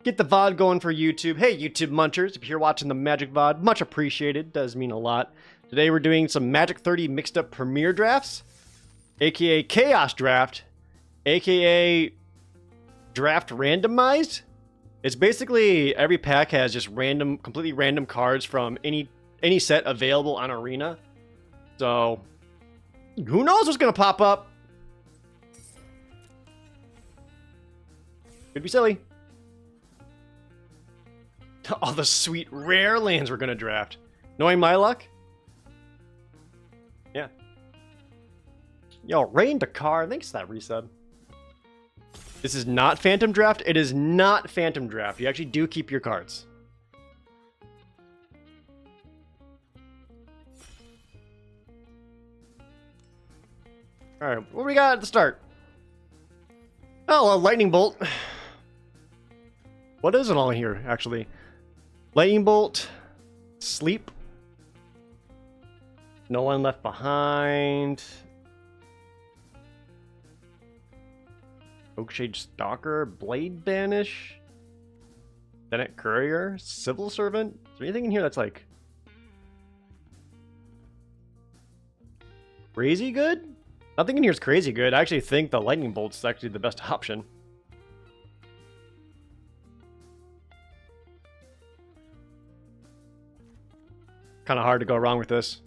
Get the VOD going for YouTube. Hey, YouTube munchers, if you're watching the Magic VOD, much appreciated. Does mean a lot. Today we're doing some Magic 30 mixed up Premier drafts, aka Chaos Draft, aka Draft Randomized. It's basically every pack has just random, completely random cards from any set available on Arena. So, who knows what's gonna pop up? Could be silly. All the sweet rare lands we're gonna draft. Knowing my luck? Yeah. Yo, Rain Dakar, thanks for that resub. This is not Phantom Draft. It is not Phantom Draft. You actually do keep your cards. Alright, what do we got at the start? Oh, a Lightning Bolt. What is it all here, actually? Lightning Bolt, Sleep, No One Left Behind, Oakshade Stalker, Blade Banish, Senate Courier, Civil Servant. Is there anything in here that's like crazy good? Nothing in here is crazy good. I actually think the Lightning Bolt's actually the best option. Kind of hard to go wrong with this.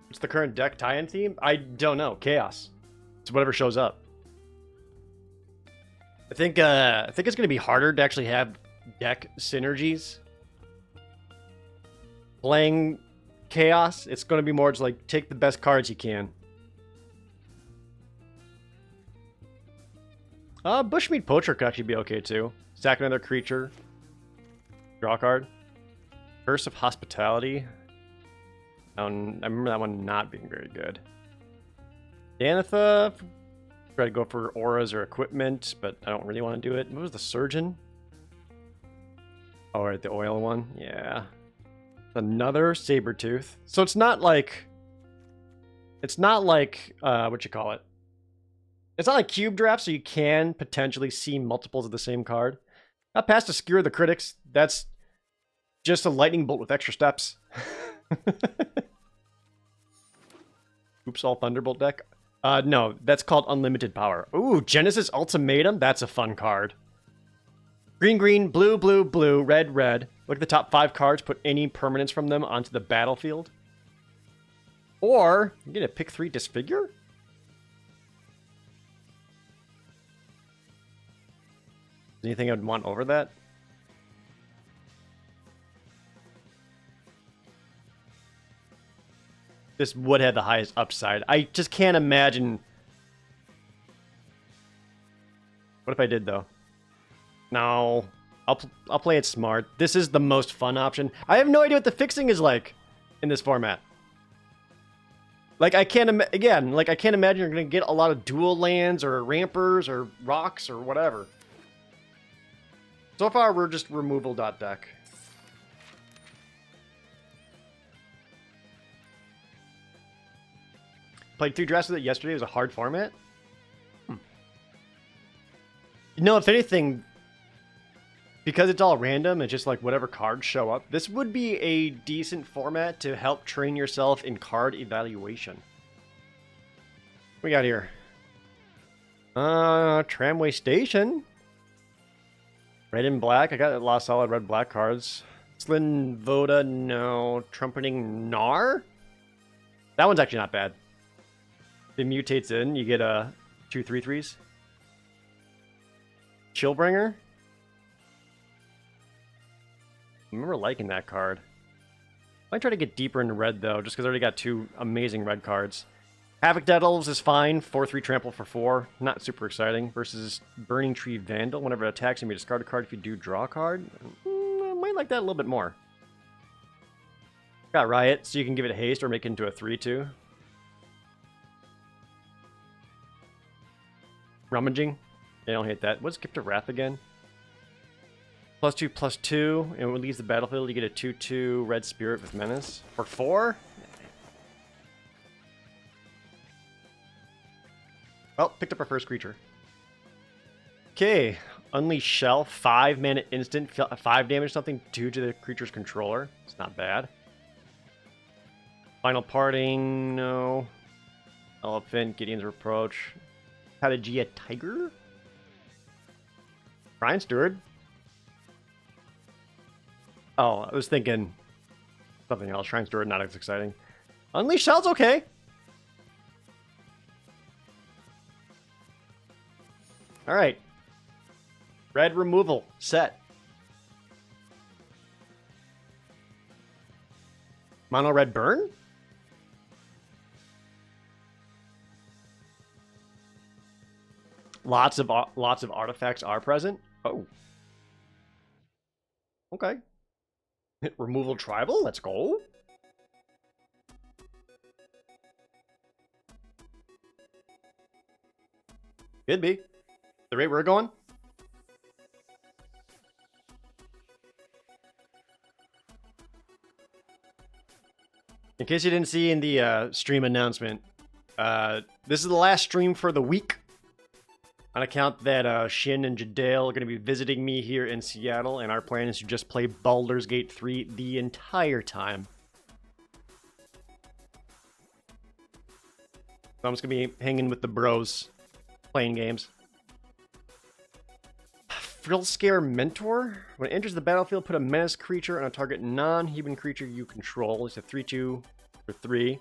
What's the current deck tie-in theme? I don't know. Chaos. It's whatever shows up. I think it's going to be harder to actually have deck synergies. Playing Chaos, it's going to be more just like take the best cards you can. Bushmeat Poacher could actually be okay too. Sack another creature. Draw a card. Curse of Hospitality. I remember that one not being very good. Danitha. Try to go for auras or equipment, but I don't really want to do it. What was the Surgeon? Oh, right, the oil one. Yeah. Another Sabertooth. So it's not like... It's not like... what you call it? It's not like cube draft, so you can potentially see multiples of the same card. Got past to Skewer the Critics. That's just a Lightning Bolt with extra steps. Oops, all Thunderbolt deck. No, that's called Unlimited Power. Ooh, Genesis Ultimatum. That's a fun card. Green, green, blue, blue, blue, red, red. Look at the top 5 cards. Put any permanents from them onto the battlefield. Or, you're going to pick 3 Disfigure? Anything I'd want over that? This would have the highest upside. I just can't imagine. What if I did, though? No. I'll play it smart. This is the most fun option. I have no idea what the fixing is like in this format. Like, I can't imagine you're going to get a lot of dual lands or rampers or rocks or whatever. So far, we're just removal.deck. Played 3 drafts with it yesterday. It was a hard format. You know, if anything, because it's all random and just like whatever cards show up, this would be a decent format to help train yourself in card evaluation. What we got here? Tramway Station. Red and black. I got a lot of solid red-black cards. Slin Voda, no. Trumpeting Gnar? That one's actually not bad. It mutates in, you get 2 3/3s. Chillbringer. I remember liking that card. I might try to get deeper into red though, just because I already got 2 amazing red cards. Havoc Dead Elves is fine. 4/3 trample for 4. Not super exciting. Versus Burning Tree Vandal. Whenever it attacks, you may discard a card if you do draw a card. I might like that a little bit more. Got Riot, so you can give it haste or make it into a 3/2. Rummaging. I don't hate that. What's Gift of Wrath again? +2/+2. And when it leaves the battlefield, you get a 2/2 red spirit with menace. For 4? Well, picked up our first creature. Okay. Unleash Shell, 5 mana instant, 5 damage something due to the creature's controller. It's not bad. Final Parting, no. Elephant, Gideon's Reproach. Patagia Tiger? Shrine Steward. Oh, I was thinking something else. Shrine Steward, not as exciting. Unleash Shell's okay. Alright. Red removal. Set. Mono red burn? Lots of artifacts are present. Oh. Okay. Removal tribal, let's go. Could be. The rate we're going. In case you didn't see in the stream announcement, this is the last stream for the week. On account that Shin and Jadale are going to be visiting me here in Seattle, and our plan is to just play Baldur's Gate 3 the entire time. So I'm just going to be hanging with the bros, playing games. Frill Scare Mentor. When it enters the battlefield, put a menace creature on a target non-human creature you control. It's a 3/2 for 3.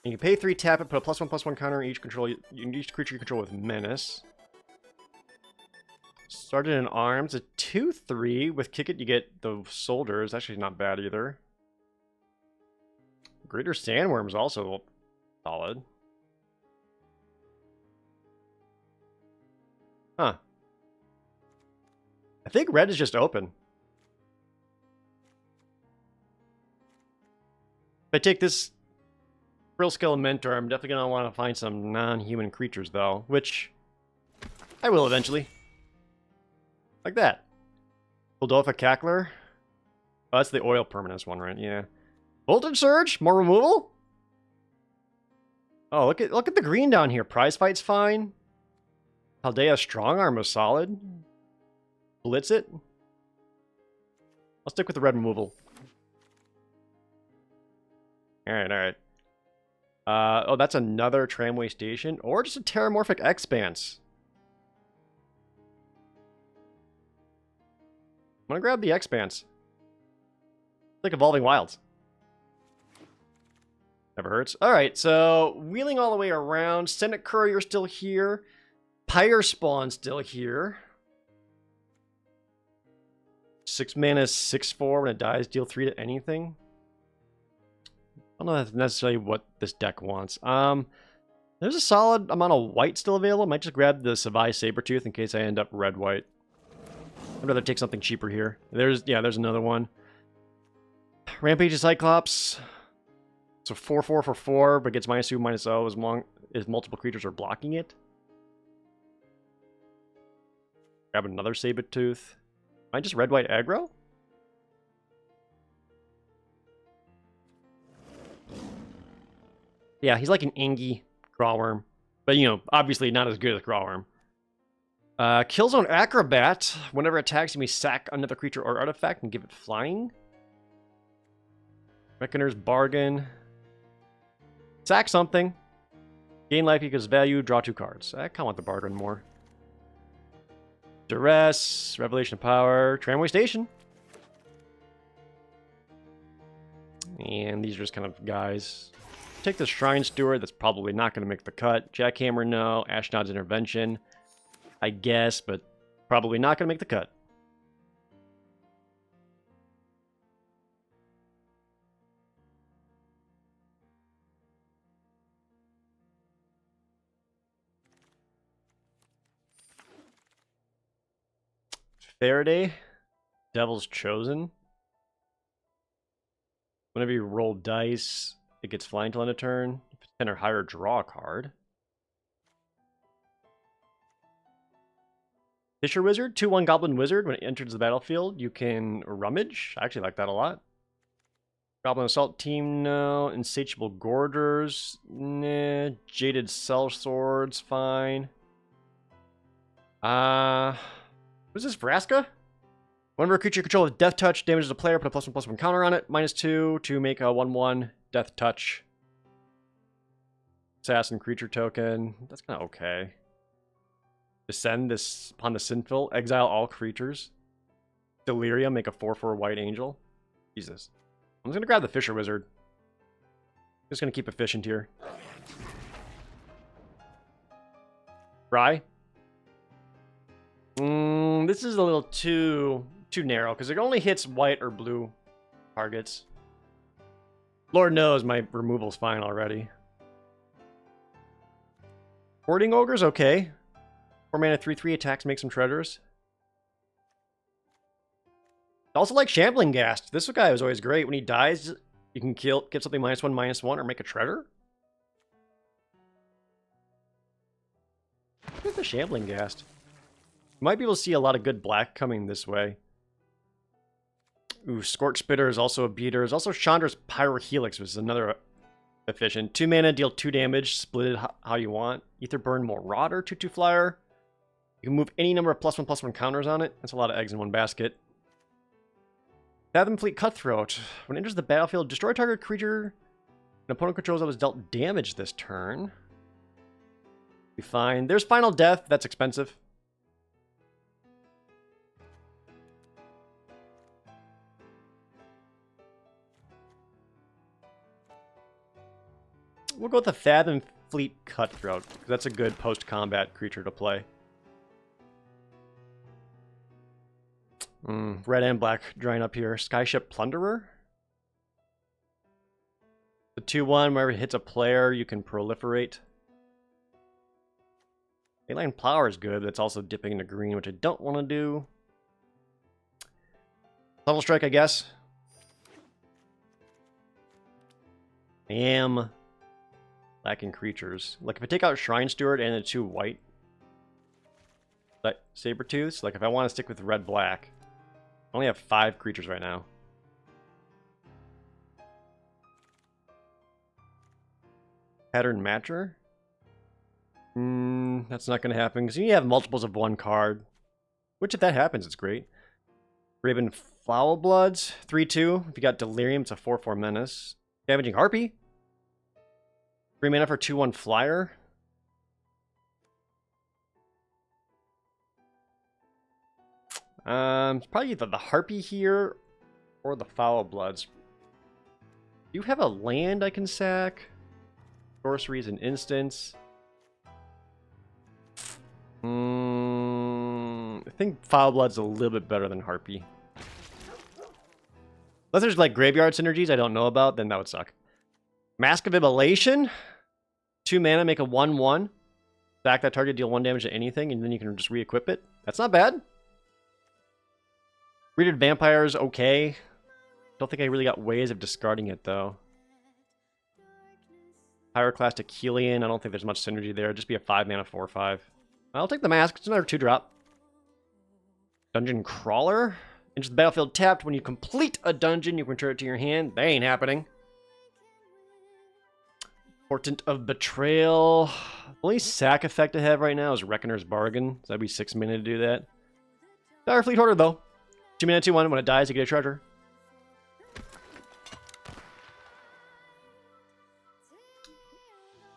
And you can pay 3, tap it, put a +1/+1 counter on each creature you control with menace. Started in arms, a 2/3. With kick it, you get the soldiers. Actually, not bad either. Greater Sandworm is also solid. Huh. I think red is just open. If I take this Frill Scale Mentor, I'm definitely going to want to find some non-human creatures, though, which I will eventually. Like that. Bulldofa Cackler. Oh, that's the oil permanence one, right? Yeah. Voltage Surge? More removal? Oh, look at the green down here. Prize Fight's fine. Paldea Strong Arm is solid. Blitz it. I'll stick with the red removal. Alright. Oh, that's another tramway station. Or just a Terramorphic Expanse. I'm gonna grab the Expanse. It's like Evolving Wilds. Never hurts. Alright, so wheeling all the way around. Senate Courier still here. Pyre Spawn still here. 6 mana, 6/4. When it dies, deal 3 to anything. I don't know if that's necessarily what this deck wants. There's a solid amount of white still available. Might just grab the Savai Sabertooth in case I end up red-white. I'd rather take something cheaper here. There's another one. Rampage of Cyclops. So 4/4 for 4, but gets -2, -0 as long as multiple creatures are blocking it. Grab another Sabertooth. Am I just red-white aggro? Yeah, he's like an Ingy Grawworm. But, you know, obviously not as good as Grawworm. Killzone Acrobat. Whenever it attacks, you may sack another creature or artifact and give it flying. Reckoner's Bargain. Sack something. Gain life equals value, draw 2 cards. I kind of want the bargain more. Duress, Revelation of Power, Tramway Station. And these are just kind of guys. Take the Shrine Steward, that's probably not going to make the cut. Jackhammer, no. Ashnod's Intervention, I guess, but probably not going to make the cut. Faraday, Devil's Chosen. Whenever you roll dice, it gets flying till end of turn. If it's 10 or higher, draw a card. Fisher Wizard, 2/1 Goblin Wizard. When it enters the battlefield, you can rummage. I actually like that a lot. Goblin Assault Team, no. Insatiable Gorgers, nah. Jaded Sellswords, fine. What is this, Vraska? Whenever a creature you control with Death Touch damages a player, put a +1/+1 counter on it. -2 to make a 1/1 Death Touch. Assassin creature token. That's kind of okay. Descend this upon the Sinful. Exile all creatures. Delirium, make a 4/4 white angel. Jesus. I'm just going to grab the Fisher Wizard. Just going to keep efficient here. Rye. This is a little too narrow, because it only hits white or blue targets. Lord knows my removal's fine already. Hoarding Ogre's okay. 4 mana 3/3 attacks, make some treasures. I also like Shambling Ghast. This guy was always great. When he dies, you can get something -1/-1 or make a treasure. Look at the Shambling Ghast. You might be able to see a lot of good black coming this way. Ooh, Scorch Spitter is also a beater. There's also Chandra's Pyrohelix, which is another efficient. 2 mana, deal 2 damage, split it how you want. Ether Burn Marauder, 2/2 flyer. You can move any number of +1/+1 counters on it. That's a lot of eggs in one basket. Fathom Fleet Cutthroat. When it enters the battlefield, destroy target creature an opponent controls that was dealt damage this turn. Be fine. There's Final Death. That's expensive. We'll go with the Fathom Fleet Cutthroat, because that's a good post-combat creature to play. Red and black drying up here. Skyship Plunderer. The 2/1, whenever it hits a player, you can proliferate. Leyline Plower is good, but it's also dipping into green, which I don't want to do. Subtle Strike, I guess. I am lacking creatures. Like, if I take out Shrine Steward and the 2 white, like Sabertooths, like if I want to stick with red-black, I only have 5 creatures right now. Pattern Matcher? That's not going to happen, because you have multiples of 1 card. Which, if that happens, it's great. Raven Foulbloods, 3/2. If you got Delirium, it's a 4/4 menace. Damaging Harpy. 3 mana for 2/1 flyer. It's probably either the Harpy here or the Foulbloods. Do you have a land I can sack? Sorceries and instants. I think Foulblood's a little bit better than Harpy. Unless there's like graveyard synergies I don't know about, then that would suck. Mask of Immolation. 2 mana, make a 1/1. Sack that target, deal 1 damage to anything, and then you can just re-equip it. That's not bad. Reeded Vampire is okay. Don't think I really got ways of discarding it, though. Pyroclastic Helion, I don't think there's much synergy there. It'd just be a 5 mana 4/5. I'll take the Mask. It's another 2-drop. Dungeon Crawler. Enters the battlefield tapped. When you complete a dungeon, you can return it to your hand. That ain't happening. Portent of Betrayal. The only sack effect I have right now is Reckoner's Bargain. So that'd be 6 mana to do that. Direfleet Hoarder, though. 2 mana, 2/1. When it dies, you get a treasure.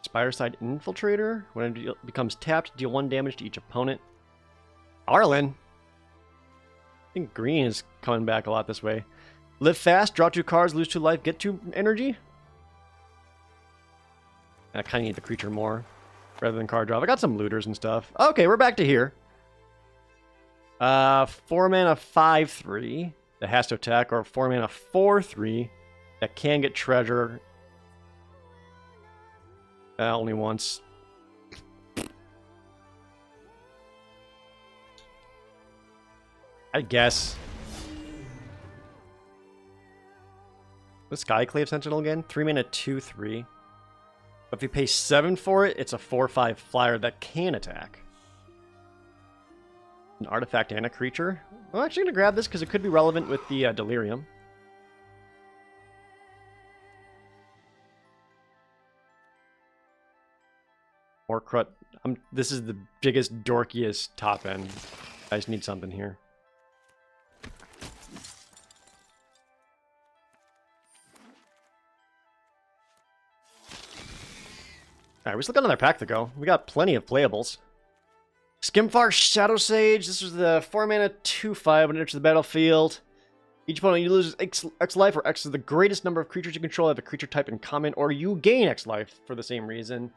Spireside Infiltrator. When it becomes tapped, deal 1 damage to each opponent. Arlen. I think green is coming back a lot this way. Live fast, draw 2 cards, lose 2 life, get 2 energy. I kind of need the creature more rather than card drop. I got some looters and stuff. Okay, we're back to here. 4 mana 5/3 that has to attack, or 4 mana 4/3 that can get treasure. Only once. I guess. The Skyclave Sentinel again. 3 mana 2/3. But if you pay 7 for it, it's a 4/5 flyer that can attack. An artifact and a creature. I'm actually going to grab this because it could be relevant with the Delirium. Orcrut. This is the biggest, dorkiest top end I just need something here. Alright, we still got another pack to go. We got plenty of playables. Skimfar Shadow Sage. This was the 4-mana 2/5 when it enters the battlefield. Each opponent you lose X life, or X is the greatest number of creatures you control have a creature type in common, or you gain X life for the same reason.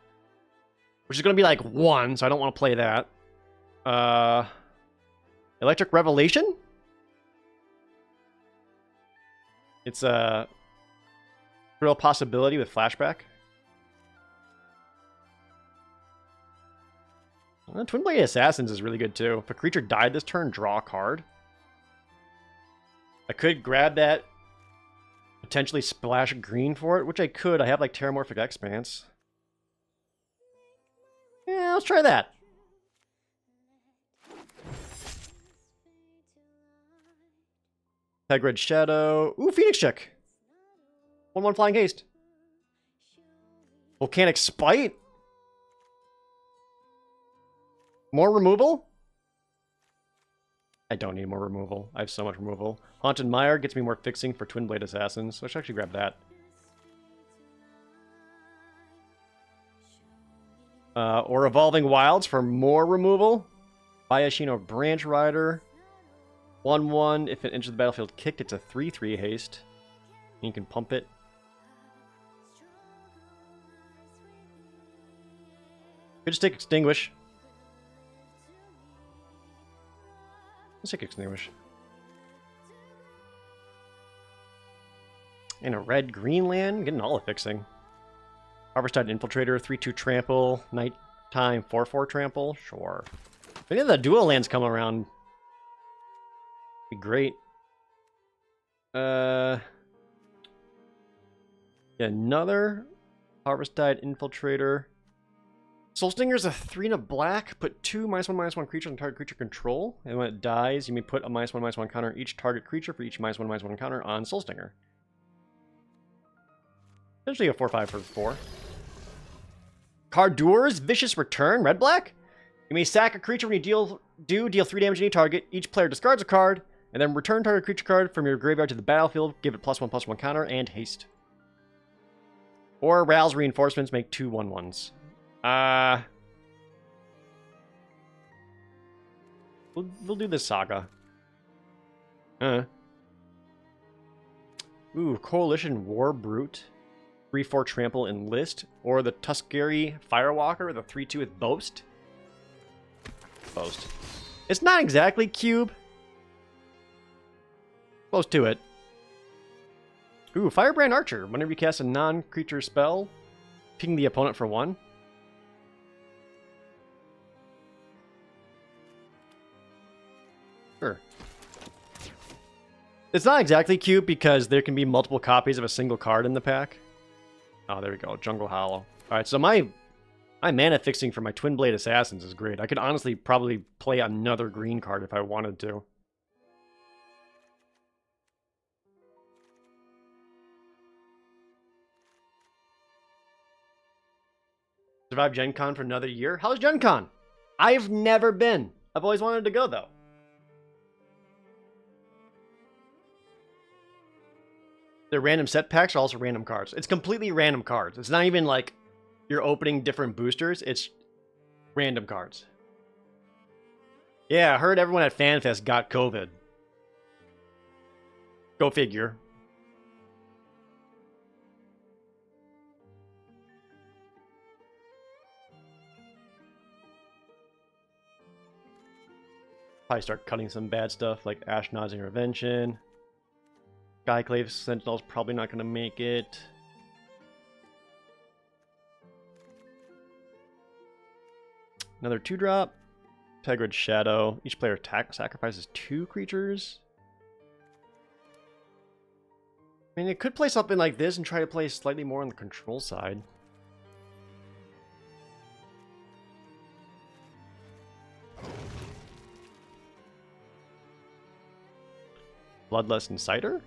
Which is going to be like 1, so I don't want to play that. Electric Revelation? It's a real possibility with flashback. Twin Blade Assassins is really good too. If a creature died this turn, draw a card. I could grab that, potentially splash green for it, which I could. I have like Terramorphic Expanse. Yeah, let's try that. Hagrid Shadow. Ooh, Phoenix Check. 1/1 Flying Haste. Volcanic Spite. More removal? I don't need more removal. I have so much removal. Haunted Mire gets me more fixing for Twin Blade Assassins, so I should actually grab that. Or Evolving Wilds for more removal. Bayashino Branch Rider. 1/1. If it enters the battlefield kicked, it's a 3/3 haste. And you can pump it. Could just take Extinguish. Let's take Extinguish. And a red-green land, getting all the fixing. Harvesttide Infiltrator, 3/2 Trample, Nighttime 4/4 Trample, sure. If any of the dual lands come around, be great. Yeah, another Harvesttide Infiltrator. Soulstinger's a 3 and a black. Put 2 -1/-1 creature on target creature control. And when it dies, you may put a -1/-1 counter on each target creature for each -1/-1 counter on Soulstinger. Essentially a 4/5 for 4. Cardur's Vicious Return, red-black. You may sack a creature when you deal 3 damage to any target. Each player discards a card, and then return target creature card from your graveyard to the battlefield. Give it +1/+1 counter and haste. Or Ral's Reinforcements, make 2 1/1s. We'll do this Saga. Ooh, Coalition War Brute. 3/4 Trample Enlist. Or the Tuskegee Firewalker, the 3/2 with Boast. Boast. It's not exactly cube. Close to it. Ooh, Firebrand Archer. Whenever you cast a non-creature spell, ping the opponent for 1. Sure. It's not exactly cute because there can be multiple copies of a single card in the pack. Oh, there we go. Jungle Hollow. Alright, so my mana fixing for my Twin Blade Assassins is great. I could honestly probably play another green card if I wanted to. Survive Gen Con for another year? How's Gen Con? I've never been. I've always wanted to go, though. The random set packs are also random cards. It's completely random cards. It's not even like you're opening different boosters. It's random cards. Yeah, I heard everyone at FanFest got COVID. Go figure. Probably start cutting some bad stuff like Ashnod's Intervention. Skyclave Sentinel's probably not going to make it. Another 2-drop. Hagrid Shadow. Each player sacrifices 2 creatures. I mean, it could play something like this and try to play slightly more on the control side. Bloodlust Inciter?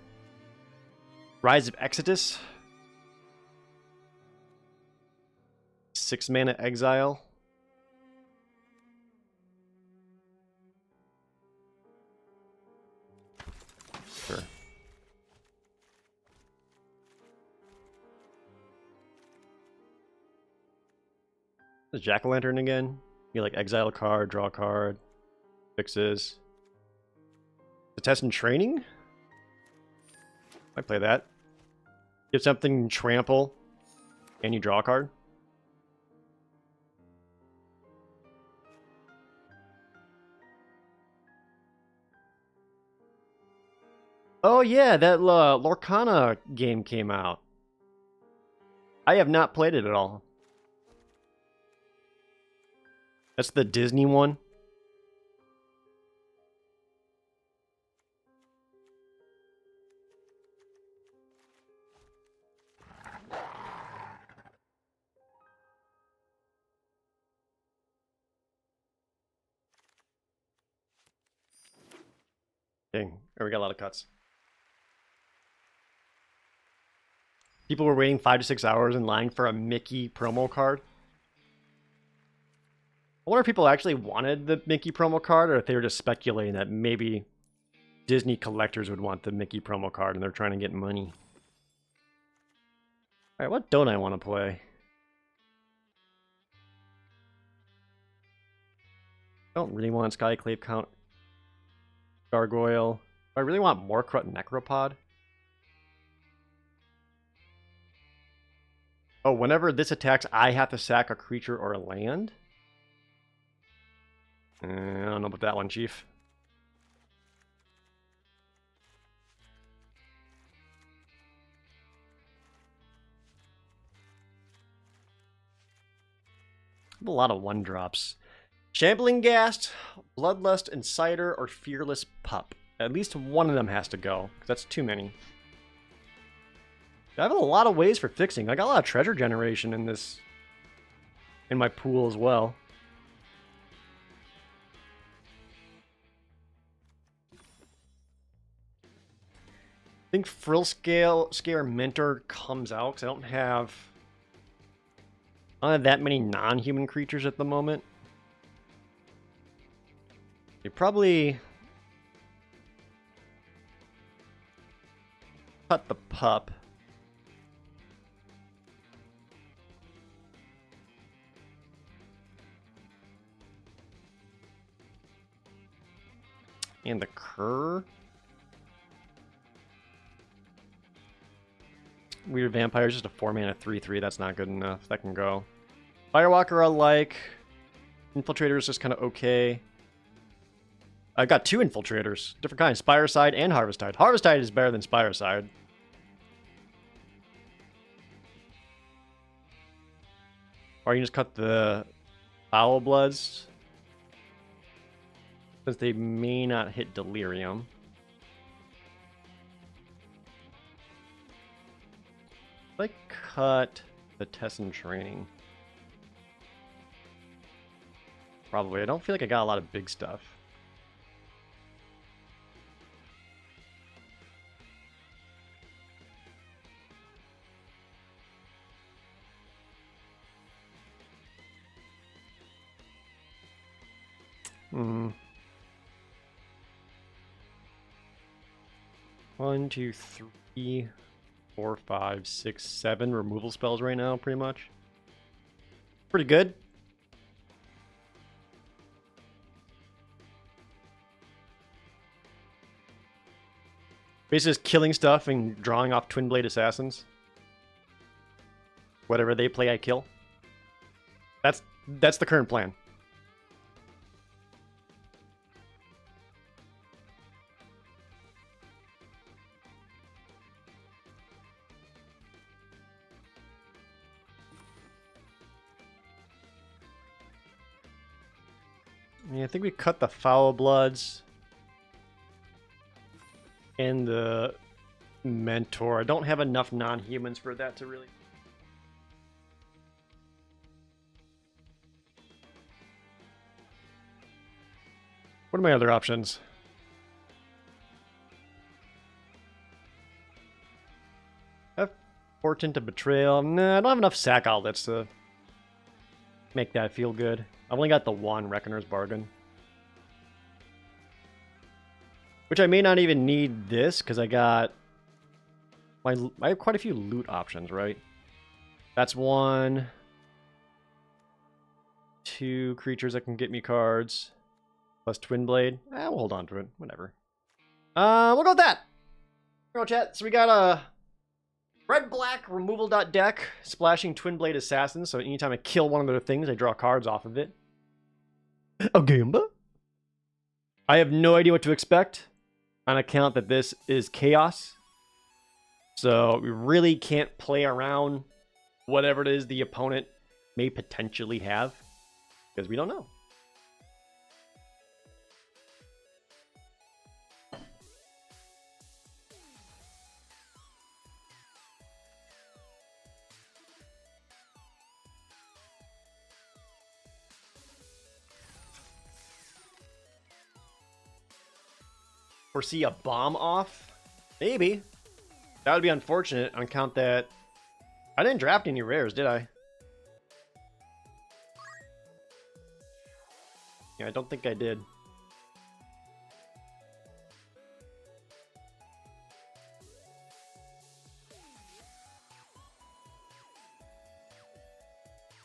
Rise of Exodus. 6 mana Exile. Sure. Is Jack-o'-lantern again? You like exile a card, draw a card, fixes. The test and training? Might play that. Give something trample, and you draw a card. Oh yeah, that Lorcana game came out. I have not played it at all. That's the Disney one. Dang, we got a lot of cuts. People were waiting 5 to 6 hours in line for a Mickey promo card. I wonder if people actually wanted the Mickey promo card, or if they were just speculating that maybe Disney collectors would want the Mickey promo card and they're trying to get money. Alright, what don't I want to play? I don't really want Skyclave Count Gargoyle. I really want Morkrut Necropod. Oh, whenever this attacks, I have to sack a creature or a land? I don't know about that one, Chief. A lot of 1-drops. Shambling Ghast, Bloodlust Inciter, or Fearless Pup. At least one of them has to go, because that's too many. I have a lot of ways for fixing. I got a lot of treasure generation in this, in my pool as well. I think Frill Scare Mentor comes out, because I don't have that many non-human creatures at the moment. You probably cut the pup. And the cur. Weird Vampire is just a 4-mana 3/3. That's not good enough. That can go. Firewalker I like. Infiltrator is just kind of okay. I got 2 Infiltrators. Different kinds. Spirecide and Harvestide. Harvestide is better than Spirecide. Or you can just cut the Foul Bloods, since they may not hit Delirium. I cut the Test and Training. Probably. I don't feel like I got a lot of big stuff. One, two, three, 4, 5, 6, 7 removal spells right now, pretty much. Pretty good. Basically just killing stuff and drawing off Twin Blade Assassins. Whatever they play, I kill. That's the current plan. Yeah, I think we cut the Foul Bloods and the Mentor. I don't have enough non-humans for that to really... What are my other options? I have Portent of Betrayal. Nah, I don't have enough sack outlets to make that feel good. I've only got the one Reckoner's Bargain. Which I may not even need this, because I got... I have quite a few loot options, right? That's 1... 2 creatures that can get me cards. Plus Twin Blade. We'll hold on to it. Whatever. We'll go with that. Here we go, chat. So we got a red-black removal.deck, splashing Twin Blade Assassin. So anytime I kill one of their things, I draw cards off of it. A Gamba. I have no idea what to expect on account that this is chaos. So we really can't play around whatever it is the opponent may potentially have, because we don't know. Foresee a bomb off? Maybe. That would be unfortunate on account that I didn't draft any rares, did I? Yeah, I don't think I did.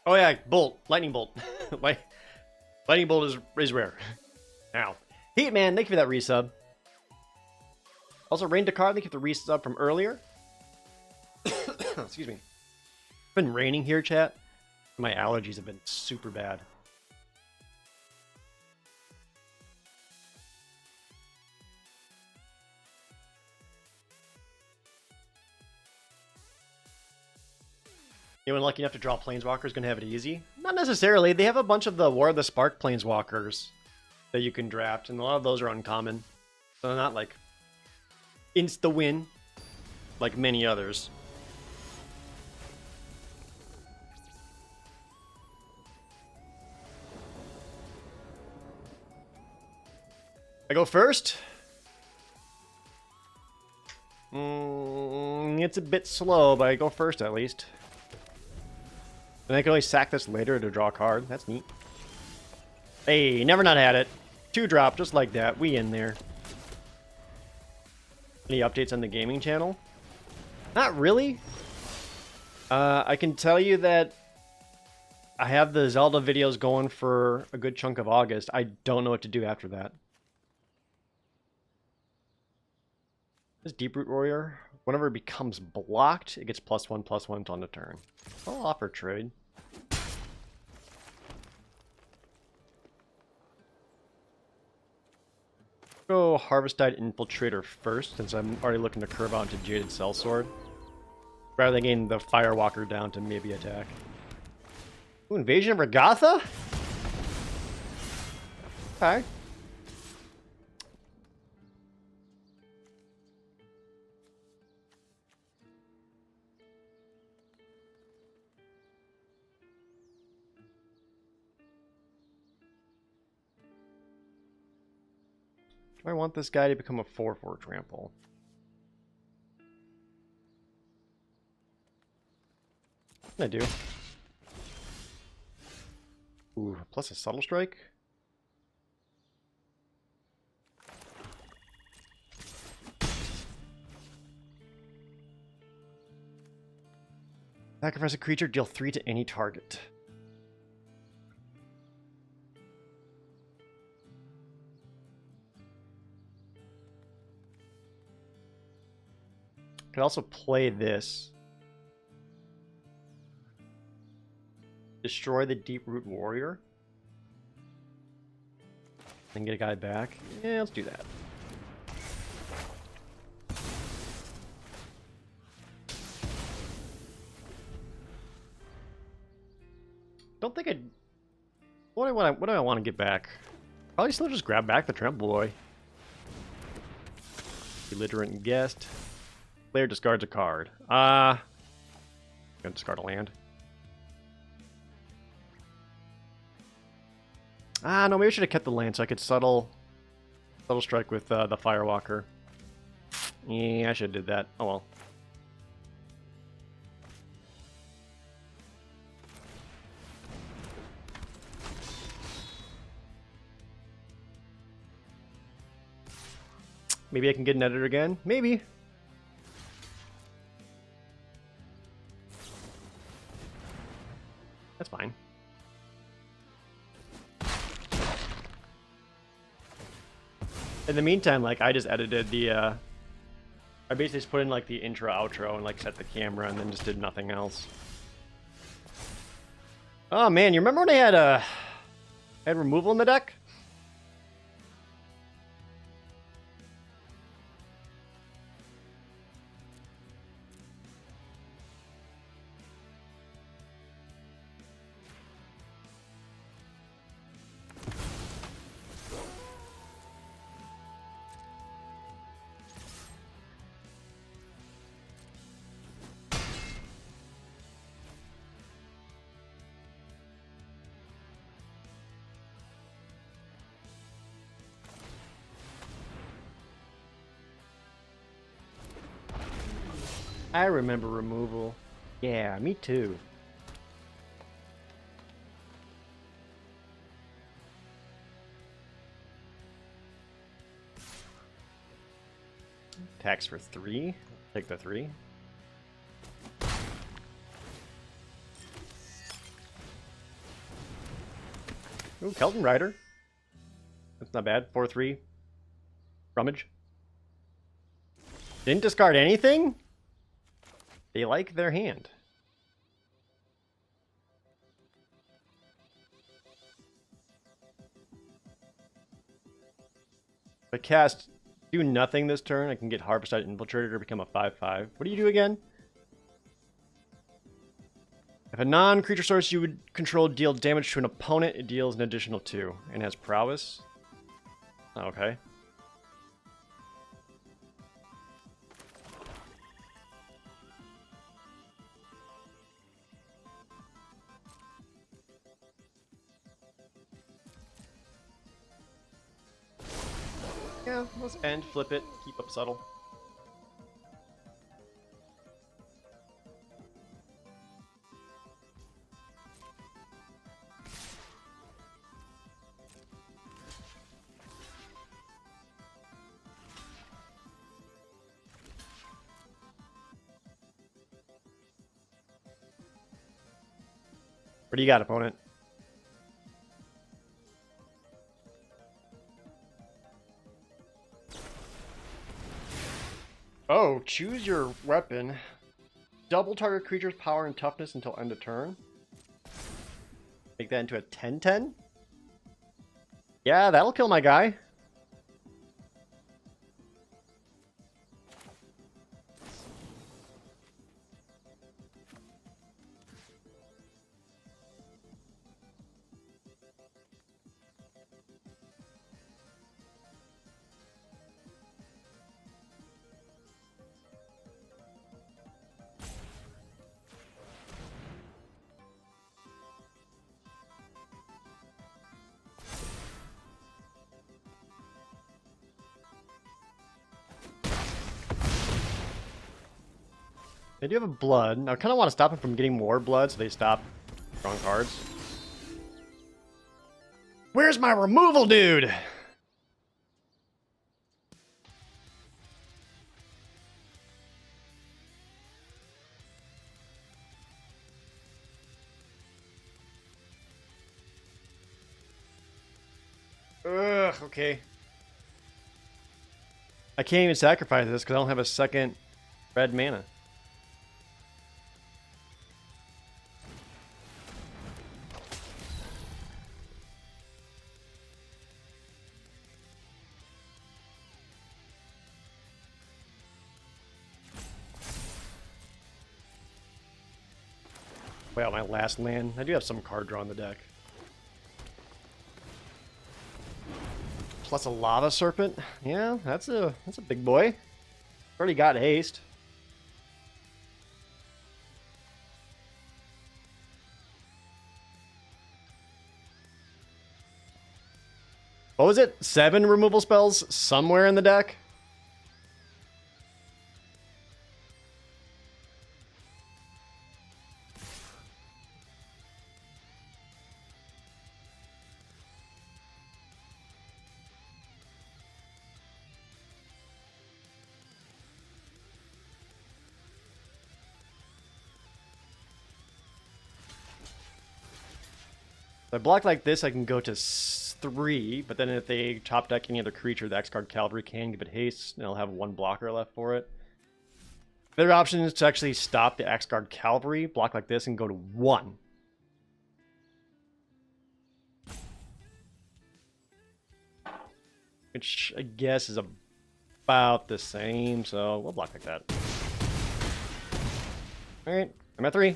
Oh yeah, bolt, lightning bolt. Lightning bolt is rare. Now, Heatman, thank you for that resub. Also, Rain Dakar, thank you for the resub from earlier. Excuse me. It's been raining here, chat. My allergies have been super bad. Anyone lucky enough to draw Planeswalker is going to have it easy? Not necessarily. They have a bunch of the War of the Spark Planeswalkers that you can draft, and a lot of those are uncommon. So they're not like insta-win like many others. I go first? It's a bit slow, but I go first at least. And I can always sack this later to draw a card. That's neat. Hey, never not had it. 2-drop, just like that. We in there. Any updates on the gaming channel? Not really. I can tell you that I have the Zelda videos going for a good chunk of August. I don't know what to do after that. This Deeproot Warrior, whenever it becomes blocked, it gets +1/+1 on the turn. I'll offer trade. Go Harvest-Tide Infiltrator first, since I'm already looking to curve out into Jaded Sellsword. Rather than getting the Firewalker down to maybe attack. Ooh, Invasion of Regatha? Okay. Do I want this guy to become a 4/4 trample? I do. Ooh, plus a Subtle Strike? Sacrifice a creature, deal 3 to any target. Could also play this. Destroy the Deeproot Warrior. And get a guy back. Yeah, let's do that. Don't think I'd... What do I want to get back? Probably still just grab back the Trample Boy. Belligerent Guest. Player discards a card. Gonna discard a land. No, maybe I should have kept the land so I could subtle strike with the Firewalker. Yeah, I should have did that. Oh well. Maybe I can get an editor again. Maybe. That's fine. In the meantime, like, I just edited the, I basically just put in, like, the intro, outro, and, like, set the camera, and then just did nothing else. Oh, man, you remember when I had removal in the deck? I remember removal. Yeah, me too. Tax for 3. Take the 3. Ooh, Kelton Rider. That's not bad. 4-3. Rummage. Didn't discard anything? They like their hand. If I cast do nothing this turn, I can get Harvested Infiltrator to become a 5/5. What do you do again? If a non-creature source you would control deal damage to an opponent, it deals an additional 2 and has prowess. Okay. Yeah, let's end, flip it, keep up subtle. What do you got, opponent? Oh, choose your weapon. Double target creature's power and toughness until end of turn. Make that into a 10/10? Yeah, that'll kill my guy. They do have a blood. Now, I kind of want to stop them from getting more blood, so they stop drawing cards. Where's my removal, dude? Ugh, okay. I can't even sacrifice this because I don't have a second red mana. Wow, my last land. I do have some card draw in the deck. Plus a Lava Serpent. Yeah, that's a big boy. Already got haste. What was it? 7 removal spells somewhere in the deck? If I block like this, I can go to 3, but then if they top deck any other creature, the X-Guard Cavalry can give it haste, and I'll have 1 blocker left for it. The other option is to actually stop the X-Guard Cavalry, block like this, and go to 1. Which I guess is about the same, so we'll block like that. Alright, I'm at 3.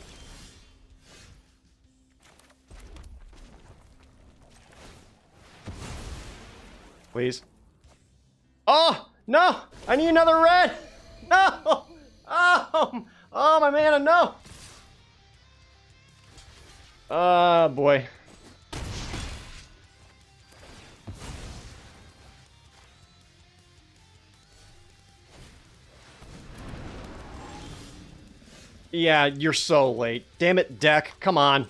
Please. Oh! No! I need another red! No! Oh! Oh, my mana, no! Oh, boy. Yeah, you're so late. Damn it, deck. Come on.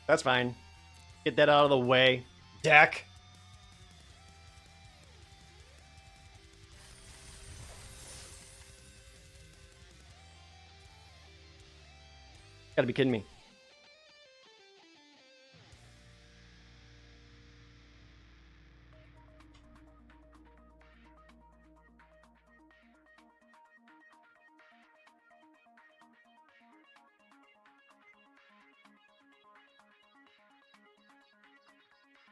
That's fine. Get that out of the way. Deck. Gotta be kidding me.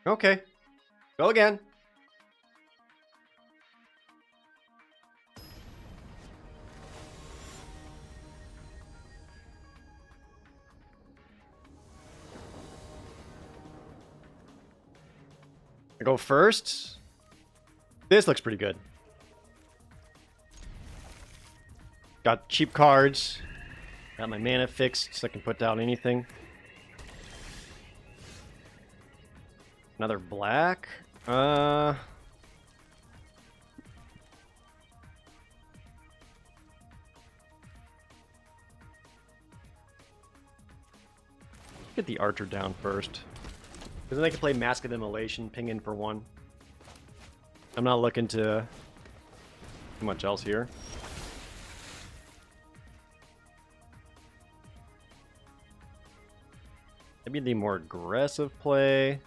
Okay. Go again. I go first. This looks pretty good. Got cheap cards. Got my mana fixed so I can put down anything. Another black. Get the archer down first. Because then I can play Mask of Immolation, ping in for 1. I'm not looking to too much else here. Maybe the more aggressive play.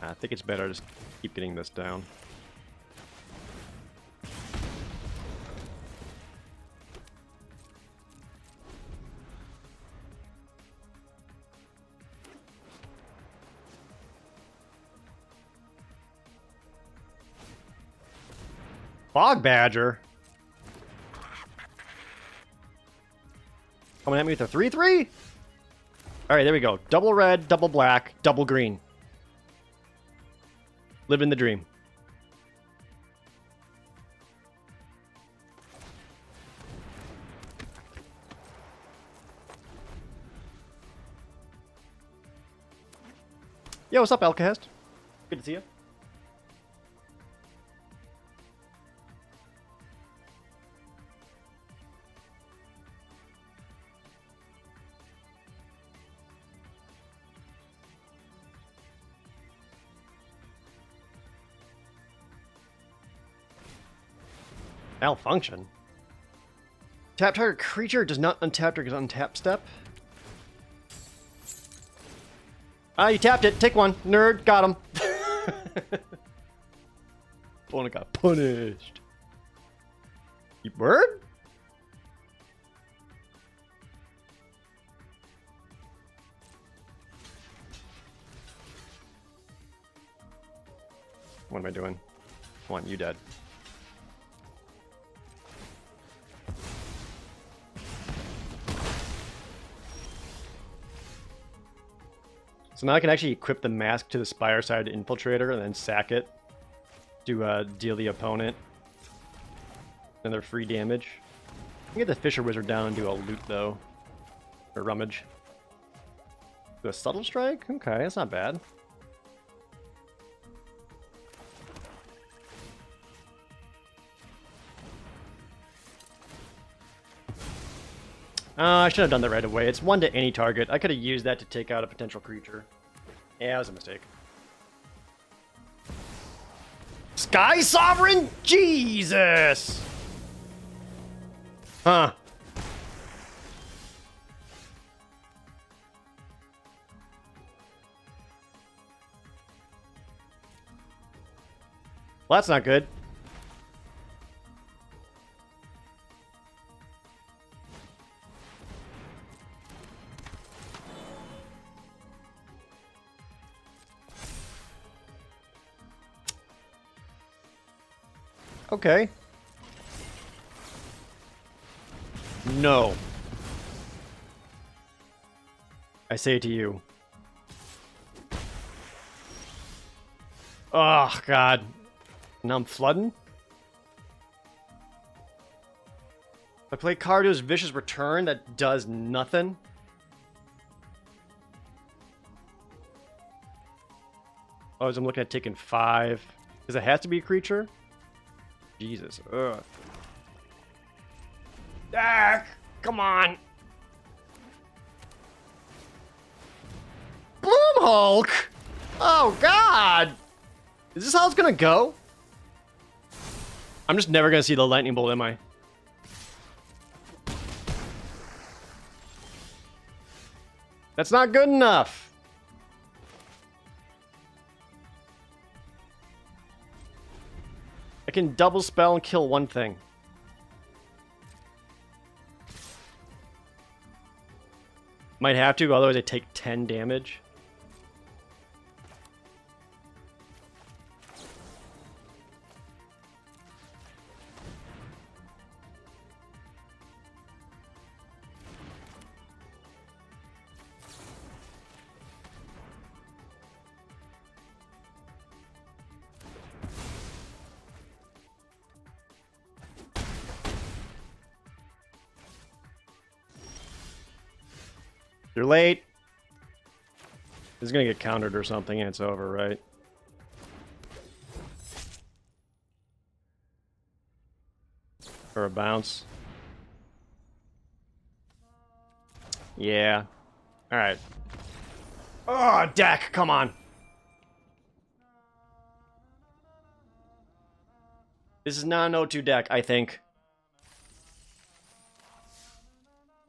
I think it's better to just keep getting this down. Fog Badger? Coming at me with a 3/3? Alright, there we go. Double red, double black, double green. Living the dream. Yo, what's up, Alcahest? Good to see you. Malfunction. Tap target creature does not untap during untap step. Ah, you tapped it. Take 1. Nerd. Got him. Opponent got punished. You bird? What am I doing? I want you dead. So now I can actually equip the mask to the Spire side Infiltrator and then sack it to deal the opponent another free damage. I can get the Fisher Wizard down and do a loot though. Or rummage. Do a Subtle Strike? Okay, that's not bad. I should have done that right away. It's 1 to any target. I could have used that to take out a potential creature. Yeah, that was a mistake. Sky Sovereign? Jesus! Huh. Well, that's not good. Okay. No. I say to you. Oh, God. Now I'm flooding? If I play Cardio's Vicious Return, that does nothing. Oh, I'm looking at taking 5. Because it has to be a creature? Jesus. Ugh. Ah, come on. Bloom Hulk? Oh, God. Is this how it's gonna go? I'm just never gonna see the lightning bolt, am I? That's not good enough. I can double spell and kill one thing. Might have to, otherwise I take 10 damage. You're late. This is gonna get countered or something and it's over, right? Or a bounce. Yeah. Alright. Oh, deck, come on. This is not an O2 deck, I think.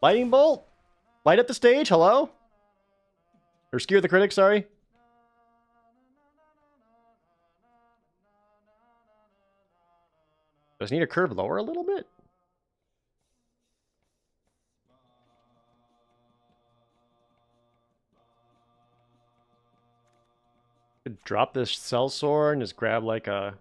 Lightning Bolt? Light up the stage, hello? Or skewer the critic, sorry. Does it need a curve lower a little bit? Could drop this Cell Sword and just grab like a...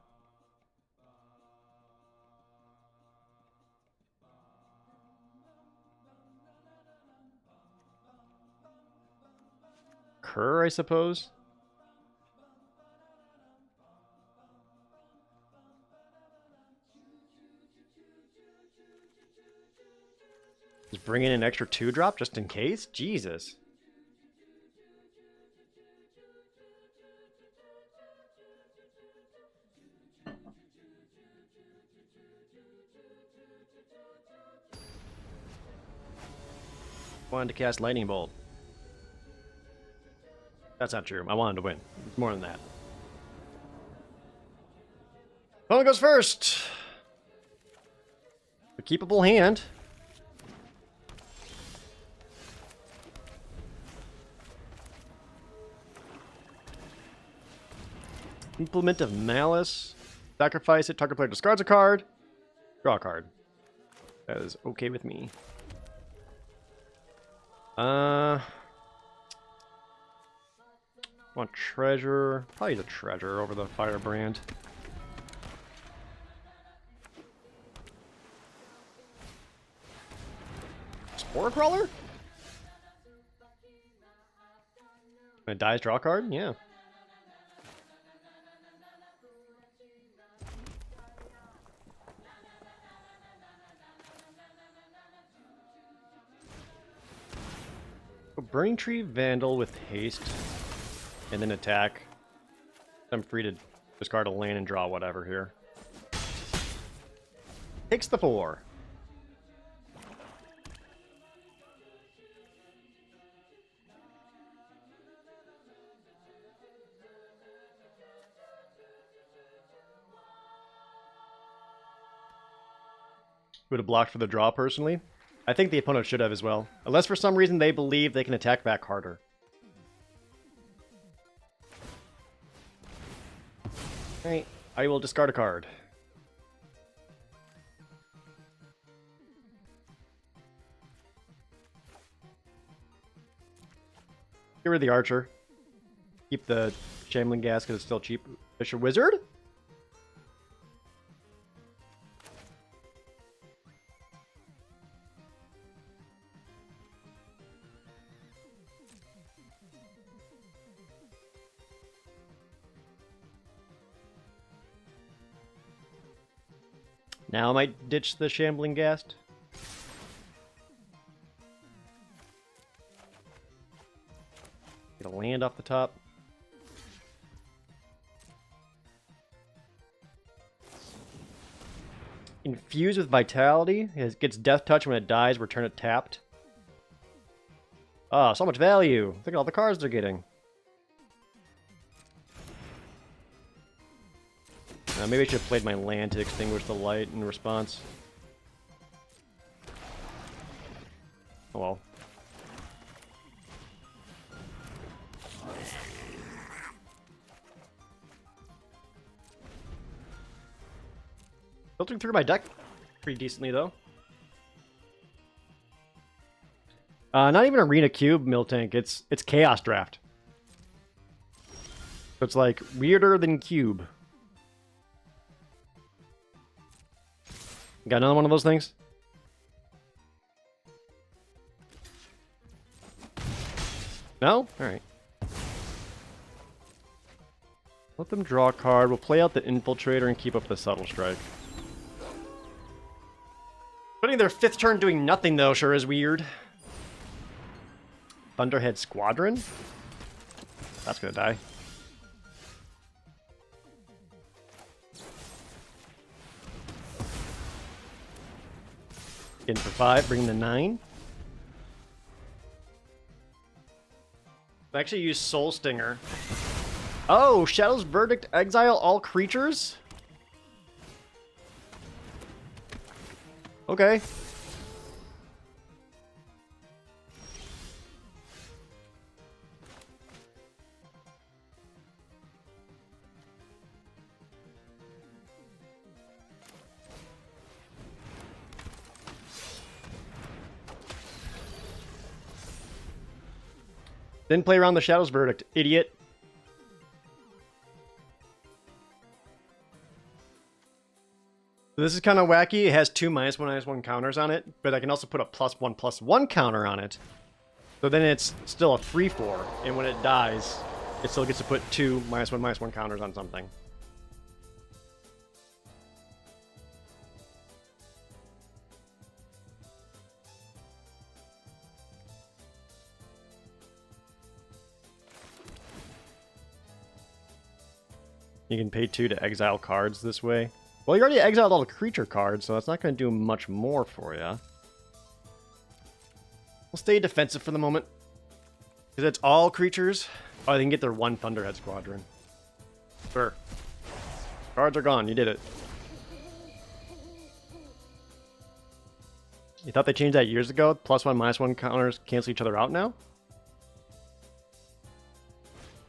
Cur, I suppose? Just bring in an extra 2-drop just in case? Jesus. Wanted to cast Lightning Bolt. That's not true. I wanted to win. It's more than that. Opponent goes first. A keepable hand. Implement of Malice. Sacrifice it. Target player discards a card. Draw a card. That is okay with me. Want treasure. Probably the treasure over the firebrand. Spore Crawler? When it dies, draw a card? Yeah. Burning Tree Vandal with haste. And then attack. I'm free to discard a land and draw whatever here. Takes the 4. would have blocked for the draw, personally. I think the opponent should have as well. Unless for some reason they believe they can attack back harder. Alright, I will discard a card. Get rid of the Archer. Keep the Shambling Gas because it's still cheap. Fisher Wizard? Now I might ditch the Shambling Ghast. Get a land off the top. Infuse with Vitality. It gets Death Touch when it dies, return it tapped. Oh, so much value. Look at all the cards they're getting. Maybe I should have played my land to extinguish the light in response. Oh well. Filtering through my deck pretty decently, though. Not even Arena Cube, Miltank. It's Chaos Draft. So it's like weirder than Cube. Got another one of those things? No? Alright. Let them draw a card. We'll play out the Infiltrator and keep up the Subtle Strike. Putting their 5th turn doing nothing, though, sure is weird. Thunderhead Squadron? That's gonna die. In for 5, bring the 9. I actually use Soul Stinger. Oh, Shadow's Verdict, exile all creatures? Okay. Didn't play around the Shadow's Verdict, idiot. So this is kind of wacky. It has 2 -1/-1 counters on it, but I can also put a +1/+1 counter on it. So then it's still a 3/4, and when it dies, it still gets to put 2 -1/-1 counters on something. You can pay 2 to exile cards this way. Well, you already exiled all the creature cards, so that's not going to do much more for you. We'll stay defensive for the moment. Because it's all creatures. Oh, they can get their 1 Thunderhead Squadron. Sure. Cards are gone. You did it. You thought they changed that years ago? +1/-1 counters cancel each other out now?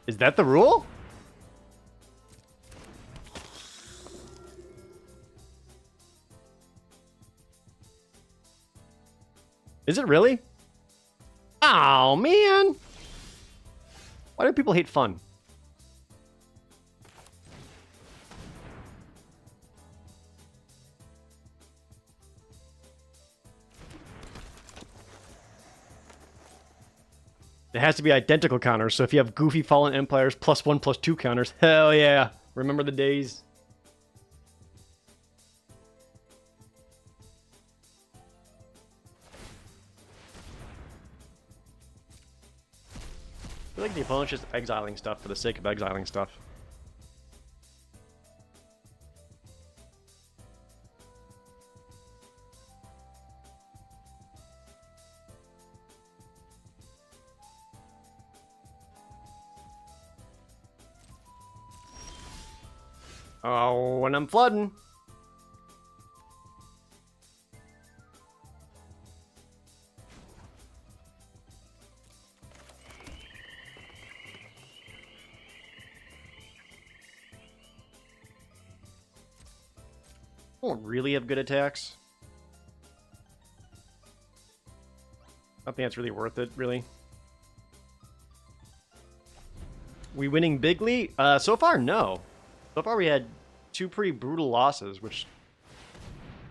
Is that the rule? Is it really? Oh, man! Why do people hate fun? It has to be identical counters, so if you have Goofy Fallen Empires +1/+2 counters, hell yeah! Remember the days? I feel like the opponent's just exiling stuff for the sake of exiling stuff. Oh, when I'm flooding. Don't really have good attacks. I don't think that's really worth it, really. We winning bigly? So far, no. So far, we had 2 pretty brutal losses, which...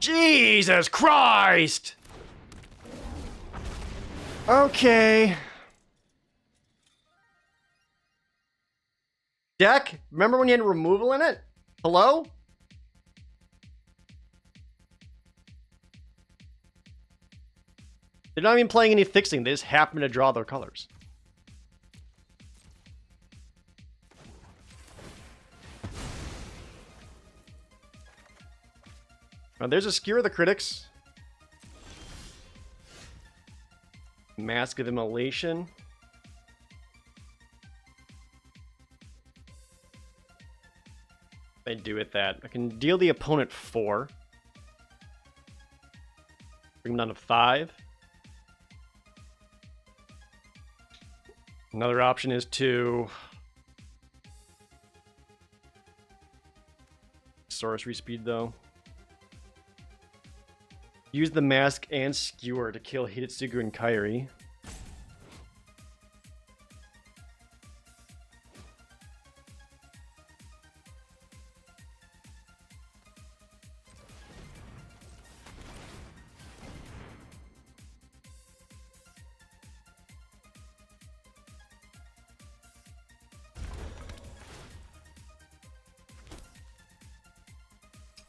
Jesus Christ! Okay. Deck, remember when you had removal in it? Hello? They're not even playing any fixing. They just happen to draw their colors. Now, there's a Skewer of the Critics. Mask of Immolation. I do with that. I can deal the opponent 4. Bring him down to 5. Another option is to sorcery speed though. Use the mask and skewer to kill Hidetsugu and Kairi.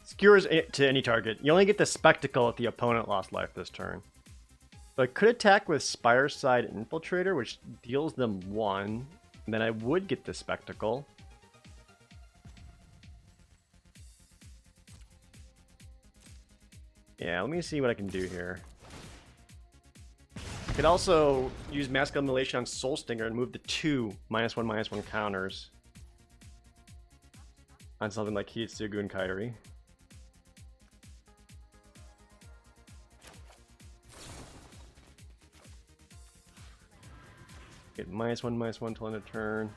Skewers to any target. You only get the spectacle if the opponent lost life this turn. So I could attack with Spireside Infiltrator, which deals them 1. And then I would get the spectacle. Yeah, let me see what I can do here. I could also use Mask of Immolation on Soul Stinger and move the 2 -1/-1 counters on something like Hidetsugu and Kairi. Get -1/-1 till end of turn.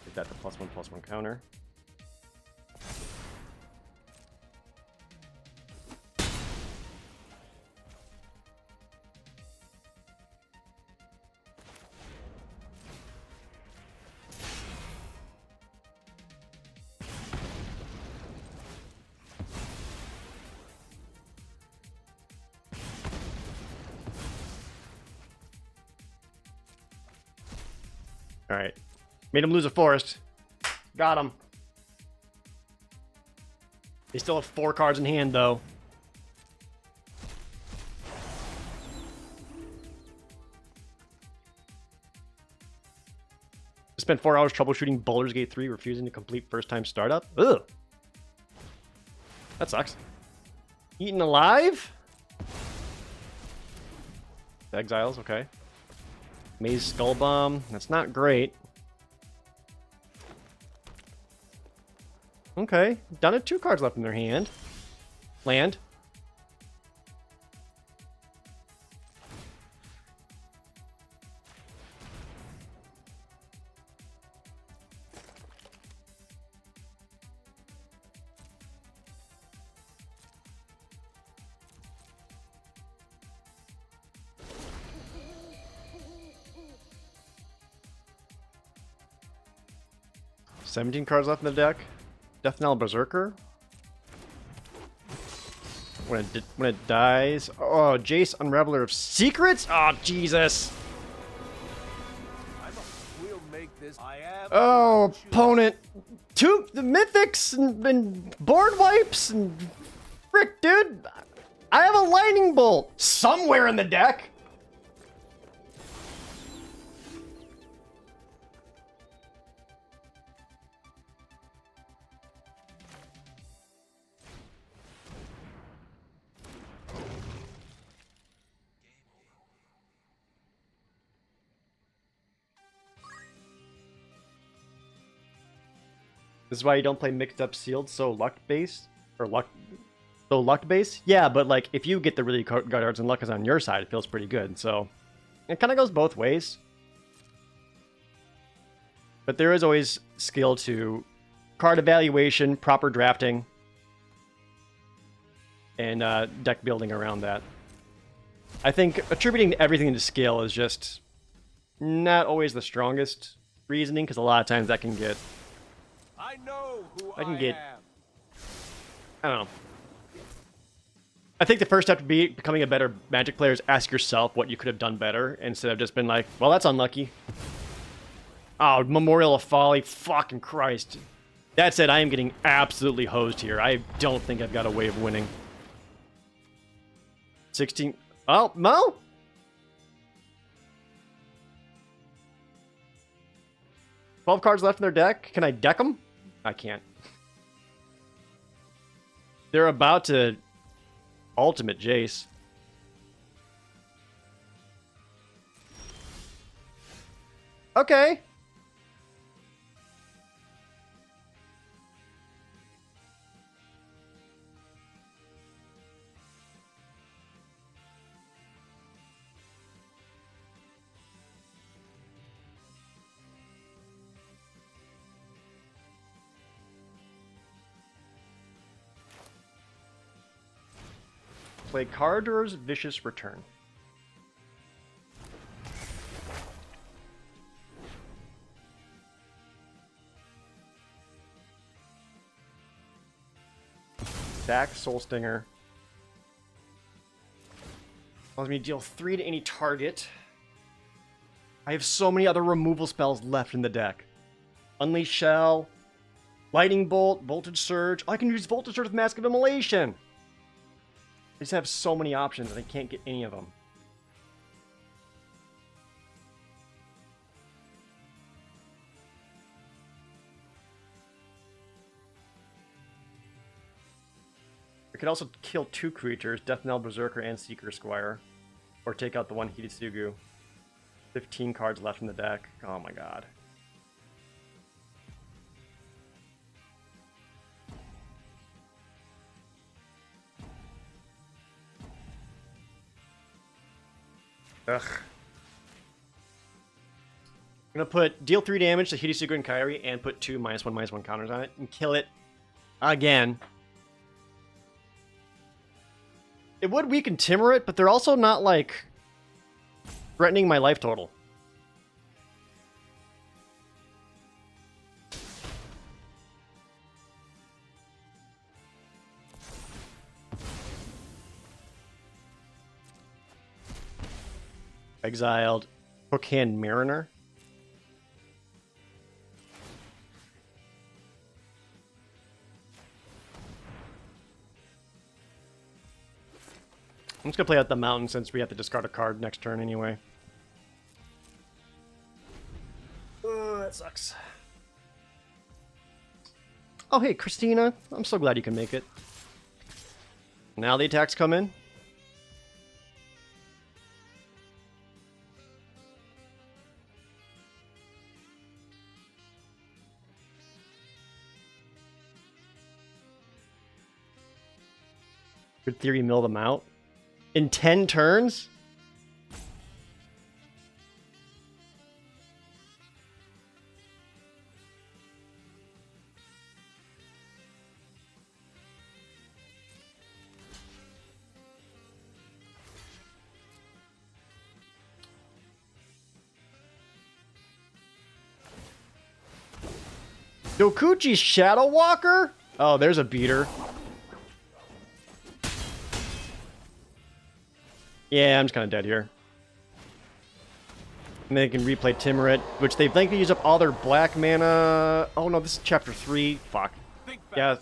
Get that to +1/+1 counter. Alright. Made him lose a forest. Got him. They still have 4 cards in hand, though. Spent 4 hours troubleshooting Baldur's Gate 3, refusing to complete first-time startup. Ugh. That sucks. Eaten alive? Exiles, okay. Maze Skull Bomb. That's not great. Okay. Down to 2 cards left in their hand. Land. $17 cards left in the deck. Death Knell Berserker. When it dies. Oh, Jace, Unraveler of Secrets? Oh, Jesus. Oh, opponent. 2 the mythics and board wipes and frick, dude. I have a lightning bolt somewhere in the deck. This is why you don't play mixed up sealed so luck based or luck based. Yeah, but like if you get the really good cards and luck is on your side, it feels pretty good. So it kind of goes both ways. But there is always skill to card evaluation, proper drafting. and deck building around that. I think attributing everything to skill is just not always the strongest reasoning, because a lot of times that can get... I know who I can I get... am. I don't know. I think the first step to becoming a better Magic player is ask yourself what you could have done better, instead of just been like, well, that's unlucky. Oh, Memorial of Folly, fucking Christ. That said, I am getting absolutely hosed here. I don't think I've got a way of winning. 16... Oh, Mo? $12 cards left in their deck. Can I deck them? I can't. They're about to ultimate Jace. Okay. Play Cardor's Vicious Return. Sack Soul Stinger. Allows me to deal 3 to any target. I have so many other removal spells left in the deck. Unleash Shell, Lightning Bolt, Voltage Surge. Oh, I can use Voltage Surge with Mask of Immolation. I just have so many options and I can't get any of them. I could also kill 2 creatures, Death Knell, Berserker, and Seeker Squire. Or take out the one Hitsugu. 15 cards left in the deck. Oh my god. Ugh. I'm gonna deal 3 damage to Hitsugu and Kairi and put 2 -1/-1 counters on it and kill it again. It would weaken Timurit, but they're also not like threatening my life total. Exiled Hookhand Mariner. I'm just gonna play out the mountain since we have to discard a card next turn anyway. That sucks. Oh hey, Christina. I'm so glad you can make it. Now the attacks come in. Good theory, mill them out. In 10 turns? Dokuchi's Shadow Walker? Oh, there's a beater. Yeah, I'm just kind of dead here. And they can replay Timurit, which they think they use up all their black mana. Oh no, this is chapter 3. Fuck. Yeah.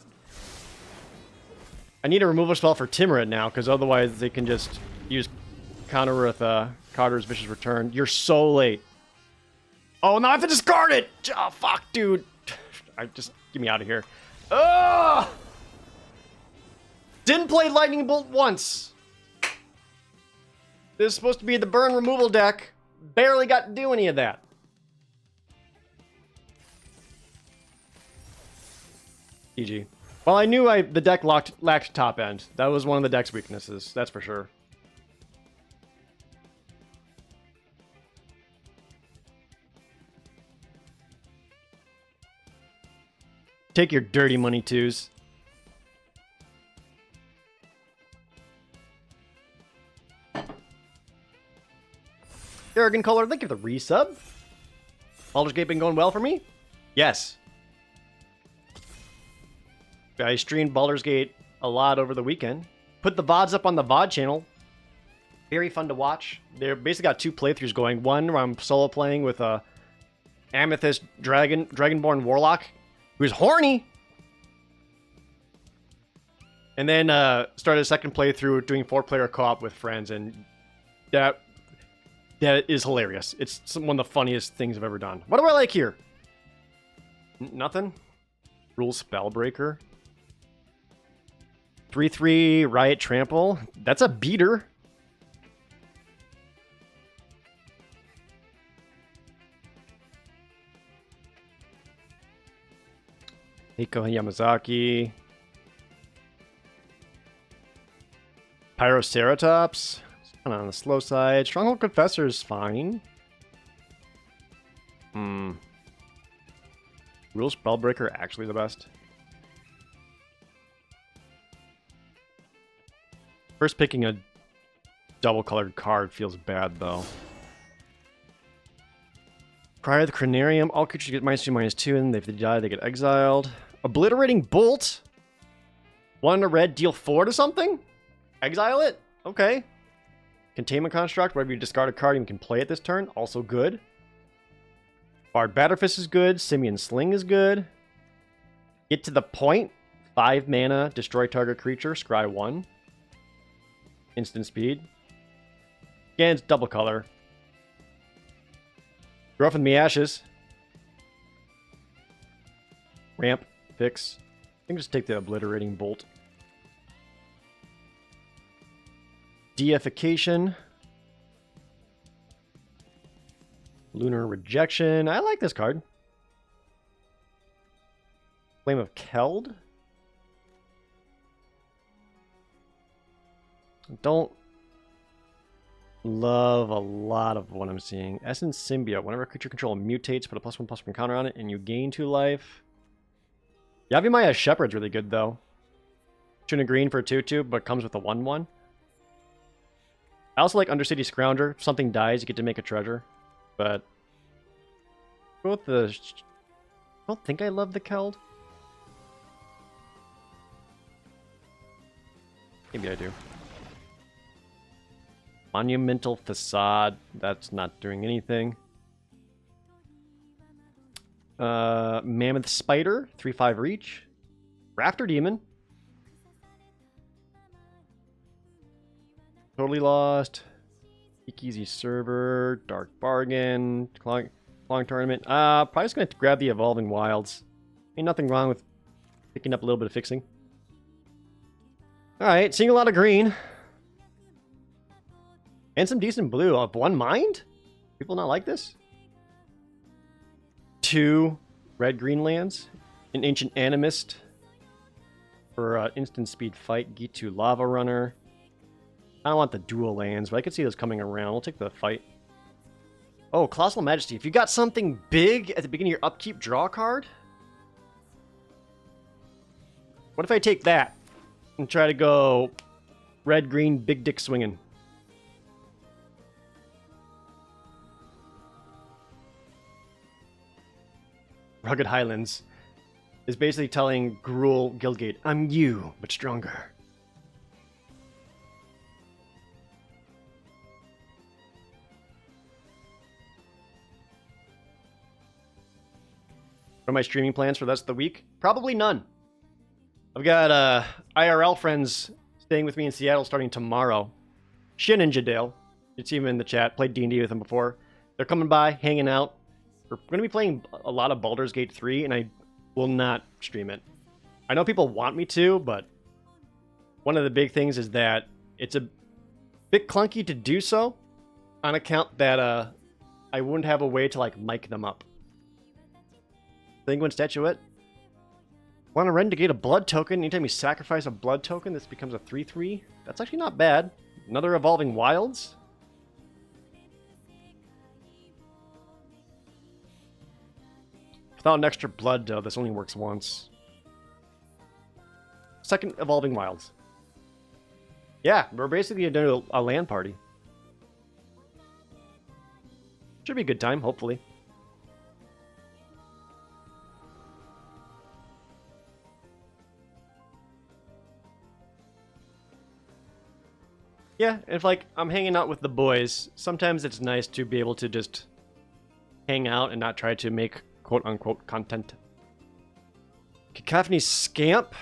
I need a removal spell for Timurit now, because otherwise they can just use counter with Carter's Vicious Return. You're so late. Oh, now I have to discard it! Oh, fuck, dude. Just get me out of here. Ugh! Didn't play Lightning Bolt once. This is supposed to be the burn removal deck. Barely got to do any of that. GG. Well, I knew the deck lacked top end. That was one of the deck's weaknesses, that's for sure. Take your dirty money, twos. Arrogant Color, thank you for the resub. Baldur's Gate been going well for me? Yes. I streamed Baldur's Gate a lot over the weekend. Put the VODs up on the VOD channel. Very fun to watch. They're basically got 2 playthroughs going. One where I'm solo playing with a Amethyst Dragonborn Warlock who's horny. And then started a second playthrough doing 4-player co-op with friends, and that is hilarious. It's one of the funniest things I've ever done. What do I like here? Nothing. Rule Spellbreaker. 3/3 Riot Trample. That's a beater. Hiko Yamazaki. Pyroceratops. Kind of on the slow side. Stronghold Confessor is fine. Rule Spellbreaker actually the best. First picking a double-colored card feels bad, though. Cry of the Cranarium. All creatures get -2/-2, and if they die, they get exiled. Obliterating Bolt. 1 in a red, deal 4 to something? Exile it? Okay. Containment Construct. Whenever you discard a card, you can play it this turn. Also good. Bard Batterfist is good. Simian Sling is good. Get to the point. 5 mana. Destroy target creature. Scry 1. Instant speed. Again, it's double color. Grow from the Ashes. Ramp. Fix. I think just take the Obliterating Bolt. Deification. Lunar Rejection. I like this card. Flame of Keld. Don't love a lot of what I'm seeing. Essence Symbiote. Whenever a creature control mutates, put a +1/+1 counter on it, and you gain 2 life. Yavimaya Shepherd's really good, though. Tuna green for a 2/2, but comes with a 1/1. I also like Undercity Scrounger. If something dies, you get to make a treasure. But go with the... I don't think I love the Keld. Maybe I do. Monumental Facade. That's not doing anything. Mammoth Spider. 3/5 reach. Raptor Demon. Totally Lost. Easy Server. Dark Bargain. Clawing Tournament. Probably just going to grab the Evolving Wilds. Ain't nothing wrong with picking up a little bit of fixing. Alright, seeing a lot of green. And some decent blue. Of 1 mind? People not like this? 2 red-green lands. An Ancient Animist. For instant speed fight. Gitu Lava Runner. I don't want the dual lands, but I could see those coming around. We'll take the fight. Oh, Colossal Majesty. If you got something big at the beginning of your upkeep, draw a card. What if I take that and try to go red-green, big dick swinging? Rugged Highlands is basically telling Gruul Guildgate, I'm you, but stronger. What are my streaming plans for the rest of the week? Probably none. I've got IRL friends staying with me in Seattle starting tomorrow. Shin and Jadale. You see him in the chat. Played D&D with them before. They're coming by, hanging out. We're going to be playing a lot of Baldur's Gate 3, and I will not stream it. I know people want me to, but one of the big things is that it's a bit clunky to do so on account that I wouldn't have a way to like mic them up. Penguin Statuette. Want to Renegade a blood token. Anytime you sacrifice a blood token, this becomes a 3/3. That's actually not bad. Another Evolving Wilds. Without an extra blood, though, this only works once. Second Evolving Wilds. Yeah, we're basically doing a LAN party. Should be a good time, hopefully. Yeah, if like I'm hanging out with the boys, sometimes it's nice to be able to just hang out and not try to make quote-unquote content. Cacophony Scamp.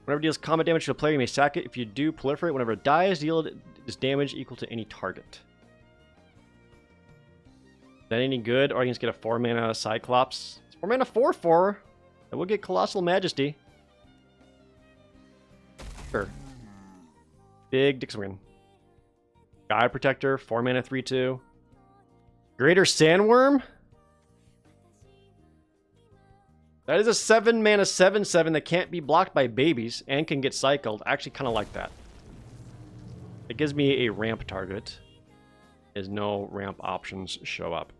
Whenever it deals combat damage to a player, you may sack it. If you do, proliferate. Whenever it dies, deal this damage equal to any target. Is that any good? Or you can just get a 4-mana Cyclops. It's 4-mana 4/4. That will get Colossal Majesty. Sure. Big dick swing. Gaia Protector, 4-mana 3/2. Greater Sandworm. That is a 7-mana 7/7 that can't be blocked by babies and can get cycled. I actually kind of like that. It gives me a ramp target, as no ramp options show up.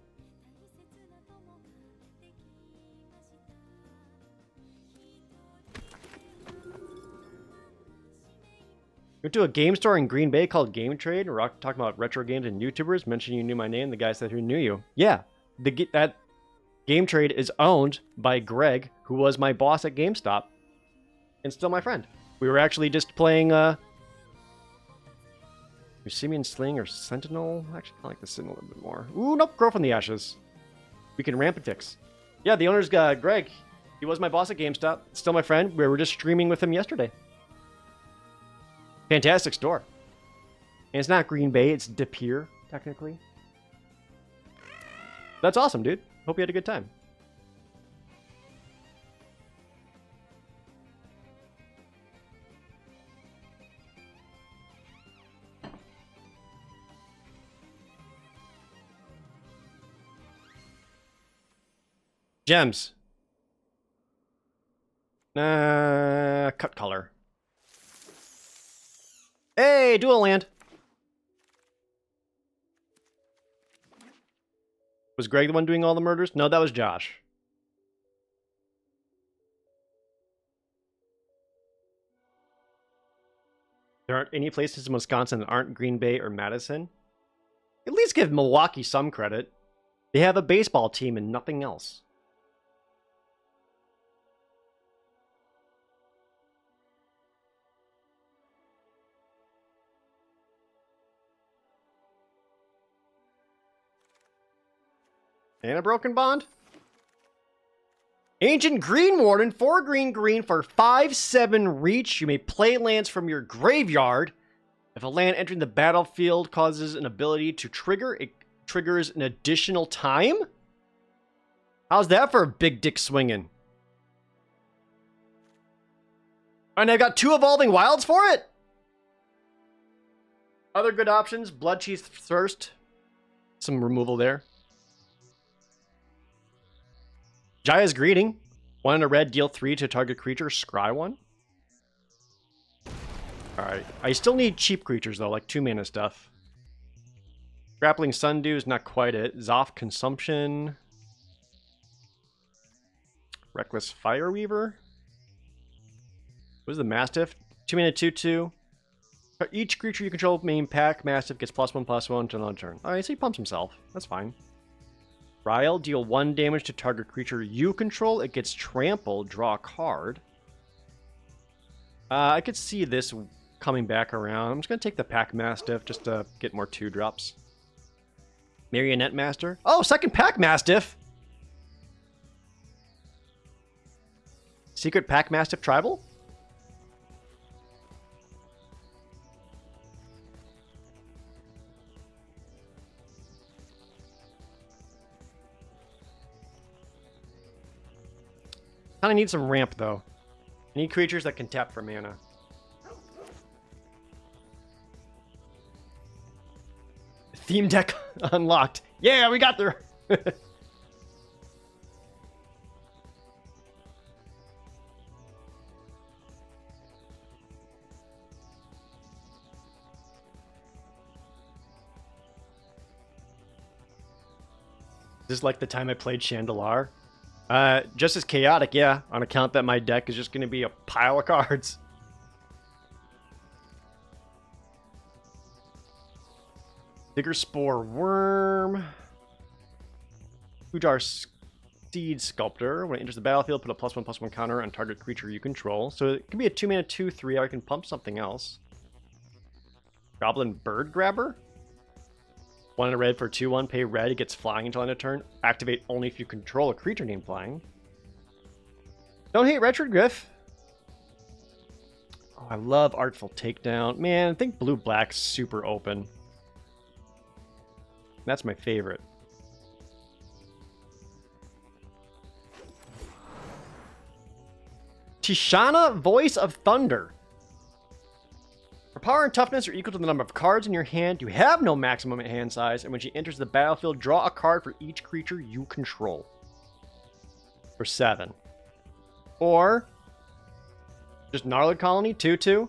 Went to a game store in Green Bay called Game Trade. We're talking about retro games and YouTubers. Mentioned you knew my name. The guy said who knew you. Yeah, that Game Trade is owned by Greg, who was my boss at GameStop, and still my friend. We were actually just playing Simeon Sling or Sentinel. Actually, I like the Sentinel a little bit more. Ooh, nope, Grow from the Ashes. We can ramp and fix. Yeah, the owner's Greg. He was my boss at GameStop. Still my friend. We were just streaming with him yesterday. Fantastic store. And it's not Green Bay, it's De Pere, technically. That's awesome, dude. Hope you had a good time. Gems. Cut color. Hey, dual land. Was Greg the one doing all the murders? No, that was Josh. There aren't any places in Wisconsin that aren't Green Bay or Madison. At least give Milwaukee some credit. They have a baseball team and nothing else. And a Broken Bond. Ancient Green Warden, 4 green for 5/7 reach. You may play lands from your graveyard. If a land entering the battlefield causes an ability to trigger, it triggers an additional time? How's that for a big dick swinging? And I got 2 Evolving Wilds for it? Other good options, Bloodchief's Thirst. Some removal there. Jaya's Greeting. 1 in a red, deal 3 to target creature, scry 1. Alright. I still need cheap creatures though, like 2-mana stuff. Grappling Sundew is not quite it. Zoth Consumption. Reckless Fireweaver. What is the Mastiff? 2-mana 2/2. Each creature you control main pack, Mastiff gets +1/+1 to another turn. Alright, so he pumps himself. That's fine. Ryle, deal 1 damage to target creature you control. It gets trampled. Draw a card. I could see this coming back around. I'm just going to take the Pack Mastiff just to get more 2-drops. Marionette Master. Oh, second Pack Mastiff! Secret Pack Mastiff Tribal? Kinda need some ramp, though. I need creatures that can tap for mana. Theme deck unlocked. Yeah, we got there! Just like the time I played Chandelar. Just as chaotic, yeah, on account that my deck is just going to be a pile of cards. Bigger Spore Worm. Ujar Seed Sculptor. When it enters the battlefield, put a +1/+1 counter on target creature you control. So it can be a 2-mana 2/3, or I can pump something else. Goblin Bird Grabber. 1 in a red for 2/1. Pay red. It gets flying until end of turn. Activate only if you control a creature named Flying. Don't hate Retroglyph. Oh, I love Artful Takedown. Man, I think blue-black's super open. That's my favorite. Tishana, Voice of Thunder. Her power and toughness are equal to the number of cards in your hand. You have no maximum hand size, and when she enters the battlefield, draw a card for each creature you control. For 7. Or just Gnarled Colony, 2/2.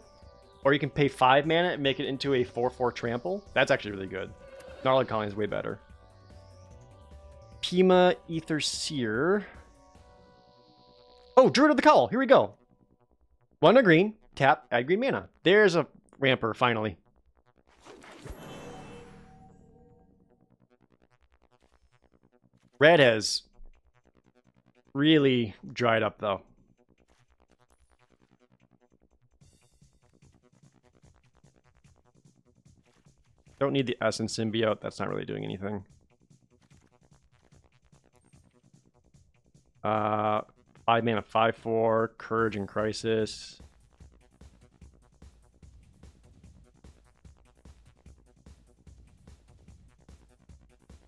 Or you can pay 5 mana and make it into a 4/4 trample. That's actually really good. Gnarled Colony is way better. Pima Ether Seer. Oh, Druid of the Cowl. Here we go. 1 a green. Tap, add green mana. There's a ramper, finally. Red has really dried up, though. Don't need the Essence Symbiote. That's not really doing anything. 5 mana, 5/4, Courage and Crisis.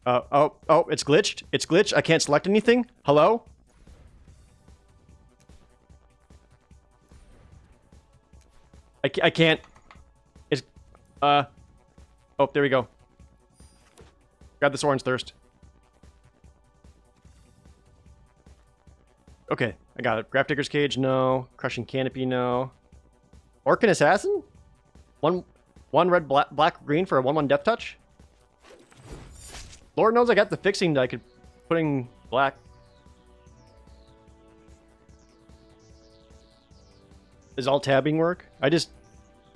Oh, it's glitched. It's glitched. I can't select anything. Hello? I can't. It's, oh, there we go. Grab this Orange Thirst. Okay, I got it. Grafdigger's Cage, no. Crushing Canopy, no. Orcan Assassin? One red, black, green for a 1/1 Death Touch? Lord knows I got the fixing that I could put in black. Does all tabbing work?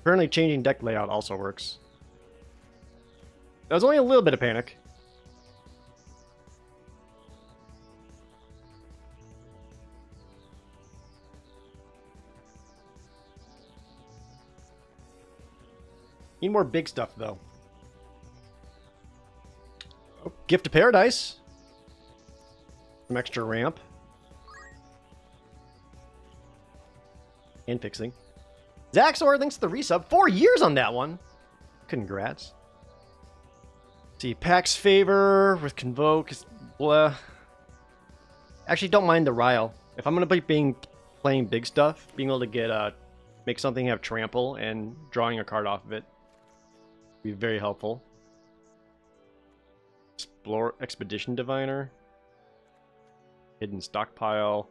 Currently changing deck layout also works. That was only a little bit of panic. Need more big stuff, though. Oh, Gift of Paradise. Some extra ramp. And fixing. Zaxor, thanks to the resub. 4 years on that one. Congrats. See, Pax Favor with Convoke is blah. Actually, don't mind the Ryle. If I'm going to be playing big stuff, being able to get make something have trample and drawing a card off of it be very helpful. Explore Expedition Diviner. Hidden Stockpile.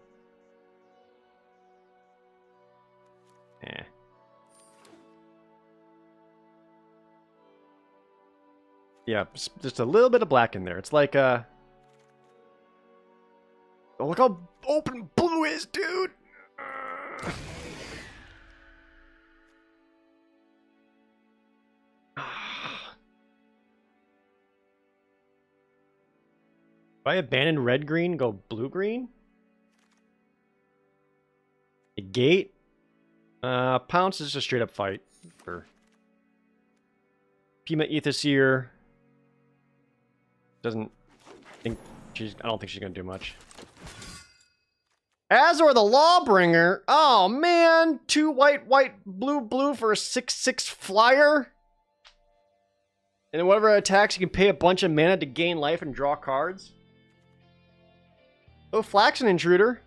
Yeah, just a little bit of black in there. It's like oh, look how open blue is, dude. If I abandon red-green, go blue-green? Negate? Pounce is just straight-up fight. For Pima Etherseer. I don't think she's gonna do much. Azor the Lawbringer? Oh, man! 2 white, blue for a 6/6 flyer? And then whatever attacks, you can pay a bunch of mana to gain life and draw cards? Oh, Flaxen Intruder.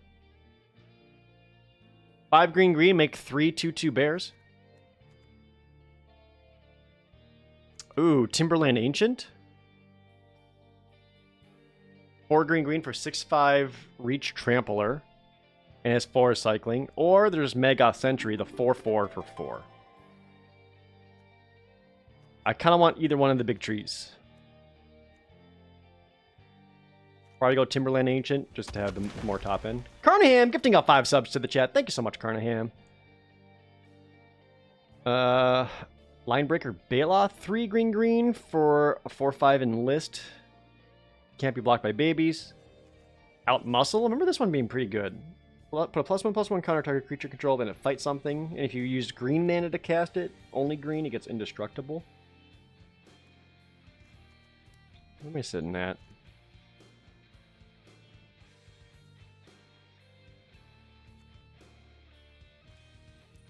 5 green, make 3 2/2 bears. Ooh, Timberland Ancient. 4 green for 6/5 Reach Trampler. And has 4 cycling. Or there's Mega Sentry, the 4/4 for 4. I kind of want either one of the big trees. Probably go Timberland Ancient, just to have the more top end. Carnaham, gifting out 5 subs to the chat. Thank you so much, Carnaham. Linebreaker Baloth, 3 green for a 4/5 enlist. Can't be blocked by babies. Outmuscle. Remember this one being pretty good. Put a +1/+1 counter target creature control, then it fights something. And if you use green mana to cast it, only green, it gets indestructible. What am I sitting at?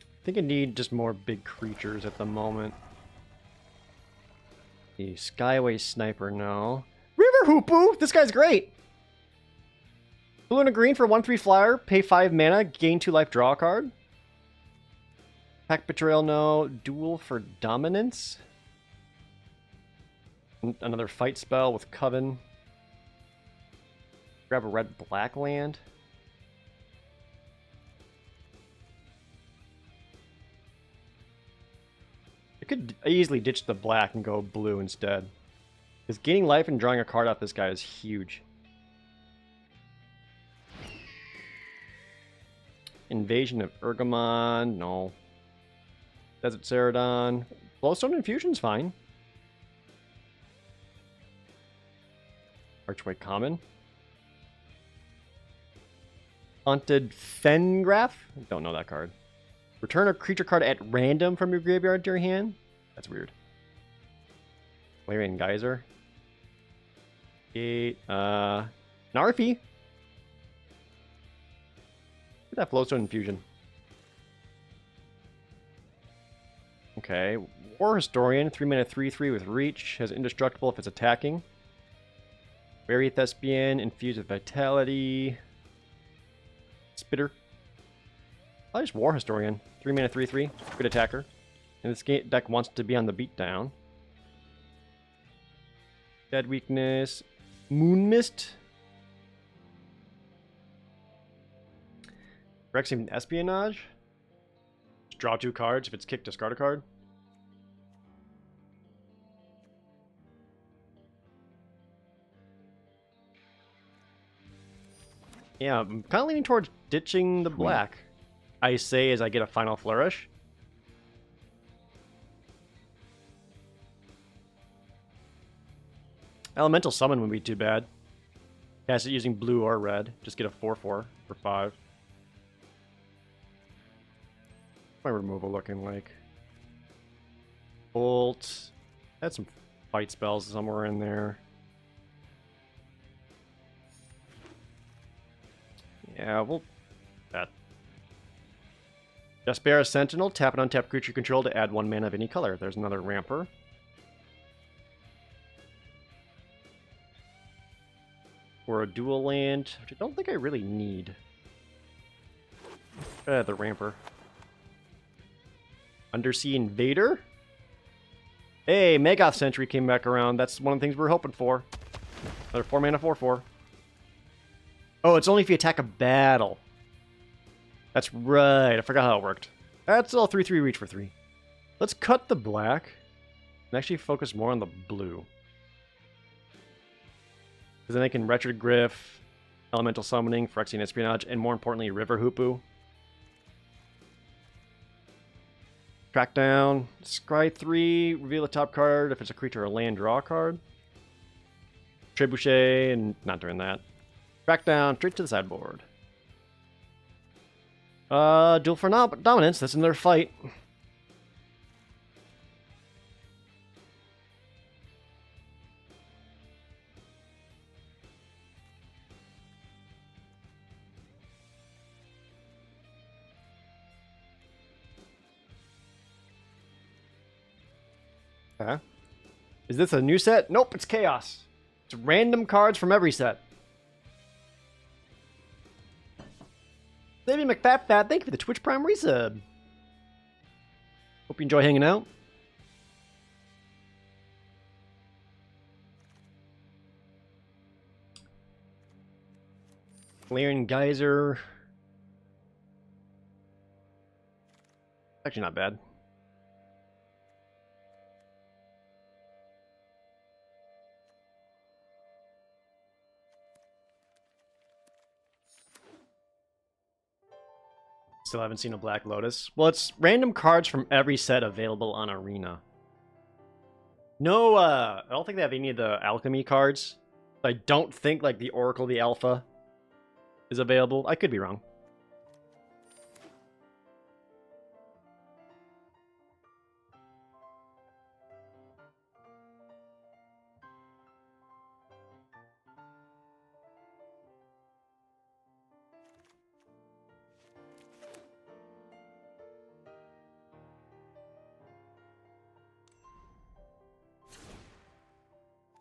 I think I need just more big creatures at the moment. The Skyway Sniper, no. River Hoopu! This guy's great! Blue and a green for 1/3 flyer, pay 5 mana, gain 2 life, draw a card. Pack Betrayal, no. Duel for Dominance. Another fight spell with Coven. Grab a red-black land. I could easily ditch the black and go blue instead. Because gaining life and drawing a card off this guy is huge. Invasion of Urgamon, no. Desert Ceradon. Glowstone Infusion's fine. Archway Common. Haunted Fengraf? Don't know that card. Return a creature card at random from your graveyard to your hand? That's weird. Larian Geyser. Gate, Narfi. Look at that Flowstone Infusion. Okay. War Historian, 3 mana 3/3 with Reach. Has indestructible if it's attacking. Very Thespian, infused with Vitality. Spitter. I just War Historian. 3 mana 3/3. Good attacker. And this deck wants to be on the beatdown. Dead Weakness. Moon Mist. Phyrexian Espionage. Just draw 2 cards. If it's kicked, discard a card. Yeah, I'm kind of leaning towards ditching the black. I say as I get a Final Flourish. Elemental Summon wouldn't be too bad. Cast it using blue or red. Just get a 4/4 for 5. What's my removal looking like? Bolt. Had some fight spells somewhere in there. Yeah, we'll... that. Jaspera Sentinel. Tap an untapped creature control to add 1 mana of any color. There's another Ramper. Or a dual land, which I don't think I really need. The Ramper. Undersea Invader? Hey, Megoth Sentry came back around. That's one of the things we were hoping for. Another 4 mana 4/4. Oh, it's only if you attack a battle. That's right. I forgot how it worked. That's all 3/3 reach for 3. Let's cut the black and actually focus more on the blue. Because then I can Retrogryph, Elemental Summoning, Phyrexian Espionage, and more importantly, River Hoopu. Track down, scry 3, reveal a top card if it's a creature or land, draw a card. Trebuchet, and not doing that. Track down, straight to the sideboard. Duel for Dominance, that's another fight. Okay. Is this a new set? Nope, it's Chaos. It's random cards from every set. David McFatfat, thank you for the Twitch Prime resub. Hope you enjoy hanging out. Larian Geyser. Actually not bad. Still haven't seen a Black Lotus. Well, it's random cards from every set available on Arena. No, I don't think they have any of the alchemy cards. I don't think like the Oracle, the Alpha, is available. I could be wrong.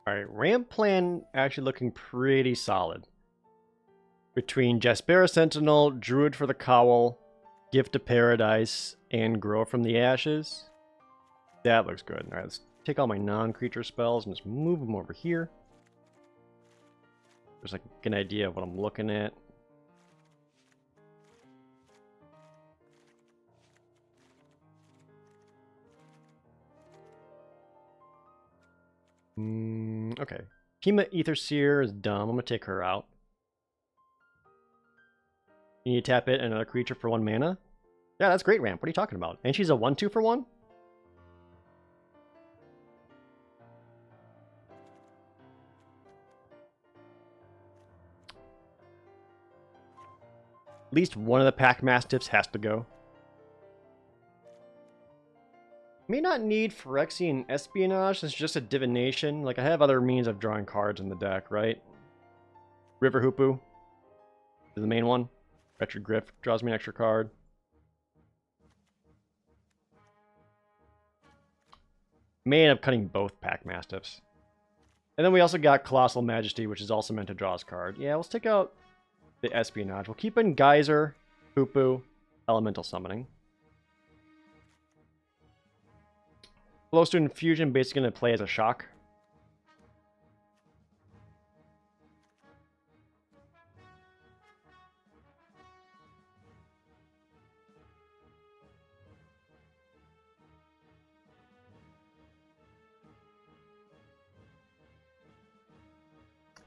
Alright, ramp plan actually looking pretty solid. Between Jaspera Sentinel, Druid for the Cowl, Gift of Paradise, and Grow from the Ashes. That looks good. Alright, let's take all my non-creature spells and just move them over here. There's like an idea of what I'm looking at. Okay. Kima Aetherseer is dumb. I'm going to take her out. You need to tap it and another creature for 1 mana? Yeah, that's great ramp. What are you talking about? And she's a 1/2 for 1? At least one of the Pack Mastiffs has to go. May not need Phyrexian Espionage, it's just a divination. Like, I have other means of drawing cards in the deck, right? River Hoopu is the main one. Wretched Griff draws me an extra card. May end up cutting both Pack Mastiffs. And then we also got Colossal Majesty, which is also meant to draw us a card. Yeah, let's take out the Espionage. We'll keep in Geyser, Hoopu, Elemental Summoning. Glowstone Infusion basically going to play as a shock.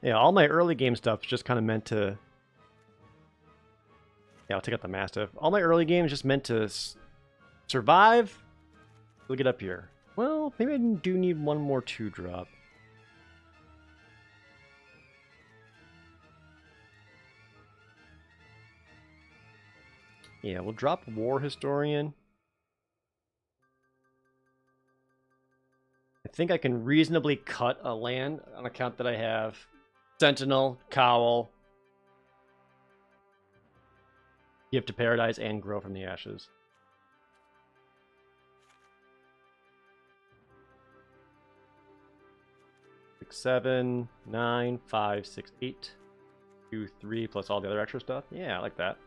Yeah, all my early game stuff is just kind of meant to... Yeah, I'll take out the Mastiff. All my early games just meant to survive. Look it up here. Well, maybe I do need one more 2-drop. Yeah, we'll drop War Historian. I think I can reasonably cut a land on account that I have Sentinel, Cowl, Gift to Paradise, and Grow from the Ashes. Six, 7, 9, 5, 6, 8, 2, 3, plus all the other extra stuff. Yeah, I like that.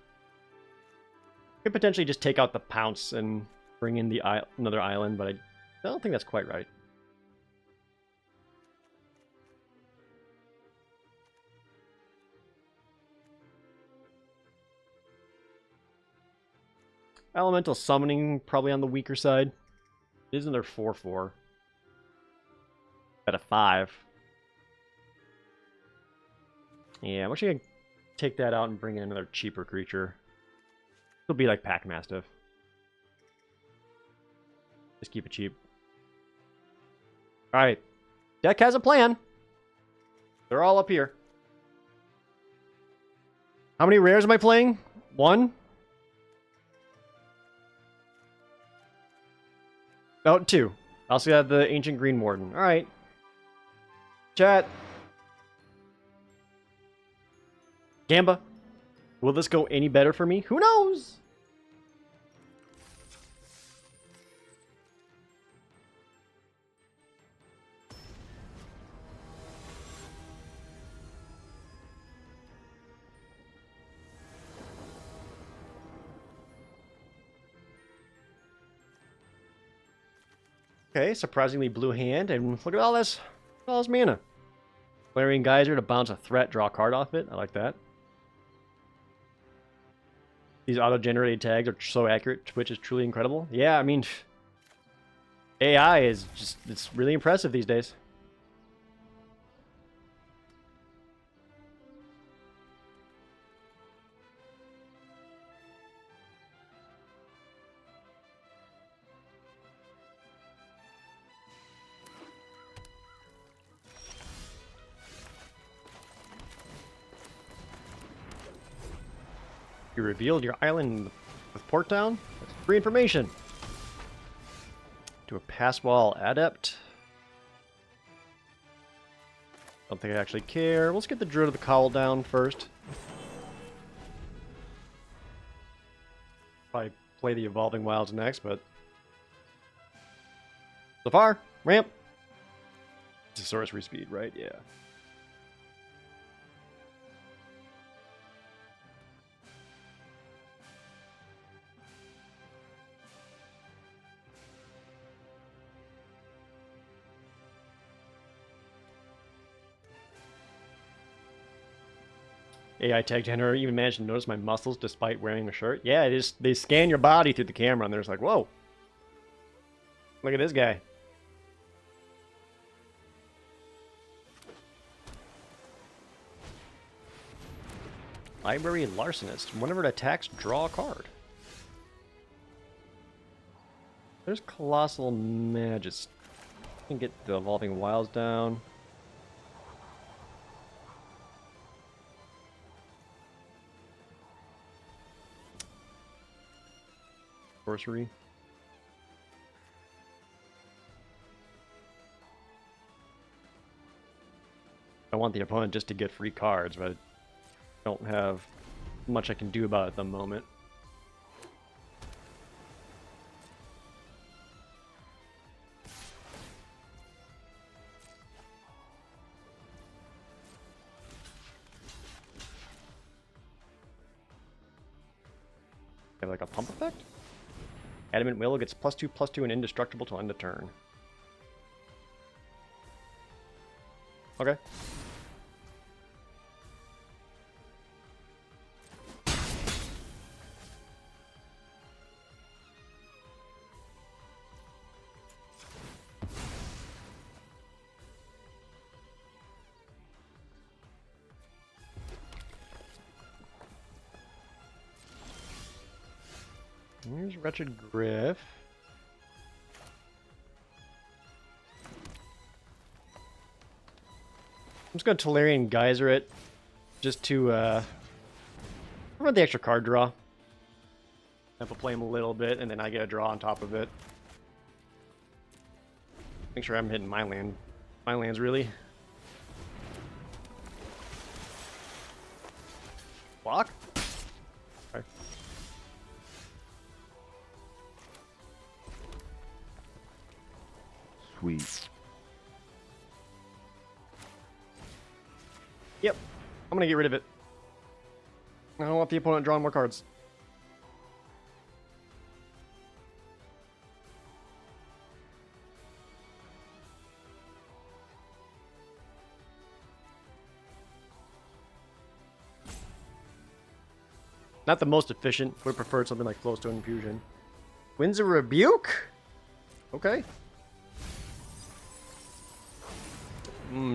Could potentially just take out the Pounce and bring in the another island, but I don't think that's quite right. Elemental Summoning probably on the weaker side. It is another 4/4. At a 5. Yeah, I'm actually gonna take that out and bring in another cheaper creature. It'll be like Pack Mastiff. Just keep it cheap. Alright. Deck has a plan. They're all up here. How many rares am I playing? 1? Oh, 2. I also have the Ancient Green Warden. Alright. Chat. Gamba. Will this go any better for me? Who knows? Okay, surprisingly blue hand, and look at all this mana. Clarion Geyser to bounce a threat, draw a card off it. I like that. These auto-generated tags are so accurate, which is truly incredible. Yeah, I mean, AI is just, it's really impressive these days. You revealed your island with Port Town? That's free information. Do a pass wall adept. Don't think I actually care. Let's get the Druid of the Cowl down first. Probably play the Evolving Wilds next, but so far, ramp. It's a sorcery speed, right? Yeah. AI tag generator even managed to notice my muscles despite wearing a shirt. Yeah, it is. They scan your body through the camera and they're just like, whoa. Look at this guy. Library Larcenist. Whenever it attacks, draw a card. There's Colossal Magus. Can get the Evolving Wilds down. Sorcery. I want the opponent just to get free cards, but I don't have much I can do about it at the moment. Have like a pump effect? Adamant Will gets +2/+2 and indestructible till end of turn. Okay. Here's Wretched Griff. I'm just going to Tolarian Geyser it, just to prevent the extra card draw. I have to play him a little bit, and then I get a draw on top of it. Make sure I'm hitting my lands really. Block? Okay. Sweet. Yep. I'm gonna get rid of it. I don't want the opponent drawing more cards. Not the most efficient. Would have preferred something like Close to Infusion. Winds of Rebuke? Okay.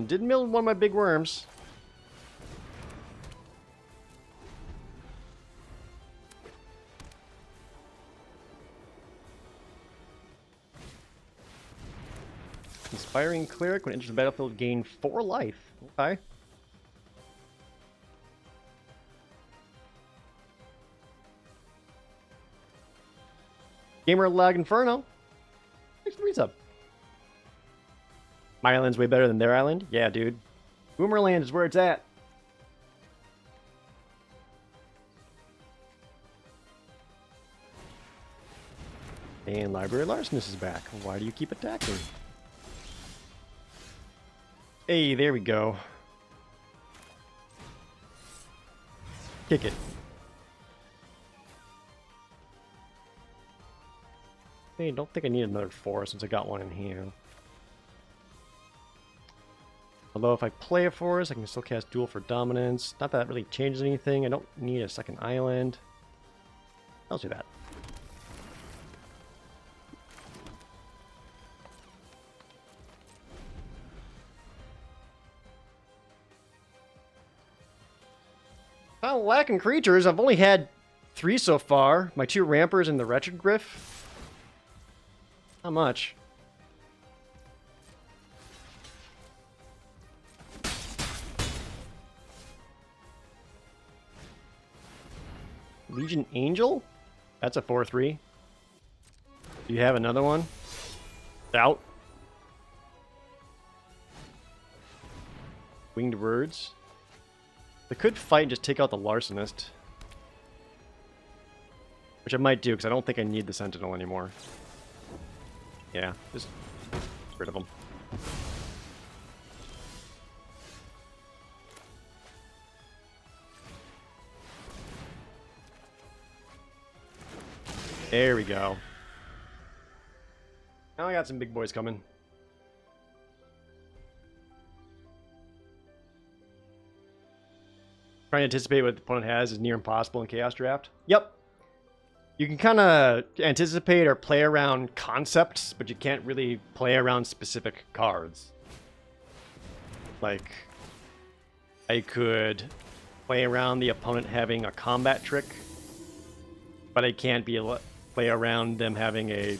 Did mill one of my big worms. Inspiring Cleric, when it enters the battlefield, gain 4 life. Okay. Gamer Lag Inferno. Thanks for the resub. My island's way better than their island? Yeah, dude. Boomerland is where it's at. And Library Larcenist is back. Why do you keep attacking? Hey, there we go. Kick it. Hey, don't think I need another 4 since I got one in hand. Although if I play a forest, I can still cast Duel for Dominance. Not that really changes anything. I don't need a second island. I'll do that. Not lacking creatures. I've only had 3 so far. My 2 Rampers and the Wretched Griff. Not much. Legion Angel? That's a 4/3. Do you have another one? Out. Winged Birds. They could fight and just take out the Larcenist. Which I might do, because I don't think I need the Sentinel anymore. Yeah, just get rid of them. There we go. Now I got some big boys coming. Trying to anticipate what the opponent has is near impossible in Chaos Draft. Yep. You can kind of anticipate or play around concepts, but you can't really play around specific cards. Like, I could play around the opponent having a combat trick, but I can't play around them having a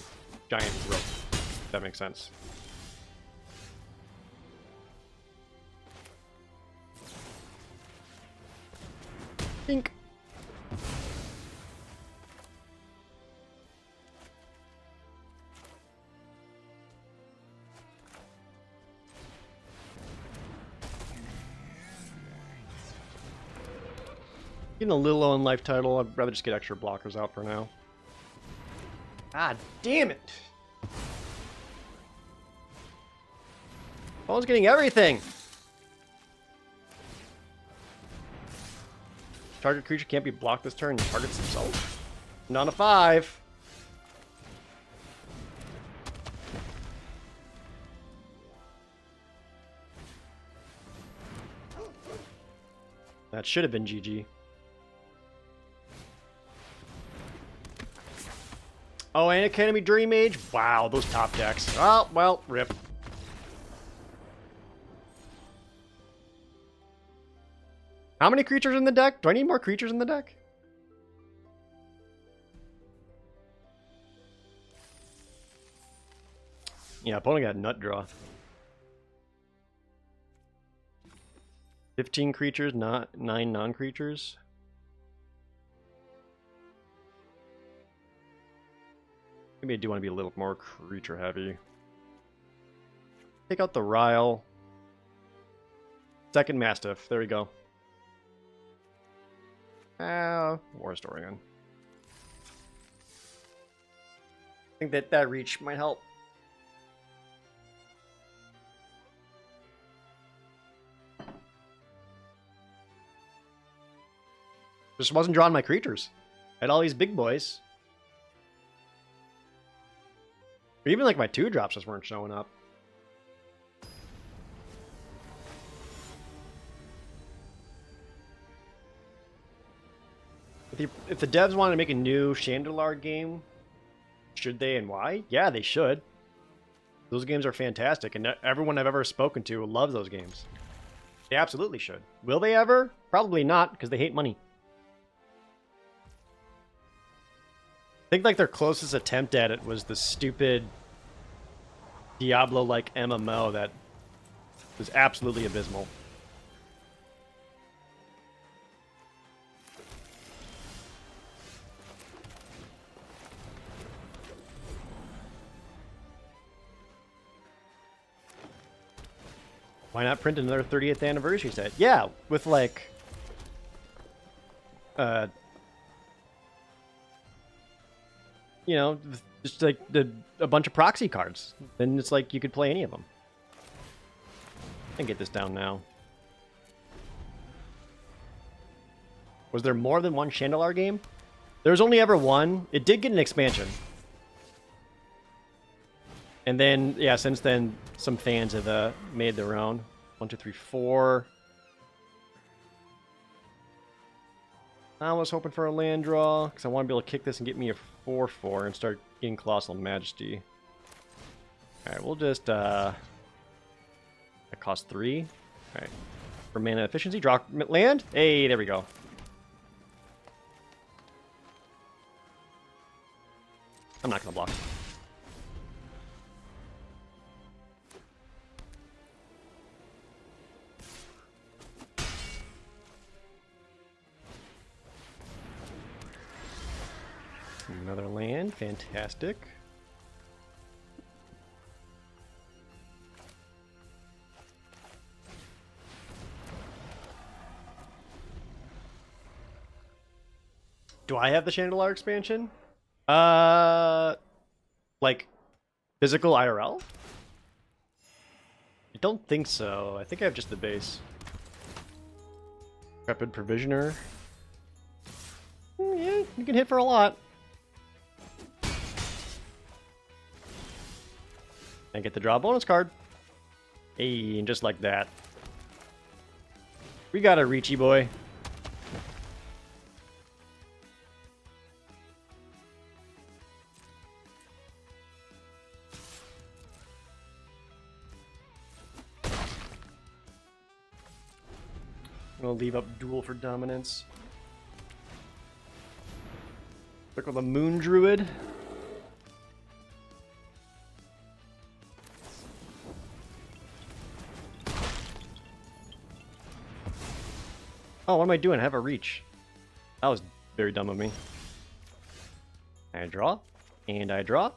giant throat. If that makes sense. Think. Getting a little low in life title. I'd rather just get extra blockers out for now. God damn it! Opponent's getting everything! Target creature can't be blocked this turn. Targets himself. Not a 5. That should have been GG. Oh, and Academy Dream Age? Wow, those top decks. Oh, well, rip. How many creatures in the deck? Do I need more creatures in the deck? Yeah, opponent got nut draw. 15 creatures, not 9 non-creatures. Maybe I do want to be a little more creature heavy. Take out the Ryle. Second Mastiff. There we go. War Historian. I think that reach might help. Just wasn't drawing my creatures. I had all these big boys. Or even like my 2-drops just weren't showing up. If the devs wanted to make a new Chandelar game, should they and why? Yeah, they should. Those games are fantastic, and everyone I've ever spoken to loves those games. They absolutely should. Will they ever? Probably not, because they hate money. I think like their closest attempt at it was the stupid Diablo-like MMO that was absolutely abysmal. Why not print another 30th anniversary set? Yeah, with like you know, just like a bunch of proxy cards. Then it's like you could play any of them. I can get this down now. Was there more than one Chandelar game? There was only ever one. It did get an expansion. And then, yeah, since then, some fans have made their own. 1, 2, 3, 4. I was hoping for a land draw, because I want to be able to kick this and get me a 4/4 and start getting Colossal Majesty. Alright, we'll just, that costs 3. Alright. For mana efficiency, draw land. Hey, there we go. I'm not going to block. Another land, fantastic. Do I have the Chandelar expansion? Like physical IRL? I don't think so. I think I have just the base. Rapid Provisioner. Yeah, you can hit for a lot. And get the draw bonus card. Hey, and just like that. We got a Reachy boy. I'm gonna leave up Duel for Dominance. Look with a Moon Druid. Oh, what am I doing? I have a reach. That was very dumb of me. I draw, and I draw.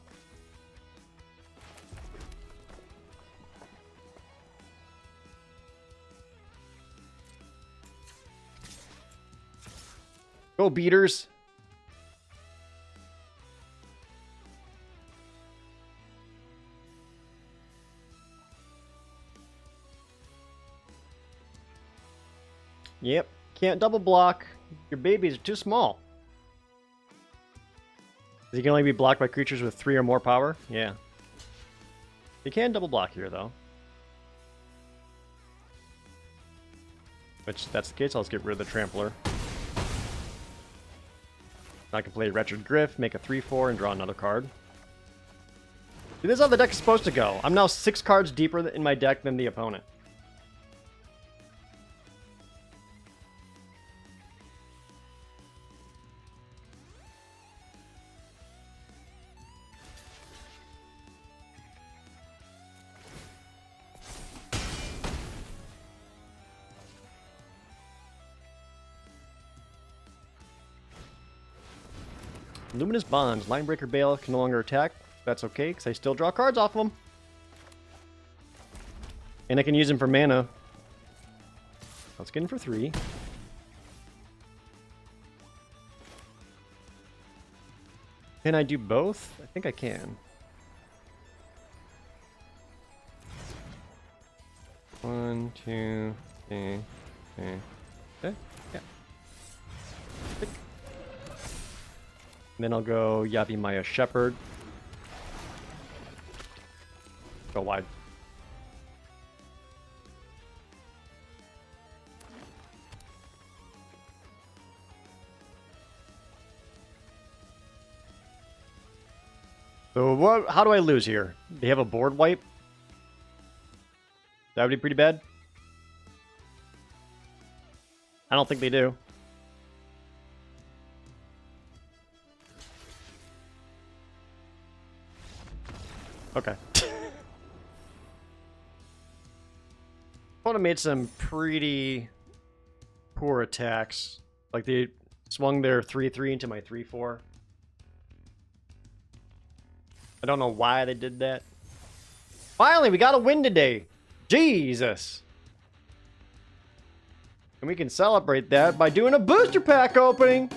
Go beaters. Yep, can't double block. Your babies are too small. You can only be blocked by creatures with 3 or more power? Yeah. You can double block here, though. Which, that's the case, I'll just get rid of the Trampler. I can play Wretched Griff, make a 3/4, and draw another card. See, this is how the deck is supposed to go. I'm now 6 cards deeper in my deck than the opponent. Luminous Bonds. Linebreaker Bale can no longer attack. That's okay, because I still draw cards off of them. And I can use them for mana. Let's get in for 3. Can I do both? I think I can. 1, 2, 3, 3. Okay, yeah. Pick. Then I'll go Yavimaya Shepherd. Go wide. So what? How do I lose here? They have a board wipe? That would be pretty bad. I don't think they do. Okay. Opponent made some pretty poor attacks. Like they swung their 3/3 into my 3/4. I don't know why they did that. Finally, we got a win today. Jesus. And we can celebrate that by doing a booster pack opening.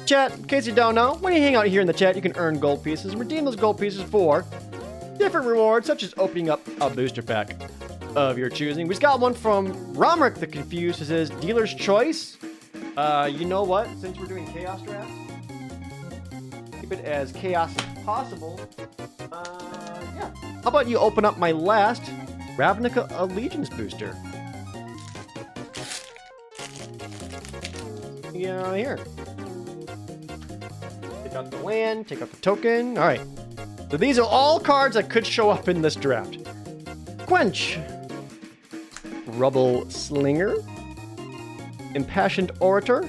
Chat, in case you don't know, when you hang out here in the chat, you can earn gold pieces and redeem those gold pieces for different rewards, such as opening up a booster pack of your choosing. We just got one from Romerick the Confused, who says, Dealer's Choice. You know what? Since we're doing Chaos Draft, keep it as chaos as possible. Yeah. How about you open up my last Ravnica Allegiance booster? Get out of here. Take out the land, take out the token. Alright. So these are all cards that could show up in this draft. Quench. Rubble Slinger. Impassioned Orator.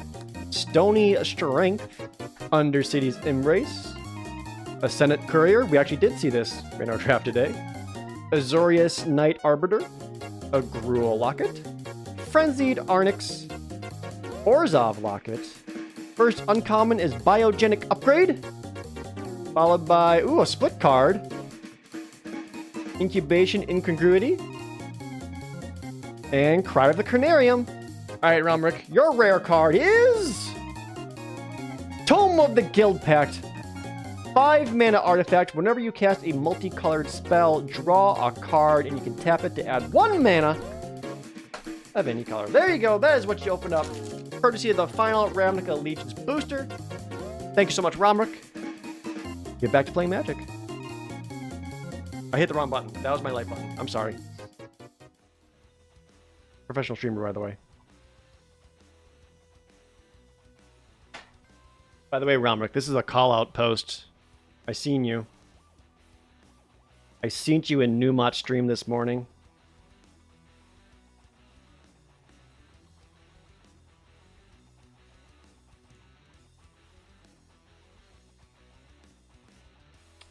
Stony Strength. Undercity's Embrace. A Senate Courier. We actually did see this in our draft today. Azorius Knight Arbiter. A Gruul Locket. Frenzied Arnix. Orzhov Locket. First uncommon is Biogenic Upgrade. Followed by, ooh, a split card. Incubation Incongruity. And Cry of the Carnarium. Alright, Romric, your rare card is... Tome of the Guild Pact. 5 mana artifact. Whenever you cast a multicolored spell, draw a card and you can tap it to add 1 mana of any color. There you go. That is what you open up. Courtesy of the final Ravnica Allegiance booster. Thank you so much, Romric. Get back to playing Magic. I hit the wrong button. That was my light button. I'm sorry. Professional streamer, by the way. By the way, Romric, this is a call-out post. I seen you. I seen you in Newmont stream this morning.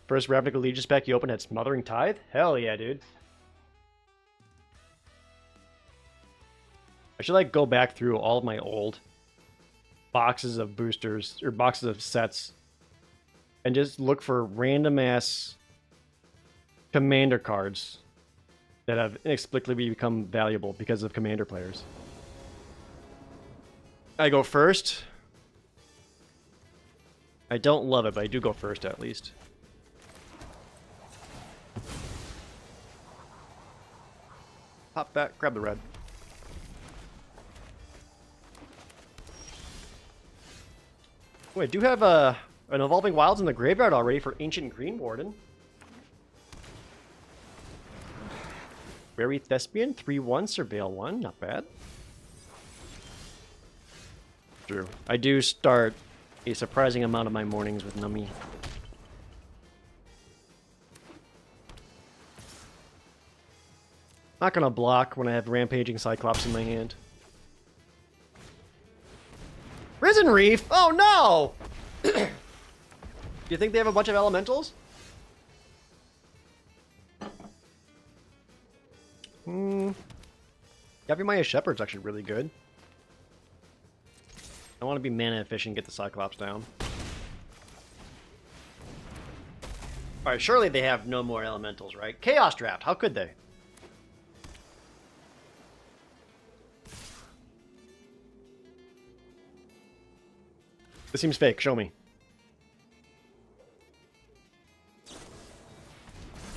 First Ravnica Allegiance pack you opened had Smothering Tithe? Hell yeah, dude. I should like go back through all of my old boxes of boosters or boxes of sets and just look for random ass commander cards that have inexplicably become valuable because of commander players. I go first. I don't love it, but I do go first at least. Pop back, grab the red. Oh, I do have an Evolving Wilds in the graveyard already for Ancient Green Warden. Rary Thespian, 3-1, Surveil 1, not bad. True. I do start a surprising amount of my mornings with Nummy. Not gonna block when I have Rampaging Cyclops in my hand. Risen Reef? Oh no! Do you think they have a bunch of elementals? Maya Shepherd's actually really good. I want to be mana efficient and get the Cyclops down. Alright, surely they have no more elementals, right? Chaos Draft, how could they? This seems fake, show me.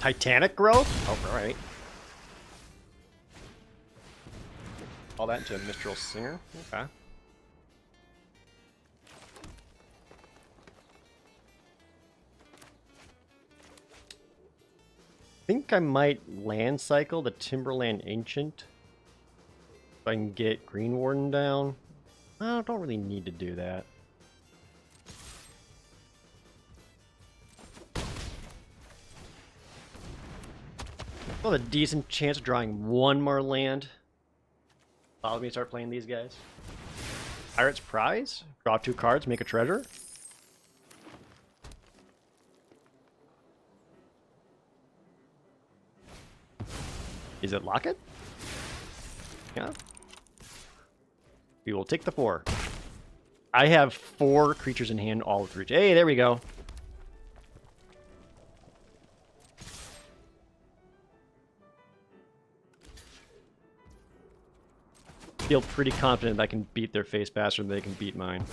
Titanic Growth? Oh, alright. All that into a Mistral Singer? Okay. I think I might land cycle the Timberland Ancient if I can get Green Warden down. I don't really need to do that. Well, a decent chance of drawing one more land. Follow me and start playing these guys. Pirate's Prize. Draw 2 cards, make a treasure. Is it Locket? Yeah. We will take the 4. I have 4 creatures in hand, all with reach. Hey, there we go. Feel pretty confident that I can beat their face faster than they can beat mine.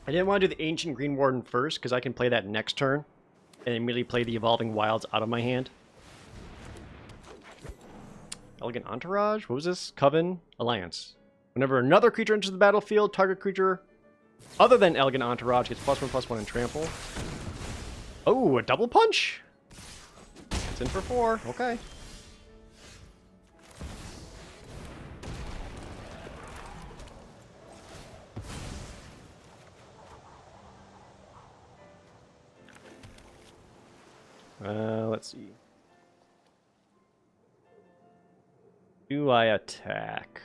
I didn't want to do the Ancient Green Warden first, because I can play that next turn, and immediately play the Evolving Wilds out of my hand. Elegant Entourage? What was this? Coven? Alliance. Whenever another creature enters the battlefield, target creature other than Elegant Entourage gets +1/+1 and trample. Oh, a double punch? It's in for 4. Okay. Let's see. Do I attack?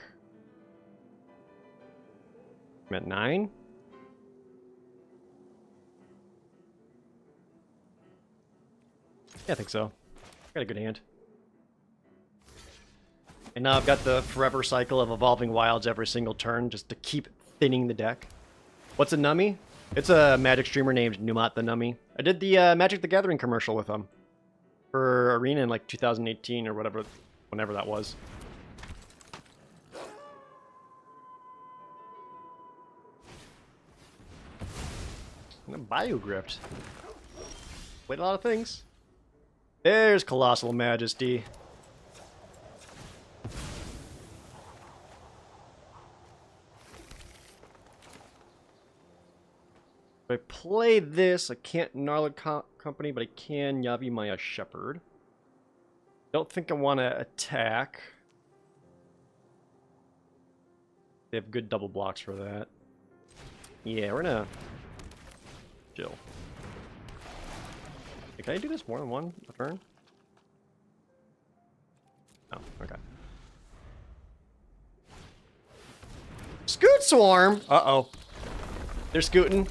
I'm at 9. Yeah, I think so. Got a good hand. And now I've got the forever cycle of evolving wilds every single turn just to keep thinning the deck. What's a nummy? It's a Magic streamer named Numat the Nummy. I did the Magic the Gathering commercial with him for Arena in like 2018 or whatever, whenever that was. And a Biogrift. Played a lot of things. There's Colossal Majesty. If I play this, I can't Gnarled Company, but I can Yavi Maya Shepherd. Don't think I want to attack. They have good double blocks for that. Yeah, we're gonna chill. Hey, can I do this more than one a turn? Oh, okay. Scoot Swarm! Uh-oh. They're scooting.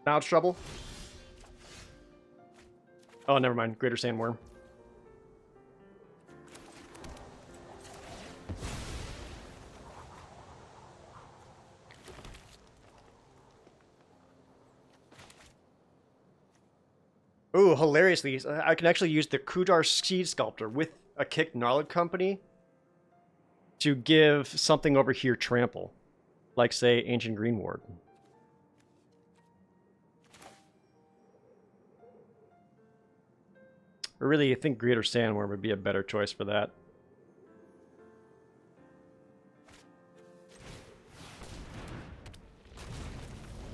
Now it's trouble. Oh, never mind. Greater Sandworm. Ooh, hilariously, I can actually use the Kujar Seed Sculptor with a kicked Gnarled Company to give something over here trample. Like, say, Ancient Green Ward. Or really, I think Greater Sandworm would be a better choice for that.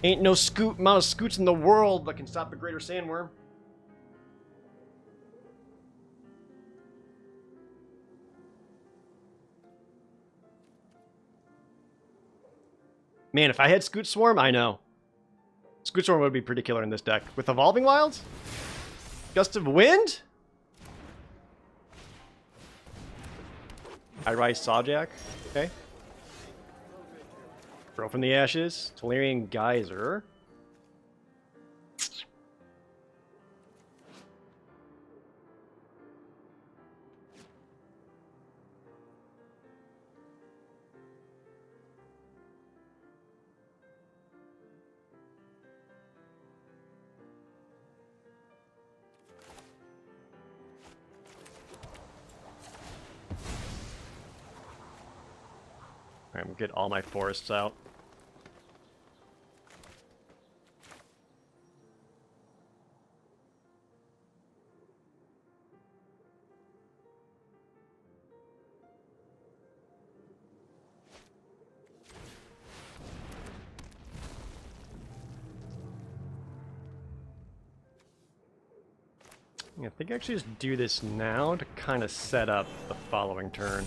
Ain't no amount of scoots in the world that can stop the Greater Sandworm. Man, if I had Scoot Swarm, I know. Scoot Swarm would be pretty killer in this deck. With Evolving Wilds? Gust of Wind? I Rise Sawjack. Okay. Throw from the Ashes. Tolarian Geyser. Alright, we'll get all my forests out. Yeah, I think I actually just do this now to kind of set up the following turn.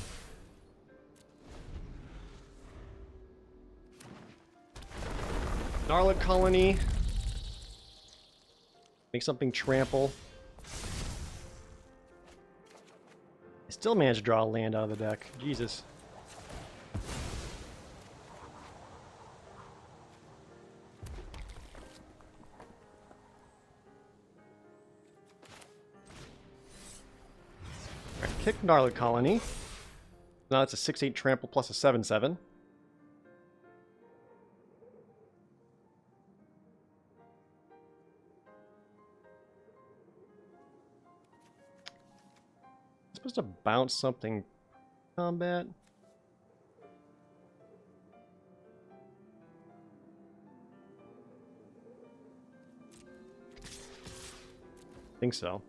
Gnarled Colony. Make something trample. I still managed to draw a land out of the deck. Jesus. Alright, kick Gnarled Colony. Now it's a 6/8 trample plus a 7/7. Supposed to bounce something combat. I think so.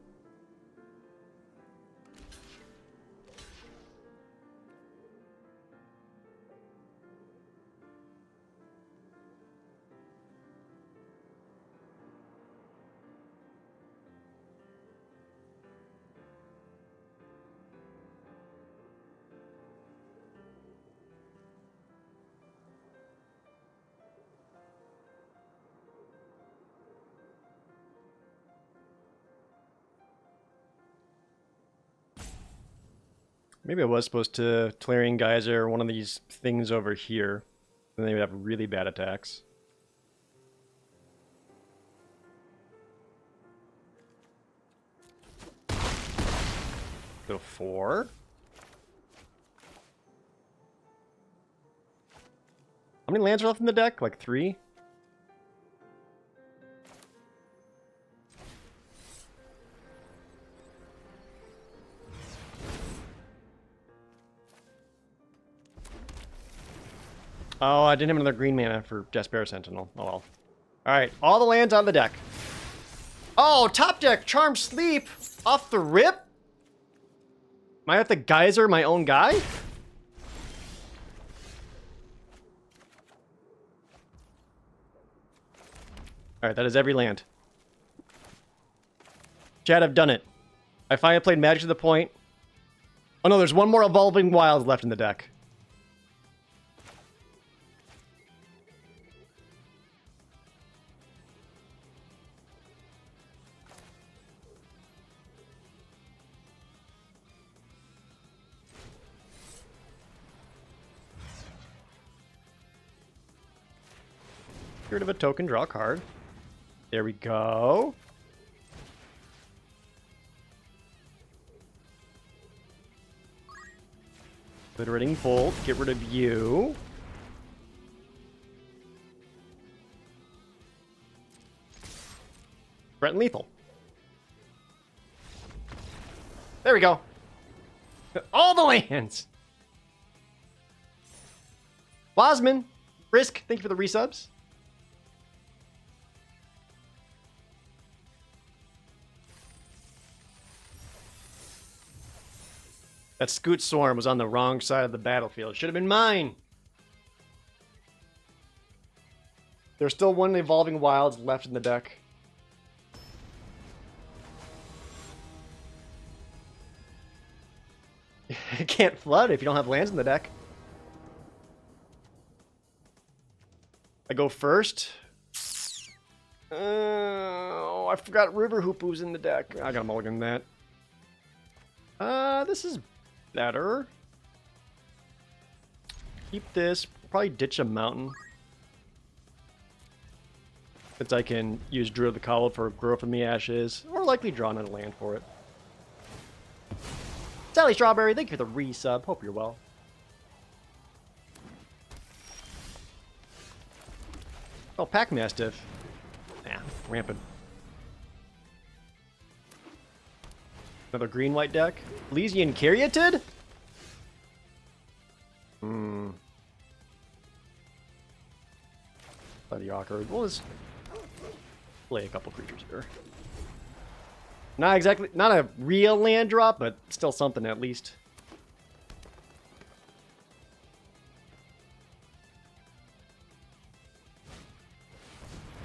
Maybe I was supposed to Tolarian Geyser one of these things over here. Then they would have really bad attacks. Go 4. How many lands are left in the deck? Like 3? Oh, I didn't have another green mana for Jasper Sentinel. Oh well. Alright, all the lands on the deck. Oh, top deck, Charm Sleep! Off the rip? Am I have to geyser my own guy? Alright, that is every land. Chad, I've done it. I finally played Magic to the point. Oh no, there's one more Evolving Wilds left in the deck. Get rid of a token, draw a card. There we go. Obliterating Bolt, get rid of you. Threaten lethal. There we go. All the lands. Wasman, Risk, thank you for the resubs. That Scoot Swarm was on the wrong side of the battlefield. It should have been mine. There's still one Evolving Wilds left in the deck. You can't flood if you don't have lands in the deck. I go first. Oh, I forgot River Hoopoe's in the deck. I gotta mulligan that. This is better. Keep this. Probably ditch a mountain. Since I can use Druid of the Cobble for Growth from the Ashes, or likely draw another land for it. Sally Strawberry, thank you for the resub. Hope you're well. Oh, Pack Mastiff. Nah, rampant. Another green-white deck. Elysian Caryatid? Bloody awkward. We'll just play a couple creatures here. Not exactly, not a real land drop, but still something at least.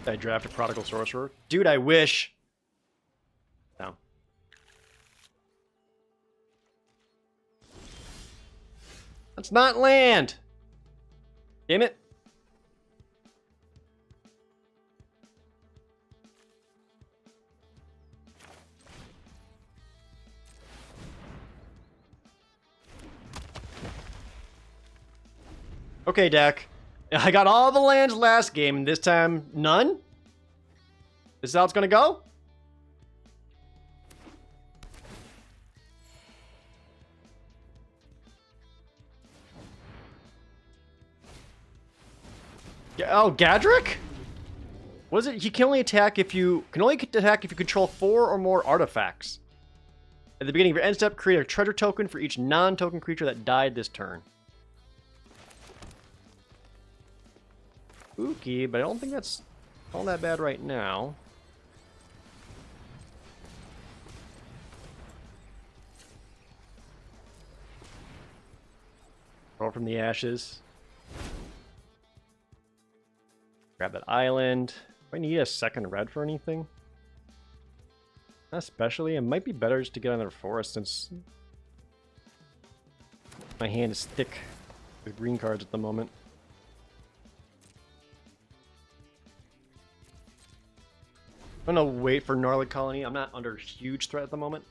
I draft a Prodigal Sorcerer. Dude, I wish. No. That's not land. Damn it. Okay, deck. I got all the lands last game, and this time, none? This is how it's gonna go? Yeah, oh, Gadrick? What is it? You can only attack if you control 4 or more artifacts. At the beginning of your end step, create a treasure token for each non-token creature that died this turn. Spooky, but I don't think that's all that bad right now. Roll from the ashes. Grab that island. Do I need a second red for anything? Not especially. It might be better just to get another forest since my hand is thick with green cards at the moment. I'm gonna wait for Gnarly Colony. I'm not under huge threat at the moment.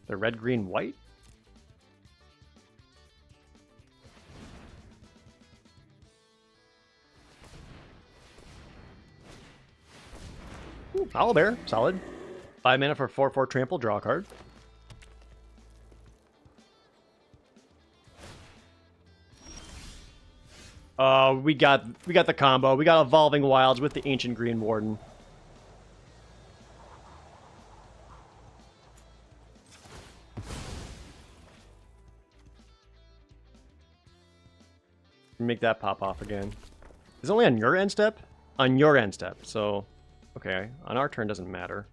The red, green, white? Ooh, Owlbear, solid. 5 mana for 4/4 trample, draw a card. We got the combo. We got Evolving Wilds with the Ancient Green Warden. Make that pop off again. It's only on your end step? On your end step, so... Okay, on our turn doesn't matter.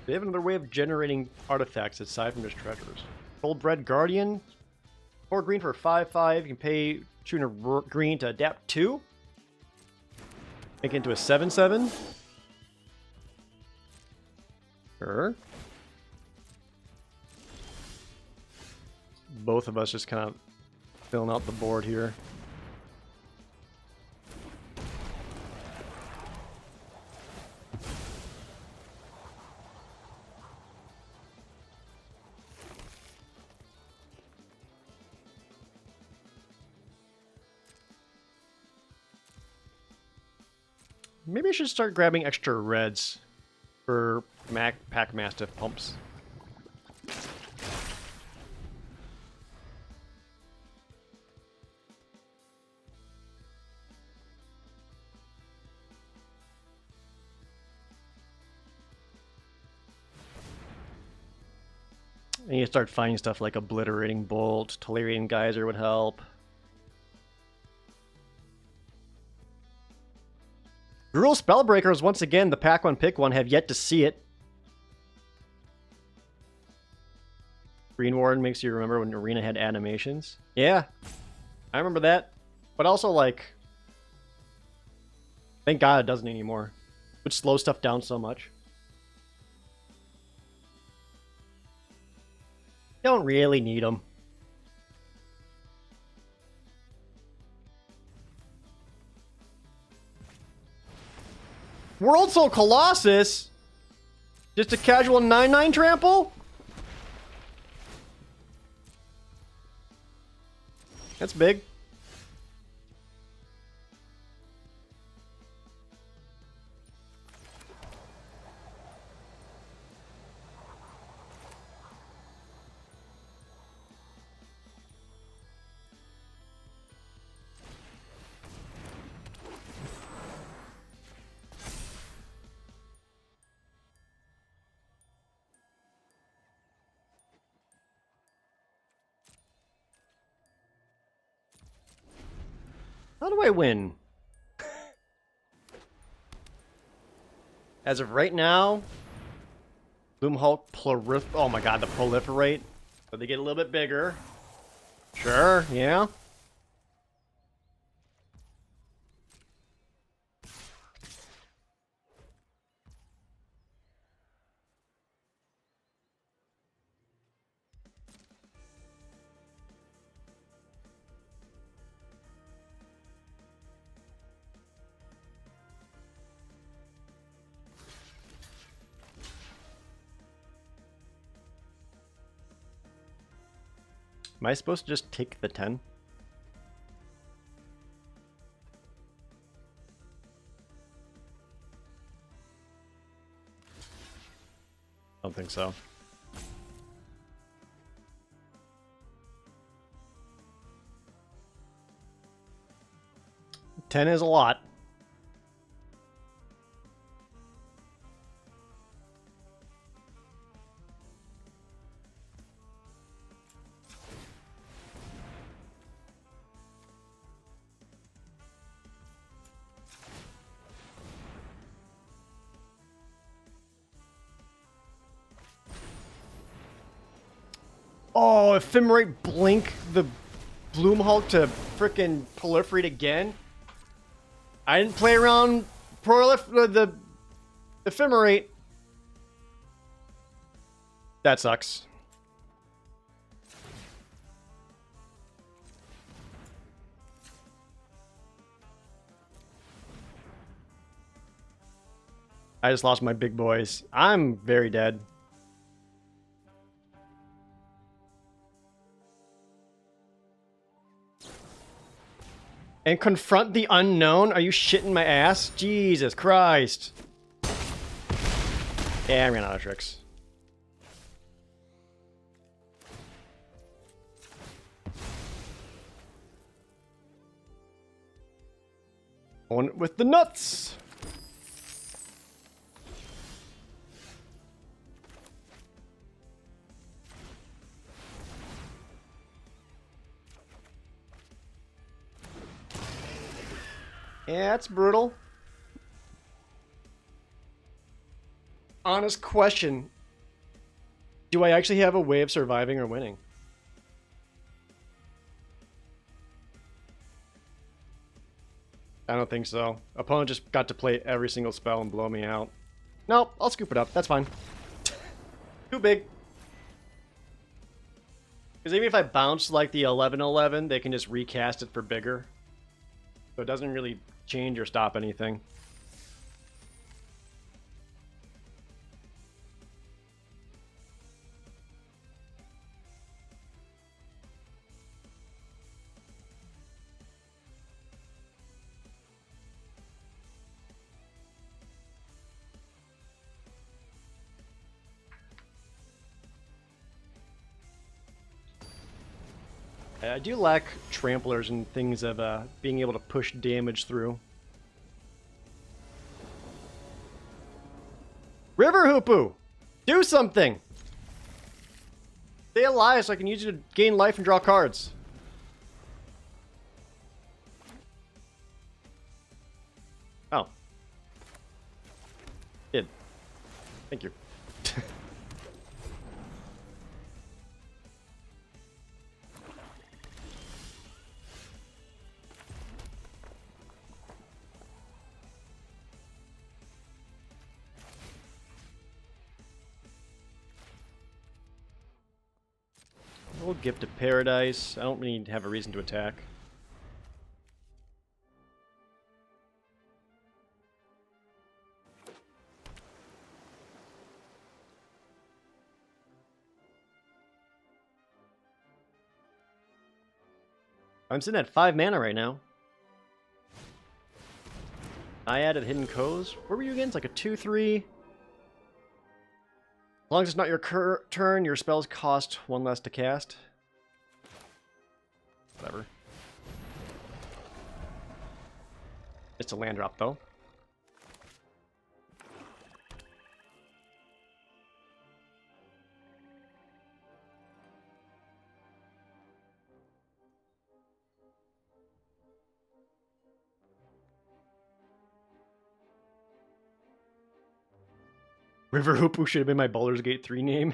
They have another way of generating artifacts aside from just treasures. Gold-Bred Guardian. 4 green for 5/5. You can pay 2 green to adapt 2. Make it into a 7/7. Sure. Both of us just kind of filling out the board here. Maybe I should start grabbing extra reds for Pack Mastiff pumps. And you start finding stuff like Obliterating Bolt, Tolarian Geyser would help. Gruul Spellbreakers, once again, the pack one, pick one, have yet to see it. Green Warden makes you remember when Arena had animations. Yeah, I remember that. But also, like, thank God it doesn't anymore. It would slow stuff down so much. Don't really need them. World Soul Colossus? Just a casual 9/9 trample? That's big. How do I win? As of right now, Gloomhulk oh my god, the proliferate. So they get a little bit bigger. Sure, yeah. Am I supposed to just take the 10? Don't think so. 10 is a lot. Oh, Ephemerate blink the Gloomhulk to frickin' proliferate again. I didn't play around the Ephemerate. That sucks. I just lost my big boys. I'm very dead. And confront the unknown? Are you shitting my ass? Jesus Christ. Yeah, I ran out of tricks. On with the nuts. Yeah, it's brutal. Honest question. Do I actually have a way of surviving or winning? I don't think so. Opponent just got to play every single spell and blow me out. Nope, I'll scoop it up. That's fine. Too big. Because even if I bounce like the 11/11, they can just recast it for bigger. So it doesn't really change or stop anything. I do lack tramplers and things of being able to push damage through. River Hoopu! Do something! Stay alive so I can use you to gain life and draw cards. Oh. Did. Thank you. We'll Gift of Paradise. I don't really need to have a reason to attack. I'm sitting at 5 mana right now. I added Hidden Coves. Where were you again? It's like a 2/3. As long as it's not your turn, your spells cost 1 less to cast. Whatever. It's a land drop, though. River Hoopu should have been my Baldur's Gate 3 name.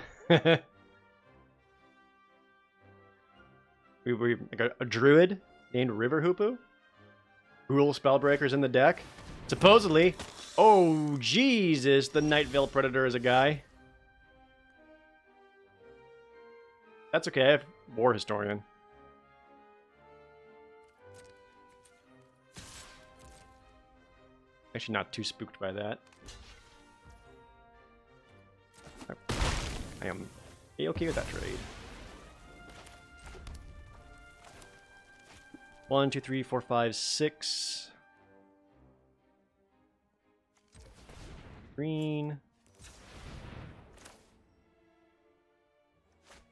we got a druid named River Hoopu. Rule Spellbreakers in the deck. Supposedly. Oh, Jesus, the Nightveil Predator is a guy. That's okay, I have War Historian. Actually not too spooked by that. I am okay with that trade. 1, 2, 3, 4, 5, 6. Green.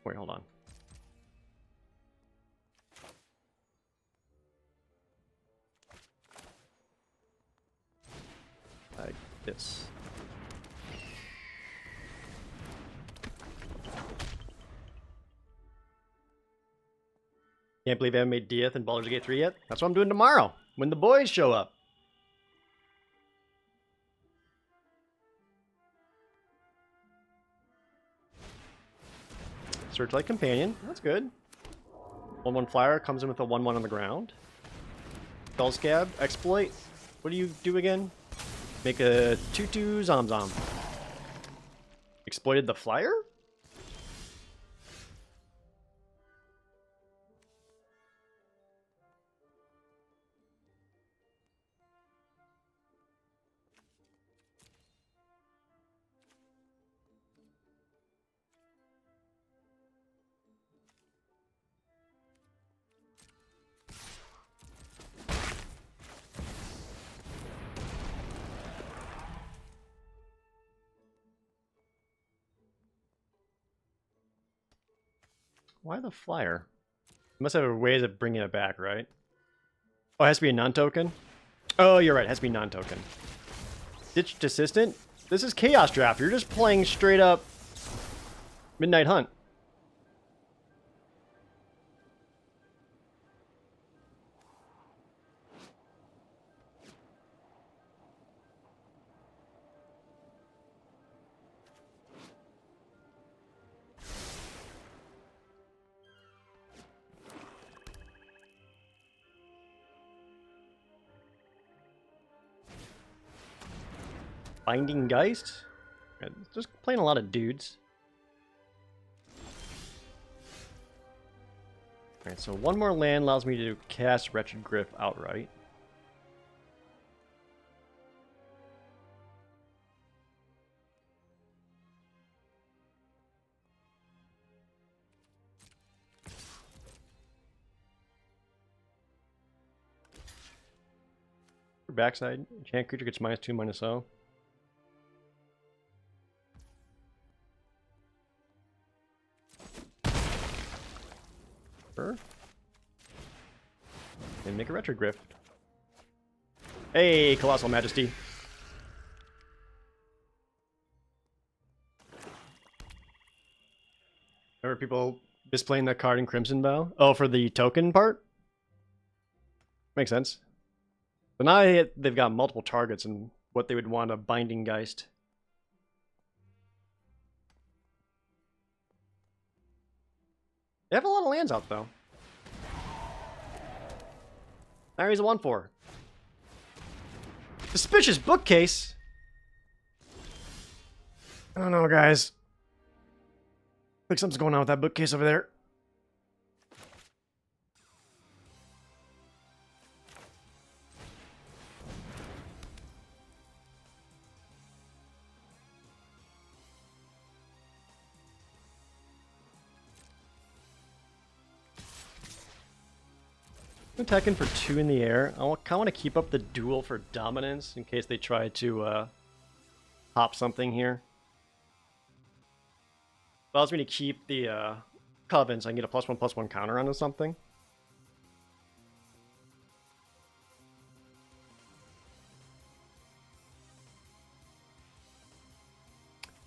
Wait, hold on. Like this. Can't believe I haven't made Dieth in Baldur's Gate 3 yet. That's what I'm doing tomorrow, when the boys show up. Searchlight Companion, that's good. 1/1 flyer comes in with a 1/1 on the ground. Skullscab, Exploit. What do you do again? Make a 2/2 Zom. Exploited the flyer? Why the flyer? Must have a ways of bringing it back, right? Oh, it has to be a non-token? Oh, you're right. It has to be non-token. Ditched Assistant? This is Chaos Draft. You're just playing straight up Midnight Hunt. Binding Geist? Just playing a lot of dudes. Alright, so one more land allows me to cast Wretched Griff outright. Backside, enchant creature gets -2/-0. Sure. And make a Retro Griff. Hey, Colossal Majesty. Remember people displaying that card in Crimson Vow? Oh, for the token part? Makes sense. But now they've got multiple targets and what they would want a Binding Geist. They have a lot of lands out, though. Now he's a 1/4. Suspicious Bookcase? I don't know, guys. I think something's going on with that bookcase over there. I'm attacking for 2 in the air. I kind of want to keep up the duel for dominance in case they try to pop something here. Allows me to keep the Coven so I can get a +1/+1 counter onto something.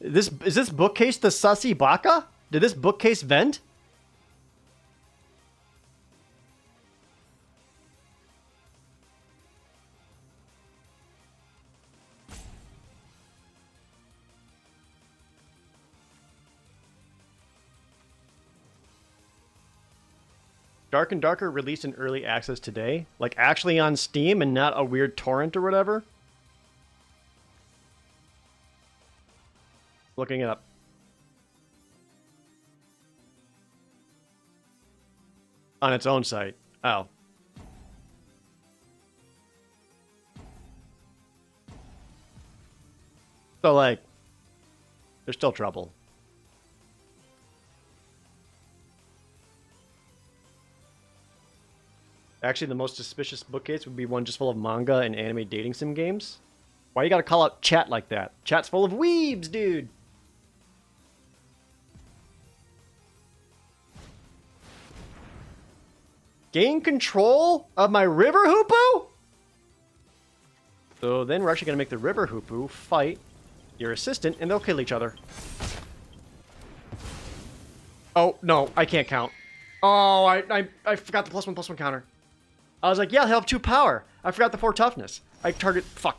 Is this bookcase the Sussy Baka? Did this bookcase vent? Dark and Darker released in early access today. Like, actually on Steam and not a weird torrent or whatever. Looking it up. On its own site. Oh. So, like, there's still trouble. Actually, the most suspicious bookcase would be one just full of manga and anime dating sim games. Why you gotta call out chat like that? Chat's full of weebs, dude! Gain control of my River Hoopoe? So then we're actually gonna make the River Hoopoe fight your assistant, and they'll kill each other. Oh, no, I can't count. Oh, I forgot the +1/+1 counter. I was like, yeah, he'll have 2 power. I forgot the 4 toughness. I target... Fuck.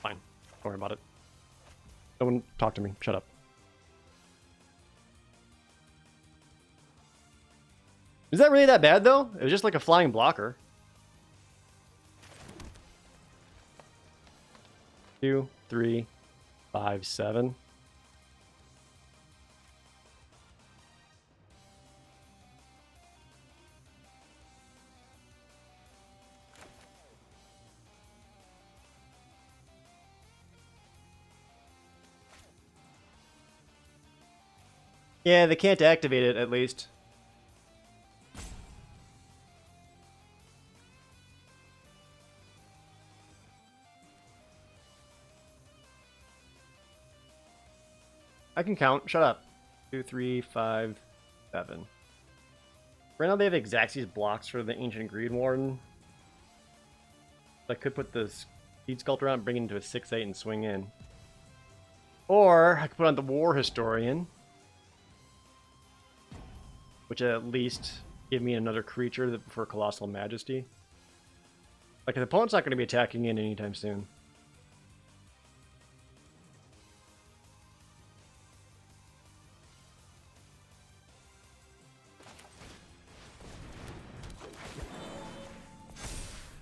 Fine. Don't worry about it. No one talk to me. Shut up. Is that really that bad, though? It was just like a flying blocker. 2, 3, 5, 7. Yeah, they can't activate it, at least. I can count. Shut up. 2, 3, 5, 7. Right now they have Xaxis blocks for the Ancient Green Warden. I could put the Speed Sculptor on, bring it into a 6/8 and swing in. Or I could put on the War Historian, which at least give me another creature for Colossal Majesty. Like, the opponent's not going to be attacking in anytime soon.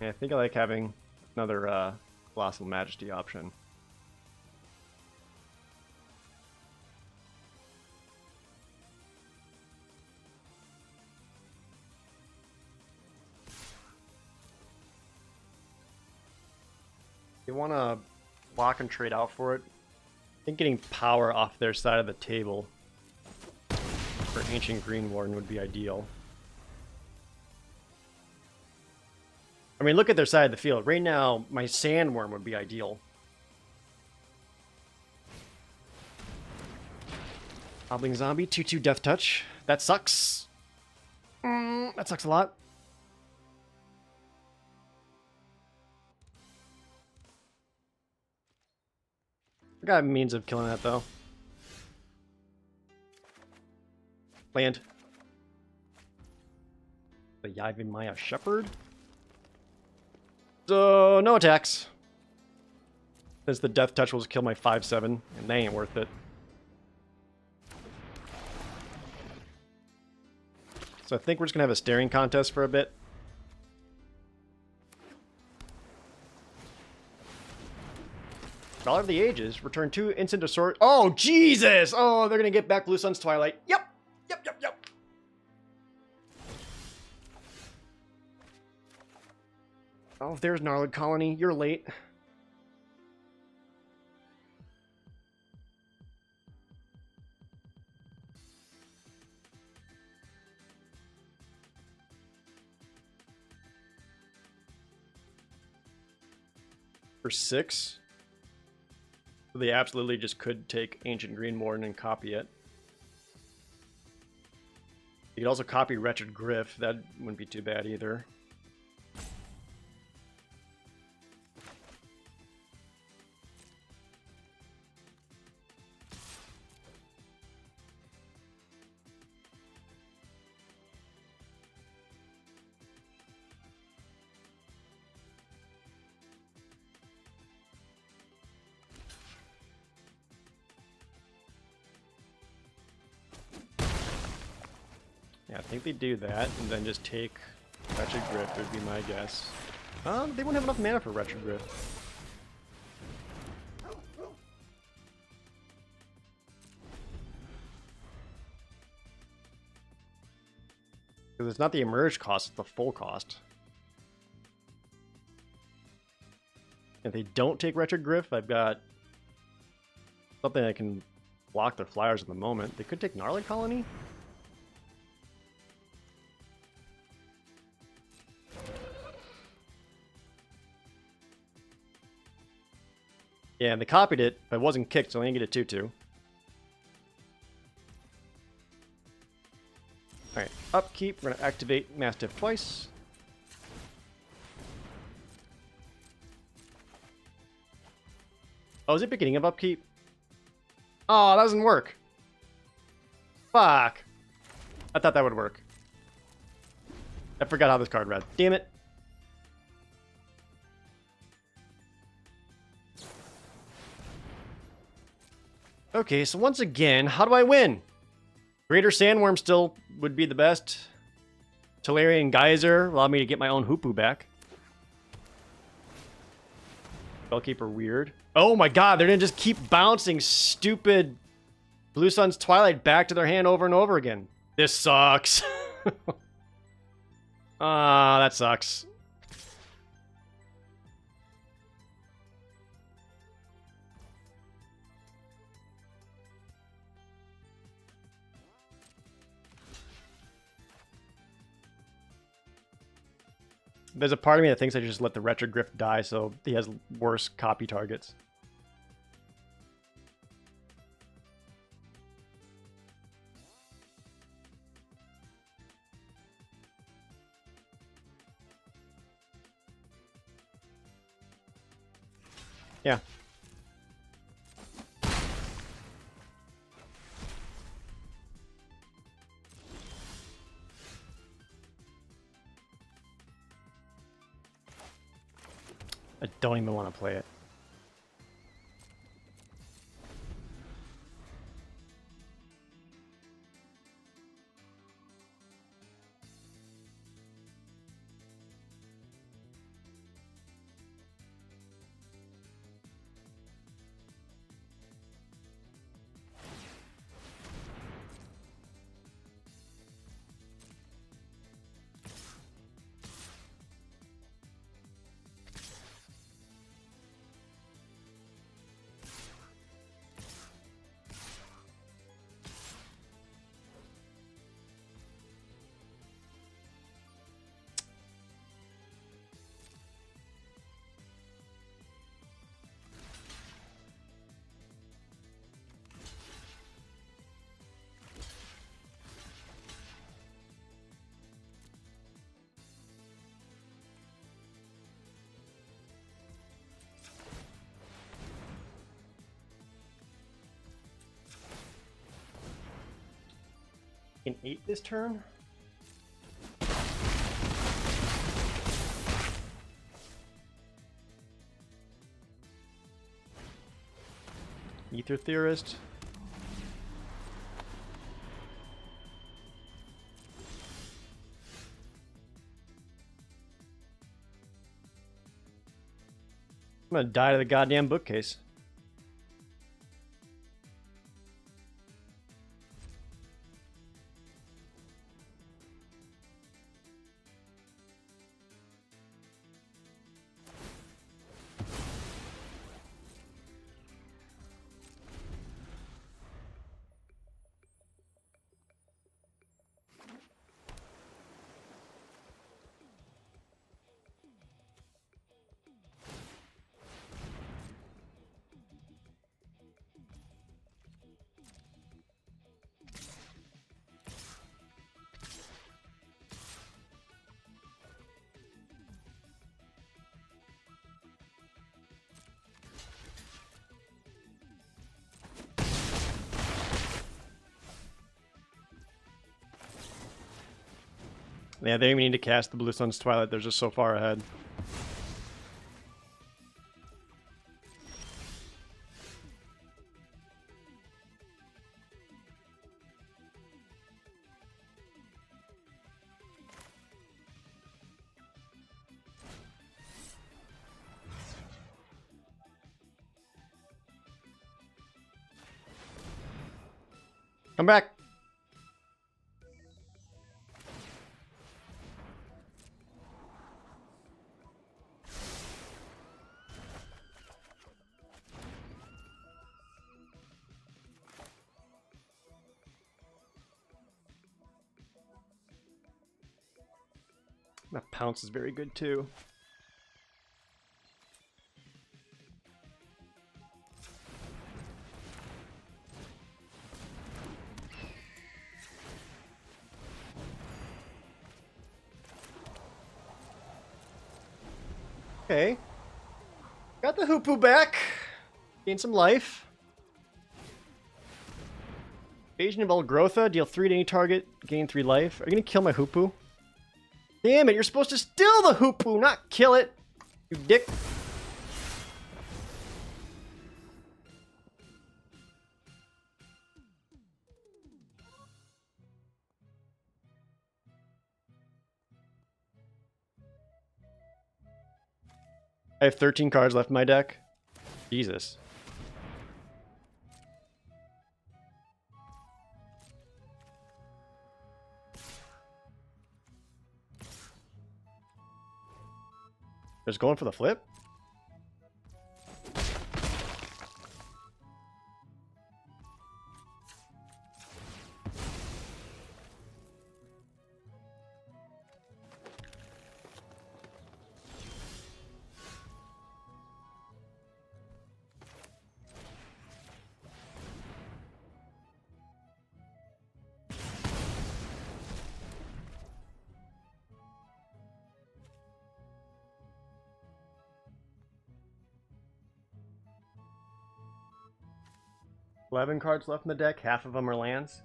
Yeah, I think I like having another Colossal Majesty option. You want to block and trade out for it. I think getting power off their side of the table for Ancient Green Warden would be ideal. I mean, look at their side of the field. Right now, my Sandworm would be ideal. Hobbling Zombie, 2/2 Death Touch. That sucks. That sucks a lot. I got a means of killing that, though. Land. The Yavin Maya Shepherd. So, no attacks. Since the Death Touch will just kill my 5/7, and they ain't worth it. So I think we're just gonna have a staring contest for a bit. Dollar of the Ages. Return 2 instant to sword. Oh, Jesus! Oh, they're gonna get back Blue Sun's Twilight. Yep! Yep. Oh, there's Gnarled Colony. You're late. For 6. So they absolutely just could take Ancient Green Warden and copy it. You could also copy Wretched Griff. That wouldn't be too bad either. Yeah, I think they do that, and then just take Wretched Griff would be my guess. They won't have enough mana for Wretched Griff. Because it's not the emerge cost, it's the full cost. If they don't take Wretched Griff, I've got something that can block their flyers at the moment. They could take Gnarly Colony? Yeah, and they copied it, but it wasn't kicked, so I didn't get a 2/2. Alright, upkeep. We're going to activate Mastiff twice. Oh, is it beginning of upkeep? Oh, that doesn't work. Fuck. I thought that would work. I forgot how this card read. Damn it. Okay, so once again, how do I win? Greater Sandworm still would be the best. Tolarian Geyser allowed me to get my own Hoopu back. Spellkeeper weird. Oh my god, they're gonna just keep bouncing stupid Blue Sun's Twilight back to their hand over and over again. This sucks. Ah, that sucks. There's a part of me that thinks I should just let the Wretched Griff die so he has worse copy targets. Yeah. I don't even want to play it. In 8 this turn? Ether Theorist. I'm gonna die to the goddamn bookcase. Yeah, they don't even need to cast the Blue Sun's Twilight. They're just so far ahead. Come back. That pounce is very good too. Okay. Got the Hoopoe back. Gain some life. Invasion of Elgrotha. Deal 3 to any target. Gain 3 life. Are you gonna kill my Hoopoe? Damn it, you're supposed to steal the Hoopoe, not kill it. You dick. I have 13 cards left in my deck. Jesus. Just going for the flip? 11 cards left in the deck, half of them are lands.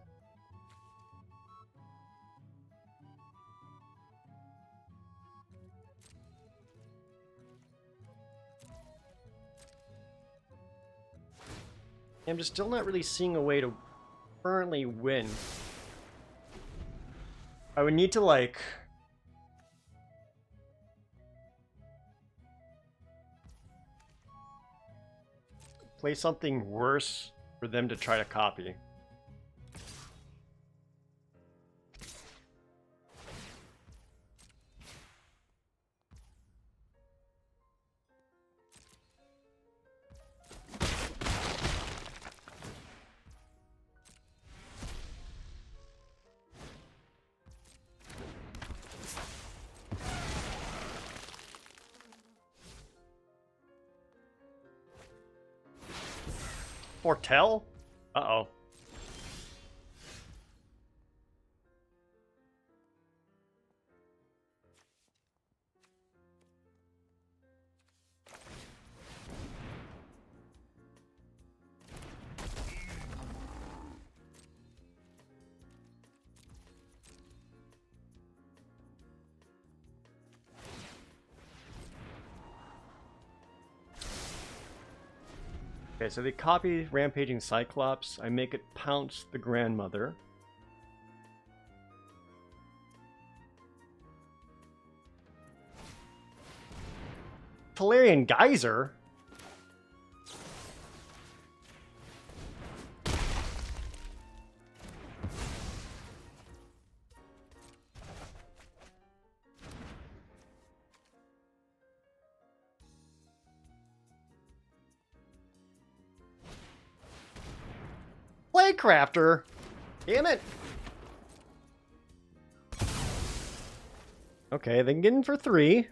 I'm just still not really seeing a way to currently win. I would need to like play something worse for them to try to copy. Foretell? Uh-oh. Okay, so they copy Rampaging Cyclops. I make it pounce the grandmother. Tolarian Geyser? Playcrafter? Damn it! Okay, they can get in for 3.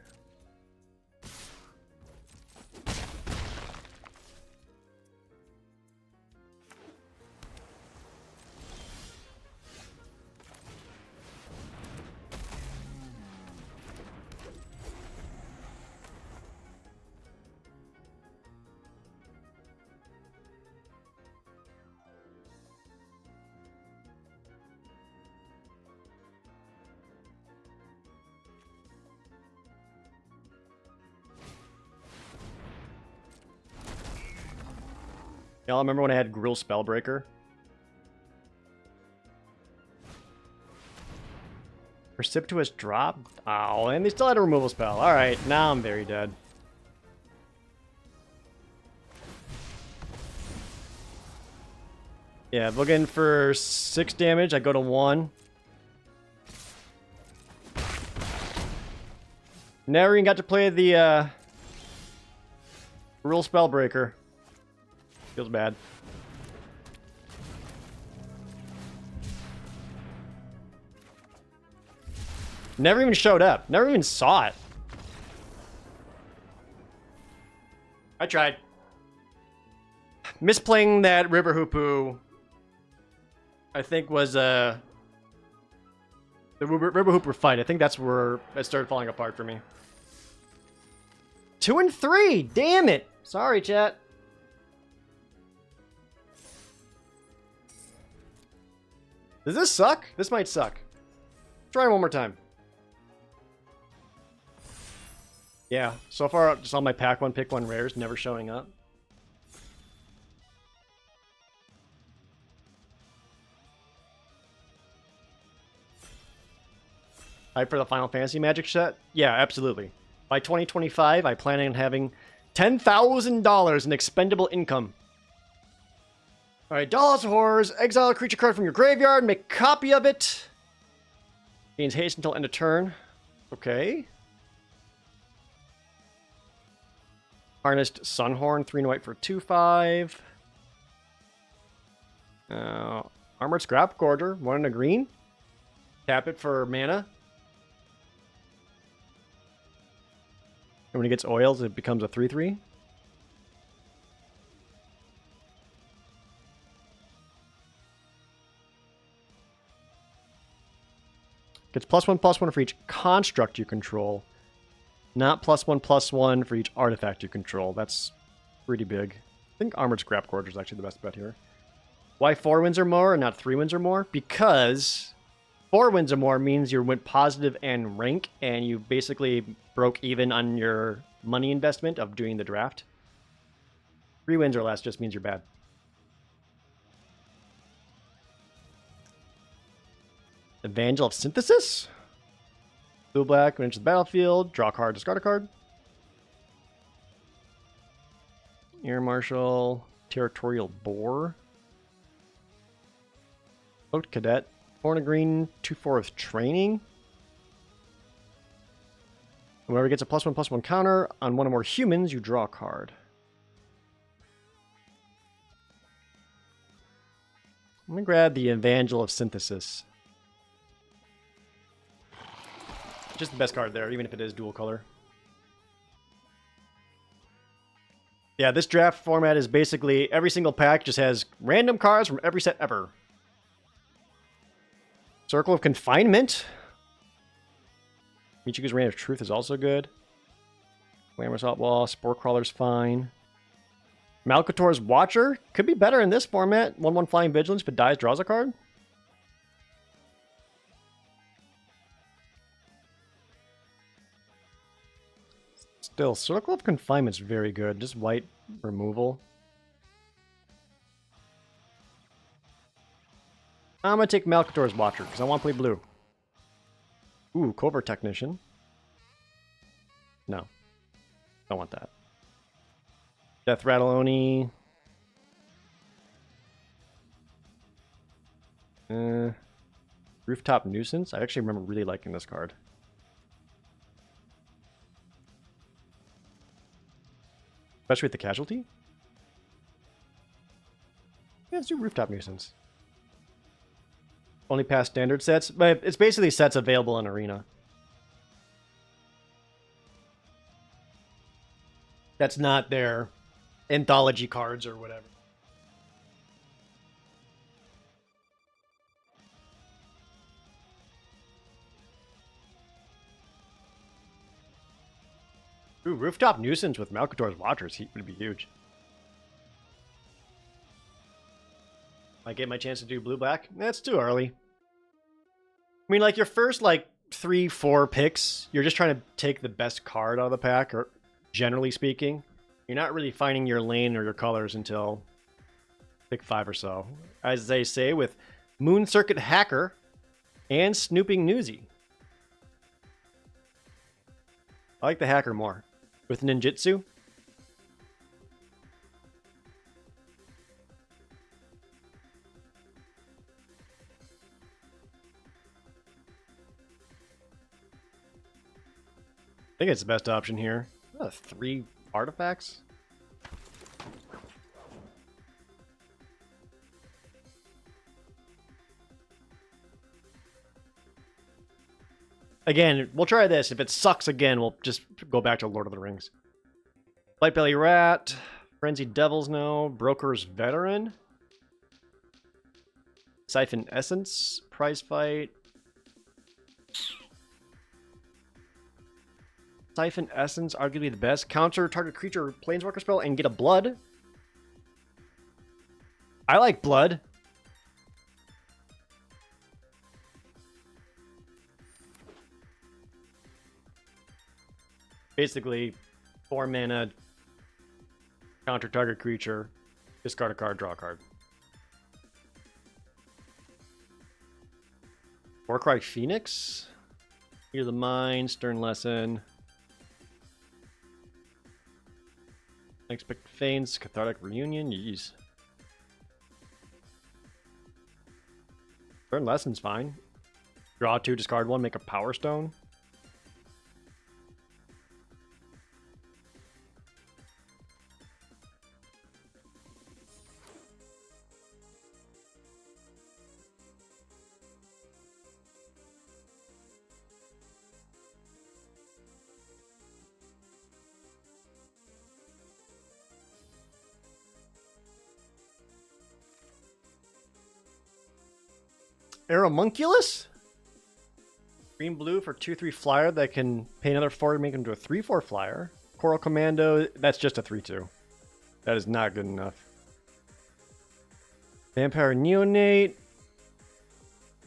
Y'all remember when I had Grill Spellbreaker? Precipitous drop? Oh, and they still had a removal spell. Alright, now I'm very dead. Yeah, looking for 6 damage. I go to 1. Never even got to play the Rule Spellbreaker. Feels bad. Never even showed up. Never even saw it. I tried. Misplaying that River Hoopu, I think, was the River Hooper fight. I think that's where it started falling apart for me. 2 and 3. Damn it. Sorry, chat. Does this suck? This might suck. Try one more time. Yeah, so far just on my pack 1, pick 1 rares, never showing up. Hype for the Final Fantasy Magic set? Yeah, absolutely. By 2025, I plan on having $10,000 in expendable income. Alright, Dollhouse of Horrors. Exile a creature card from your graveyard. Make a copy of it. Gains haste until end of turn. Okay. Harnessed Sunhorn. 3 and white for 2/5. Armored Scrap Gorger. 1 and a green. Tap it for mana. And when it gets oils, it becomes a 3/3. Gets +1/+1 for each construct you control. Not +1/+1 for each artifact you control. That's pretty big. I think Armored Scrap Gorger is actually the best bet here. Why 4 wins or more and not 3 wins or more? Because 4 wins or more means you went positive and rank, and you basically broke even on your money investment of doing the draft. 3 wins or less just means you're bad. Evangel of Synthesis? Blue-black, when enters the battlefield, draw a card, discard a card. Air Marshal, Territorial Boar. Cloaked Cadet, 4 and a green, 2/4 with training. Whoever gets a +1/+1 counter on one or more humans, you draw a card. I'm gonna grab the Evangel of Synthesis. Just the best card there, even if it is dual color. Yeah, this draft format is basically every single pack just has random cards from every set ever. Circle of Confinement. Michiku's Reign of Truth is also good. Glamorous Outlaw, Spore Crawler's fine. Malcator's Watcher could be better in this format. 1/1 Flying Vigilance, but dies, draws a card. Still, Circle of Confinement's very good. Just white removal. I'm gonna take Malcator's Watcher because I want to play blue. Ooh, Covert Technician. No. Don't want that. Death Rattle Oni. Rooftop Nuisance. I actually remember really liking this card. Especially with the casualty. Yeah, let's do Rooftop Nuisance. Only past standard sets, but it's basically sets available in Arena. That's not their anthology cards or whatever. Ooh, Rooftop Nuisance with Malcator's Watchers would be huge. Might get my chance to do blue-black. That's too early. I mean, like, your first, like, 3-4 picks, you're just trying to take the best card out of the pack, or generally speaking. You're not really finding your lane or your colors until pick 5 or so. As they say, with Moon Circuit Hacker and Snooping Newsy. I like the Hacker more. With Ninjutsu. I think it's the best option here. 3 artifacts. Again, we'll try this. If it sucks again, we'll just go back to Lord of the Rings. Lightbelly Rat, Frenzied Devil's No, Broker's Veteran, Siphon Essence, Prize Fight. Siphon Essence, arguably the best. Counter target creature planeswalker spell and get a blood. I like blood. Basically, 4 mana, counter target creature, discard a card, draw a card. Warcry Phoenix, Hear the Mind, Stern Lesson, Unexpected Feigns, Cathartic Reunion, yeez. Stern Lesson's fine. Draw 2, discard 1, make a Power Stone. Aeromunculus? Green blue for 2/3 flyer that can pay another 4 to make him to a 3/4 flyer. Coral Commando, that's just a 3/2. That is not good enough. Vampire Neonate.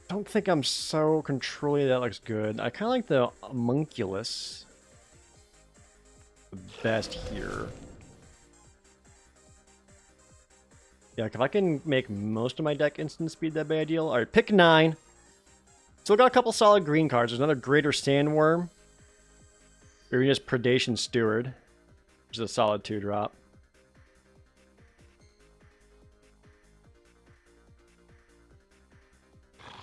Don't think I'm so controlly that looks good. I kind of like the Homunculus the best here. Yeah, if I can make most of my deck instant speed, that'd be ideal. Alright, pick 9. Still got a couple solid green cards. There's another Greater Sandworm. Or just Predation Steward, which is a solid 2-drop.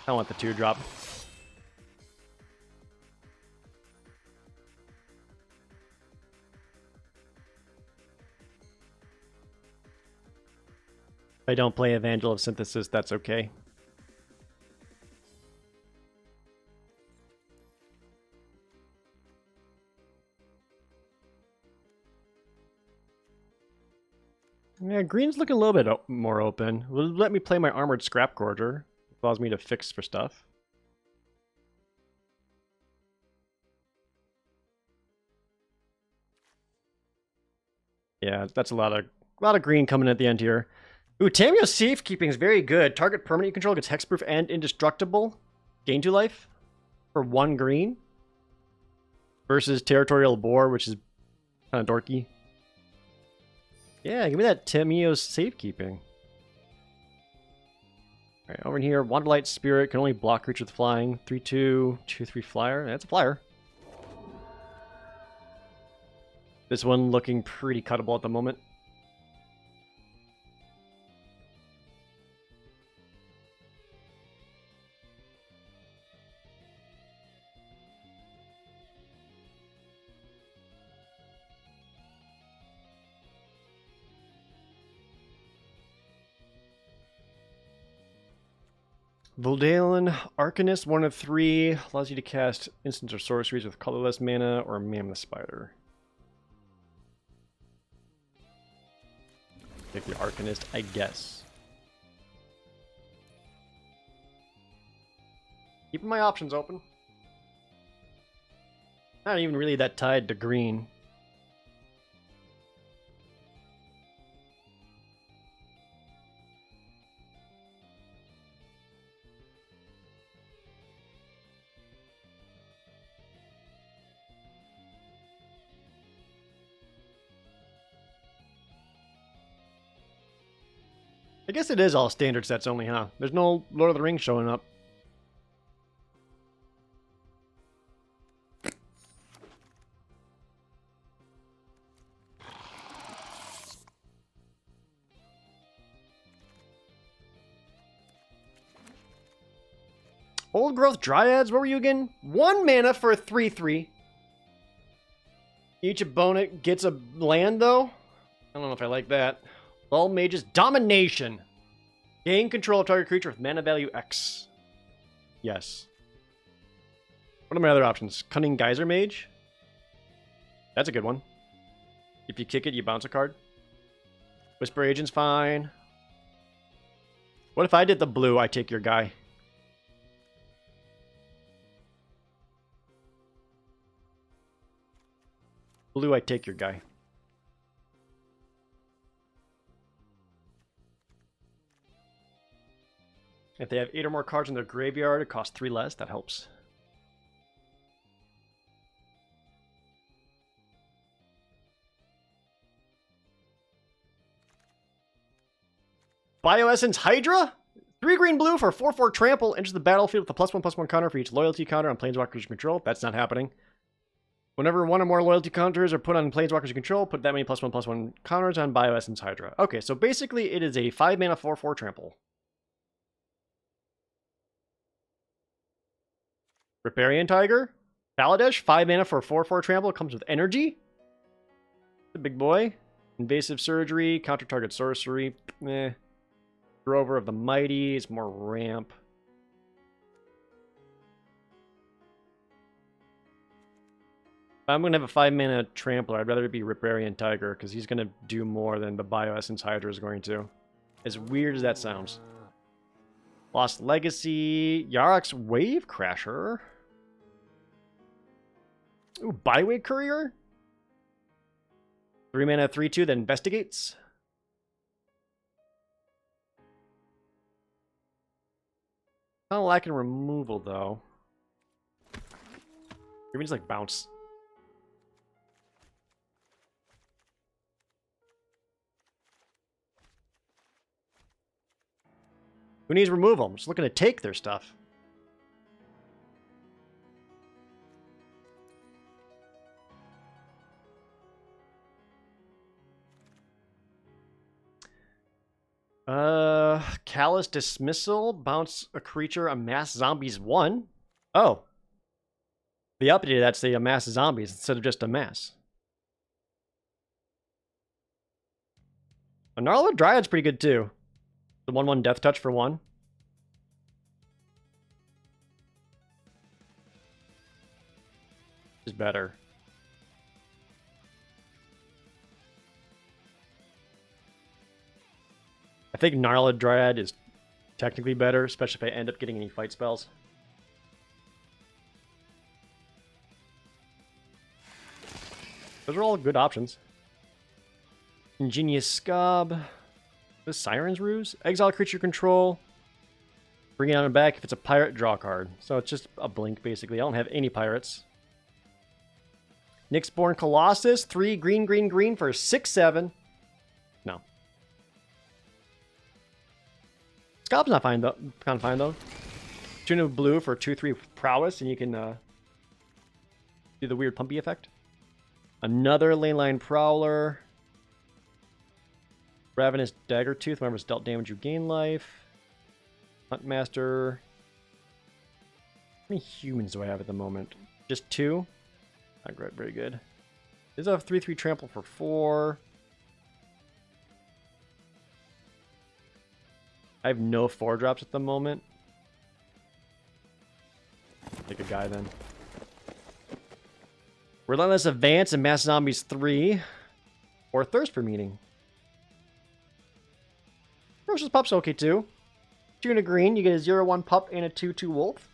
I want the 2-drop. If I don't play Evangel of Synthesis, that's okay. Yeah, green's looking a little bit more open. Will let me play my Armored Scrap Gorger. Allows me to fix for stuff. Yeah, that's a lot of green coming at the end here. Ooh, Tamiyo's Safekeeping is very good. Target permanent you control gets hexproof and indestructible. Gain 2 life for 1 green. Versus Territorial Boar, which is kind of dorky. Yeah, give me that Tamiyo's Safekeeping. Alright, over here, Wanderlight Spirit can only block creatures with flying. 3/2, 2/3 flyer. That's a flyer. This one looking pretty cuttable at the moment. Voldalen Arcanist, 1 of 3, allows you to cast instants or sorceries with colorless mana or Mammoth Spider. Take the Arcanist, I guess. Keeping my options open. Not even really that tied to green. I guess it is all standard sets only, huh? There's no Lord of the Rings showing up. Old Growth Dryads, what were you again? 1 mana for a 3/3. Each opponent gets a land, though? I don't know if I like that. All Mages Domination. Gain control of target creature with mana value X. Yes. What are my other options? Cunning Geyser Mage? That's a good one. If you kick it, you bounce a card. Whisper Agent's fine. What if I did the blue, I take your guy? Blue, I take your guy. If they have 8 or more cards in their graveyard, it costs 3 less. That helps. Bioessence Hydra? 3 green blue for 4/4 trample. Enters the battlefield with a +1/+1 counter for each loyalty counter on Planeswalkers you control. That's not happening. Whenever 1 or more loyalty counters are put on Planeswalkers you control, put that many +1/+1 counters on Bioessence Hydra. Okay, so basically it is a 5 mana 4/4 trample. Riparian Tiger. Kaladesh, 5 mana for a 4/4 trample. It comes with energy. The big boy. Invasive Surgery, counter target sorcery. Drover of the Mighty is more ramp. If I'm going to have a 5 mana trampler, I'd rather it be Riparian Tiger, because he's going to do more than the Bioessence Hydra is going to. As weird as that sounds. Lost Legacy, Yarak's Wave Crasher. Ooh, Byway Courier? 3 mana 3/2 that investigates. Kind of lacking removal, though. Maybe just like bounce. Who needs removal? I'm just looking to take their stuff. Callous Dismissal. Bounce a creature, amass zombies 1. Oh. The update that say amass zombies instead of just amass. A Gnarled Dryad's pretty good too. The 1/1 Death Touch for 1. Is better. I think Gnarled Dryad is technically better, especially if I end up getting any fight spells. Those are all good options. Ingenious Scob. The Siren's Ruse? Exile creature control. Bring it on back. If it's a pirate, draw a card. So it's just a blink, basically. I don't have any pirates. Nyxborn Colossus. 3 green, green, green for 6/7. No. Scob's not fine, though. Kind of fine, though. Tune of blue for 2/3 prowess, and you can do the weird pumpy effect. Another Leyline Prowler. Ravenous Daggertooth. Whenever it's dealt damage, you gain life. Huntmaster. How many humans do I have at the moment? Just 2? Not great, very good. There's a 3/3 trample for 4. I have no 4-drops at the moment. Take a guy then. Relentless Advance and Mass Zombies 3. Or Thirst for Meaning. Ferocious Pup's okay too. 2 and a green, you get a 0/1 pup and a 2/2 wolf.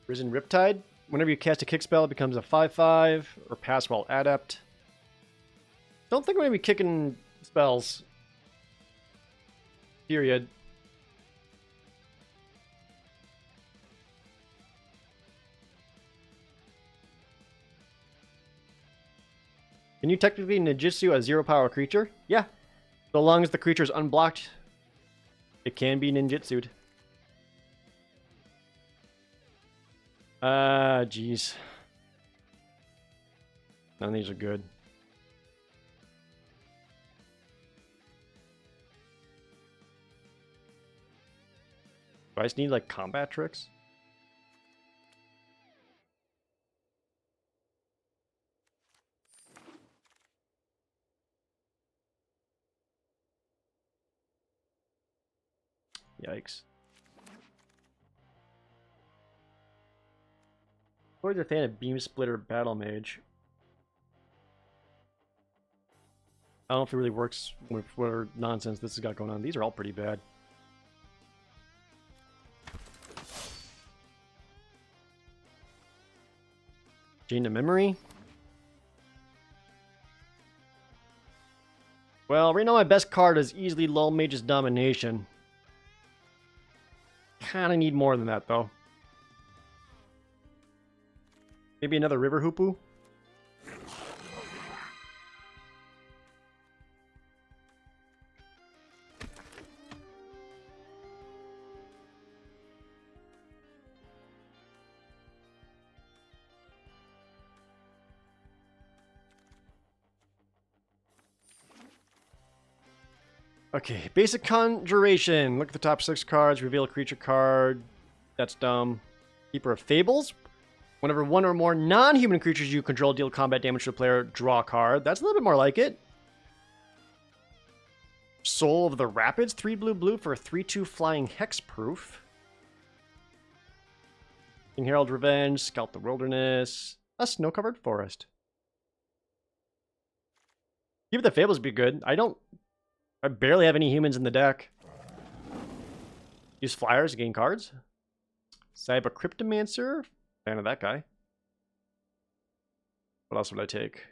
Risen Riptide. Whenever you cast a kick spell, it becomes a 5/5 or pass while adept. Don't think I'm going to be kicking spells. Period. Can you technically ninjutsu a 0-power creature? Yeah. So long as the creature is unblocked, it can be ninjutsu'd. Jeez. None of these are good. Do I just need, like, combat tricks? Yikes. Or the fan of Beam Splitter Battle Mage. I don't know if it really works with what nonsense this has got going on. These are all pretty bad. Chain of Memory. Well, right now my best card is easily Lull Mage's Domination. Kinda need more than that, though. Maybe another River Hoopu? Okay, basic conjuration. Look at the top 6 cards, reveal a creature card. That's dumb. Keeper of Fables. Whenever one or more non-human creatures you control deal combat damage to a player, draw a card. That's a little bit more like it. Soul of the Rapids. 3 blue blue for a 3/2 flying hexproof. King Herald Revenge. Scout the Wilderness. A snow-covered forest. Keeper of the Fables would be good. I don't I barely have any humans in the deck. Use flyers to gain cards. Cyber Cryptomancer. Fan of that guy. What else would I take?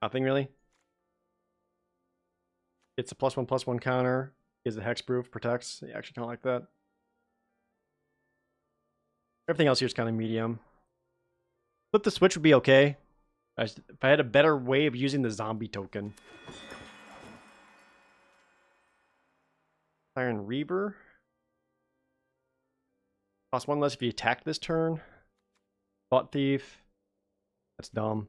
Nothing really. It's a +1/+1 counter. Is a hexproof, protects. Yeah, actually kind of like that. Everything else here is kind of medium. Flip the switch would be okay. If I had a better way of using the zombie token. Iron Reaver. Cost 1 less if you attack this turn. Thought Thief. That's dumb.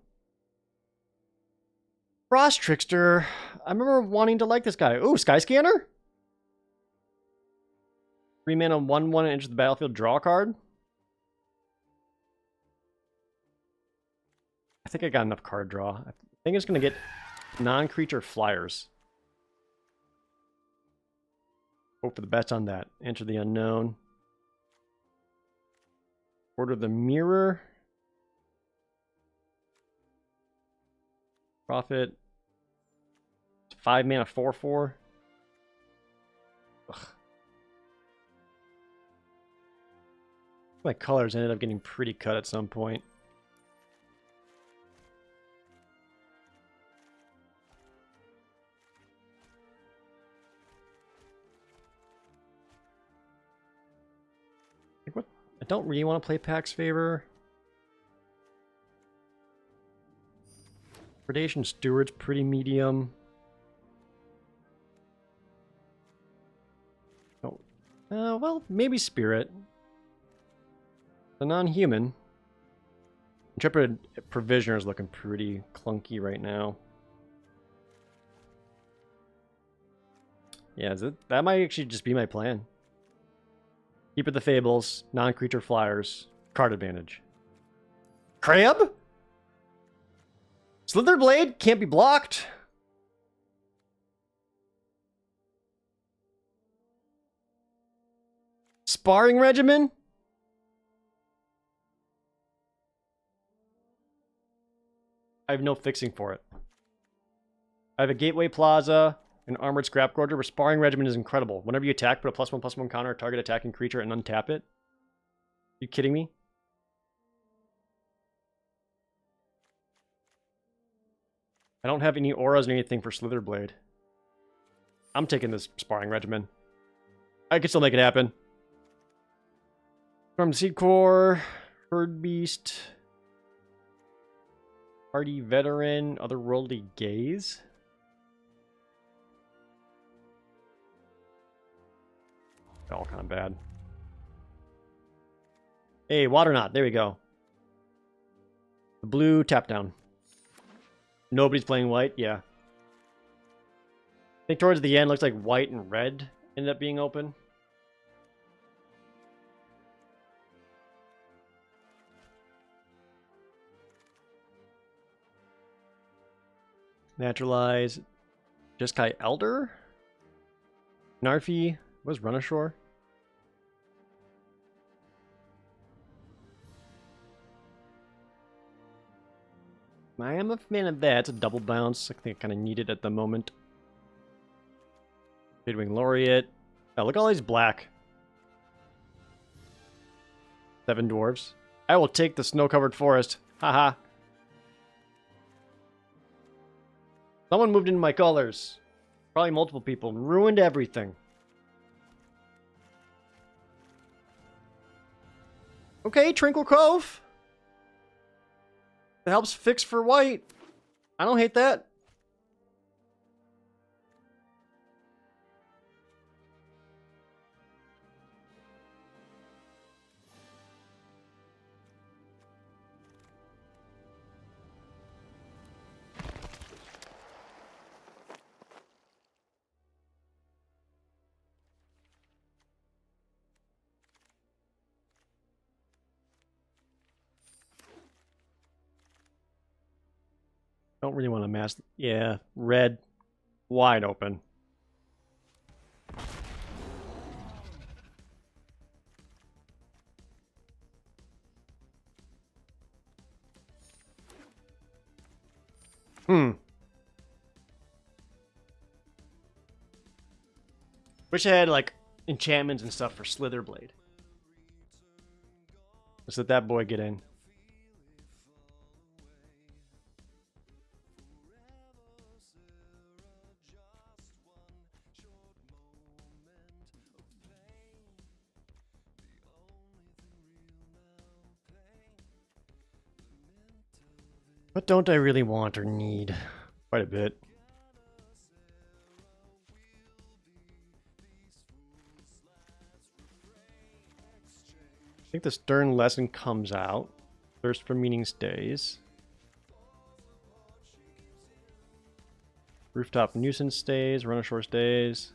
Frost Trickster. I remember wanting to like this guy. Ooh, Sky Scanner? 3 mana, 1/1, enter the battlefield, draw a card. I think I got enough card draw. I think it's going to get non-creature flyers. Hope for the best on that. Enter the unknown. Order the Mirror. Profit. 5 mana, 4/4. Ugh. My colors ended up getting pretty cut at some point. Like what? I don't really want to play Pax Favor. Predation Steward's pretty medium. Oh, well, maybe Spirit. The non-human. Intrepid Provisioner is looking pretty clunky right now. Yeah, that might actually just be my plan. Keep it the Fables, non-creature flyers, card advantage. Crab? Slitherblade can't be blocked. Sparring Regimen? I have no fixing for it. I have a Gateway Plaza, an Armored Scrap Gorger, where Sparring Regimen is incredible. Whenever you attack, put a +1/+1 counter, target attacking creature, and untap it. You kidding me? I don't have any auras or anything for Slitherblade. I'm taking this Sparring Regimen. I can still make it happen. From Seed Core, Herd Beast, Hardy Veteran, Otherworldly Gaze. All kind of bad. Hey, Water Knot. There we go. The blue tap down. Nobody's playing white. Yeah. I think towards the end, looks like white and red ended up being open. Naturalize. Jeskai Elder. Narfi. Was Run Ashore? I am a fan of that. It's a double bounce. I think I kind of need it at the moment. Bidwing Laureate. Oh, look at all these black. 7 dwarves. I will take the snow-covered forest. Haha. Someone moved into my colors. Probably multiple people. Ruined everything. Okay, Tranquil Cove. It helps fix for white. I don't hate that. Don't really want to mask. Yeah, red, wide open. Wish I had like enchantments and stuff for Slitherblade. Let's let that boy get in. What don't I really want or need? Quite a bit. I think the Stern Lesson comes out. Thirst for Meaning stays. Rooftop Nuisance stays. Run Ashore stays.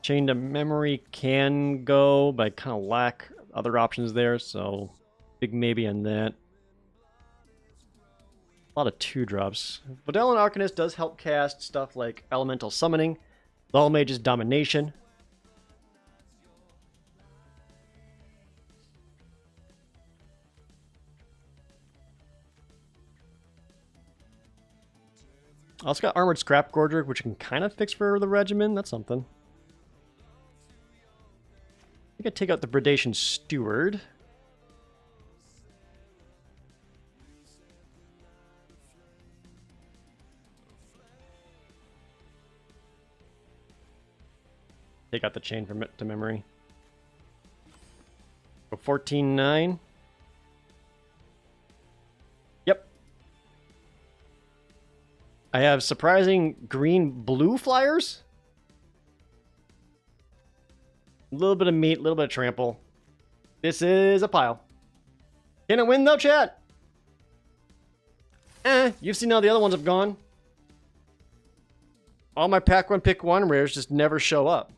Chain to Memory can go, but I kind of lack other options there, so big maybe on that. A lot of 2-drops. Vodalin Arcanist does help cast stuff like Elemental Summoning, Lull Mage's Domination. I also got Armored Scrap Gorger, which can kind of fix for the regimen. That's something. I think I take out the Predation Steward. Take out the Chain to Memory. Go 14-9. Yep. I have surprising green-blue flyers. A little bit of meat, a little bit of trample. This is a pile. Can it win though, chat? You've seen how the other ones have gone. All my pack 1 pick 1 rares just never show up.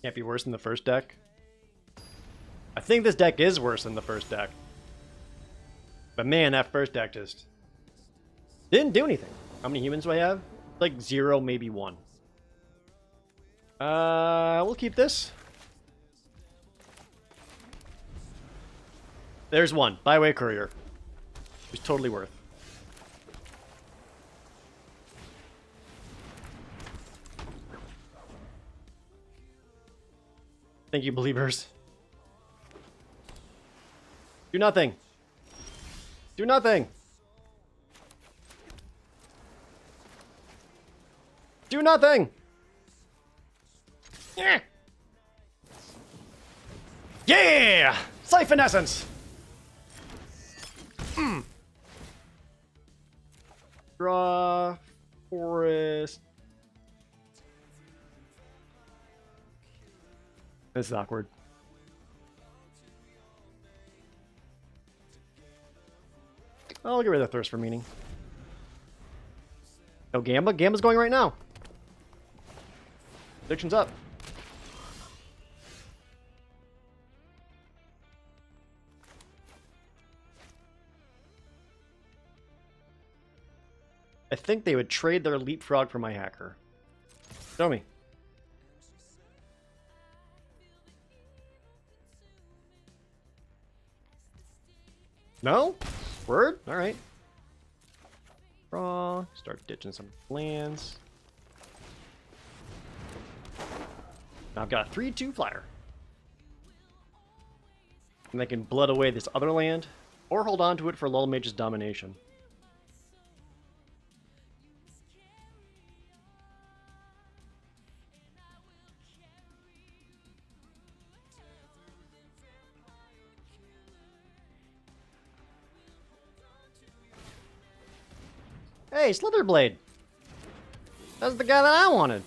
Can't be worse than the first deck. I think this deck is worse than the first deck. But man, that first deck just didn't do anything. How many humans do I have? Like 0, maybe 1. We'll keep this. There's 1. Byway Courier. It was totally worth. Thank you, believers. Do nothing. Do nothing. Do nothing. Yeah. Yeah. Siphon Essence. Draw. Forest. This is awkward. I'll get rid of the Thirst for Meaning. Oh, Gamba? Gamba's going right now. Addiction's up. I think they would trade their Leapfrog for my Hacker. Show me. No? Word? Alright. Draw. Start ditching some lands. Now I've got a 3/2 flyer. And I can blood away this other land, or hold on to it for Lull Mage's Domination. Hey, Slitherblade! That's the guy that I wanted.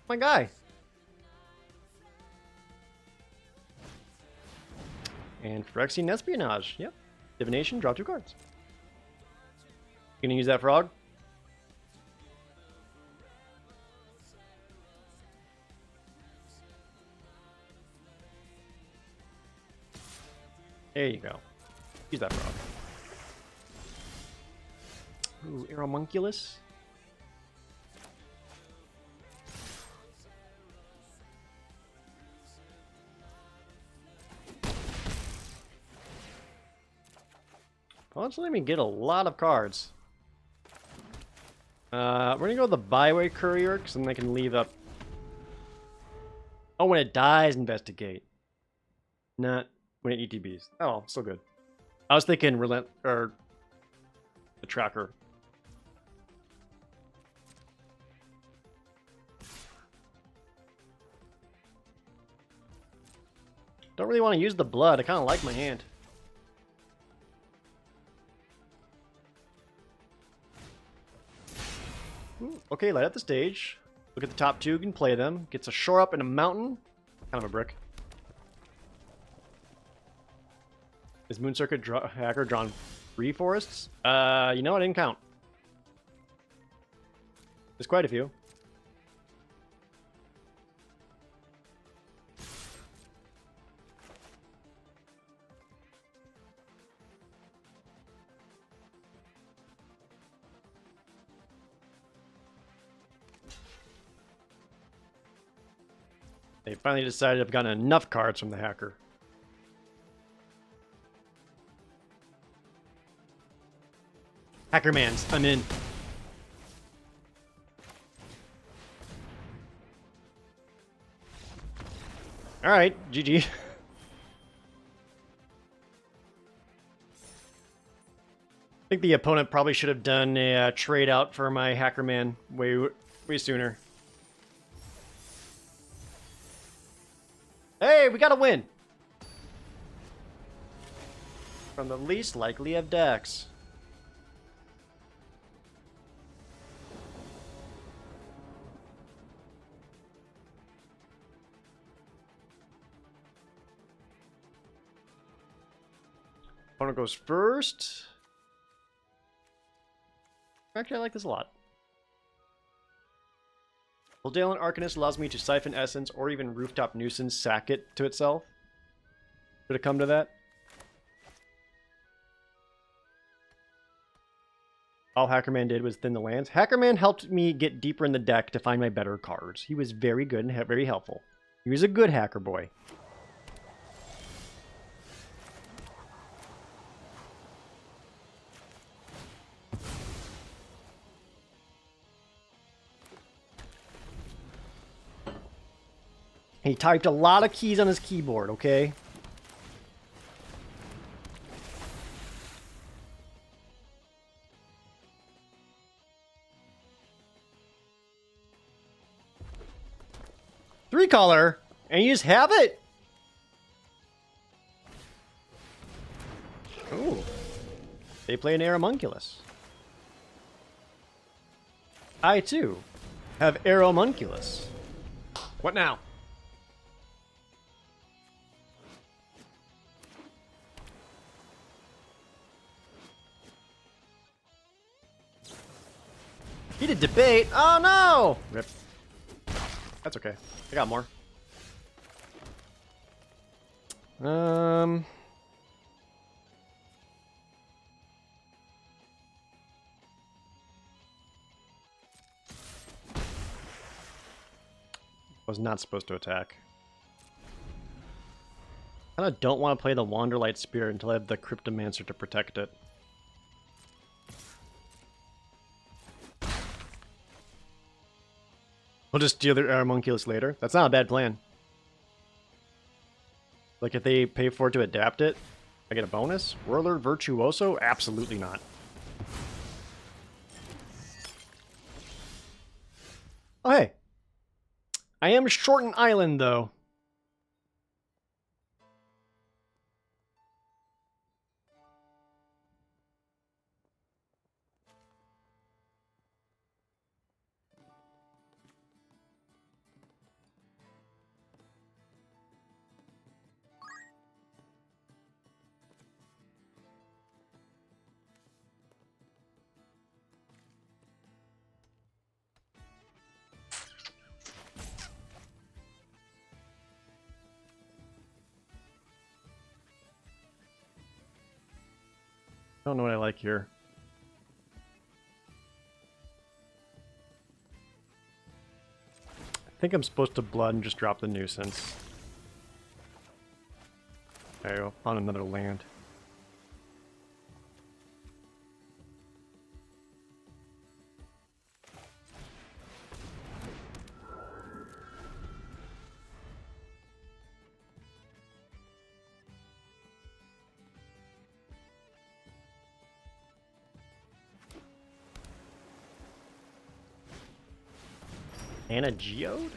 My guy. And Phyrexian Espionage. Yep. Divination, draw 2 cards. You gonna use that frog? There you go. Use that frog. Ooh, Aeromunculus. Let's let me get a lot of cards. We're gonna go with the byway courier, because then they can leave up. Oh, when it dies, investigate. Not when it ETBs. Oh, so good. I was thinking relent or the tracker. Don't really want to use the blood. I kind of like my hand. Ooh, okay, light up the stage. Look at the top two, can play them. Gets a shore up in a mountain. Kind of a brick. Is Moon Circuit Hacker drawn 3 forests? You know, I didn't count. There's quite a few. They finally decided I've gotten enough cards from the hacker. Hackermans, I'm in. Alright, GG. I think the opponent probably should have done a trade out for my Hackerman way sooner. Hey, we got a win! From the least likely of decks. Opponent goes first. Actually, I like this a lot. Eldalan Arcanist allows me to siphon essence or even Rooftop Nuisance sack it to itself. Should it come to that? All Hackerman did was thin the lands. Hackerman helped me get deeper in the deck to find my better cards. He was very good and very helpful. He was a good hacker boy. He typed a lot of keys on his keyboard, okay? Three color, and you just have it? Ooh. They play an Aeromunculus. I, too, have Aeromunculus. What now? Heated debate. Oh no! Rip. That's okay. I got more. Was not supposed to attack. I kinda don't want to play the Wanderlight Spirit until I have the Cryptomancer to protect it. We'll just deal their Aeromunculus later. That's not a bad plan. Like, if they pay for it to adapt it, I get a bonus? Whirler Virtuoso? Absolutely not. Oh, hey. I am short an island, though. I don't know what I like here. I think I'm supposed to blood and just drop the nuisance. There you go. Found another land. And a geode?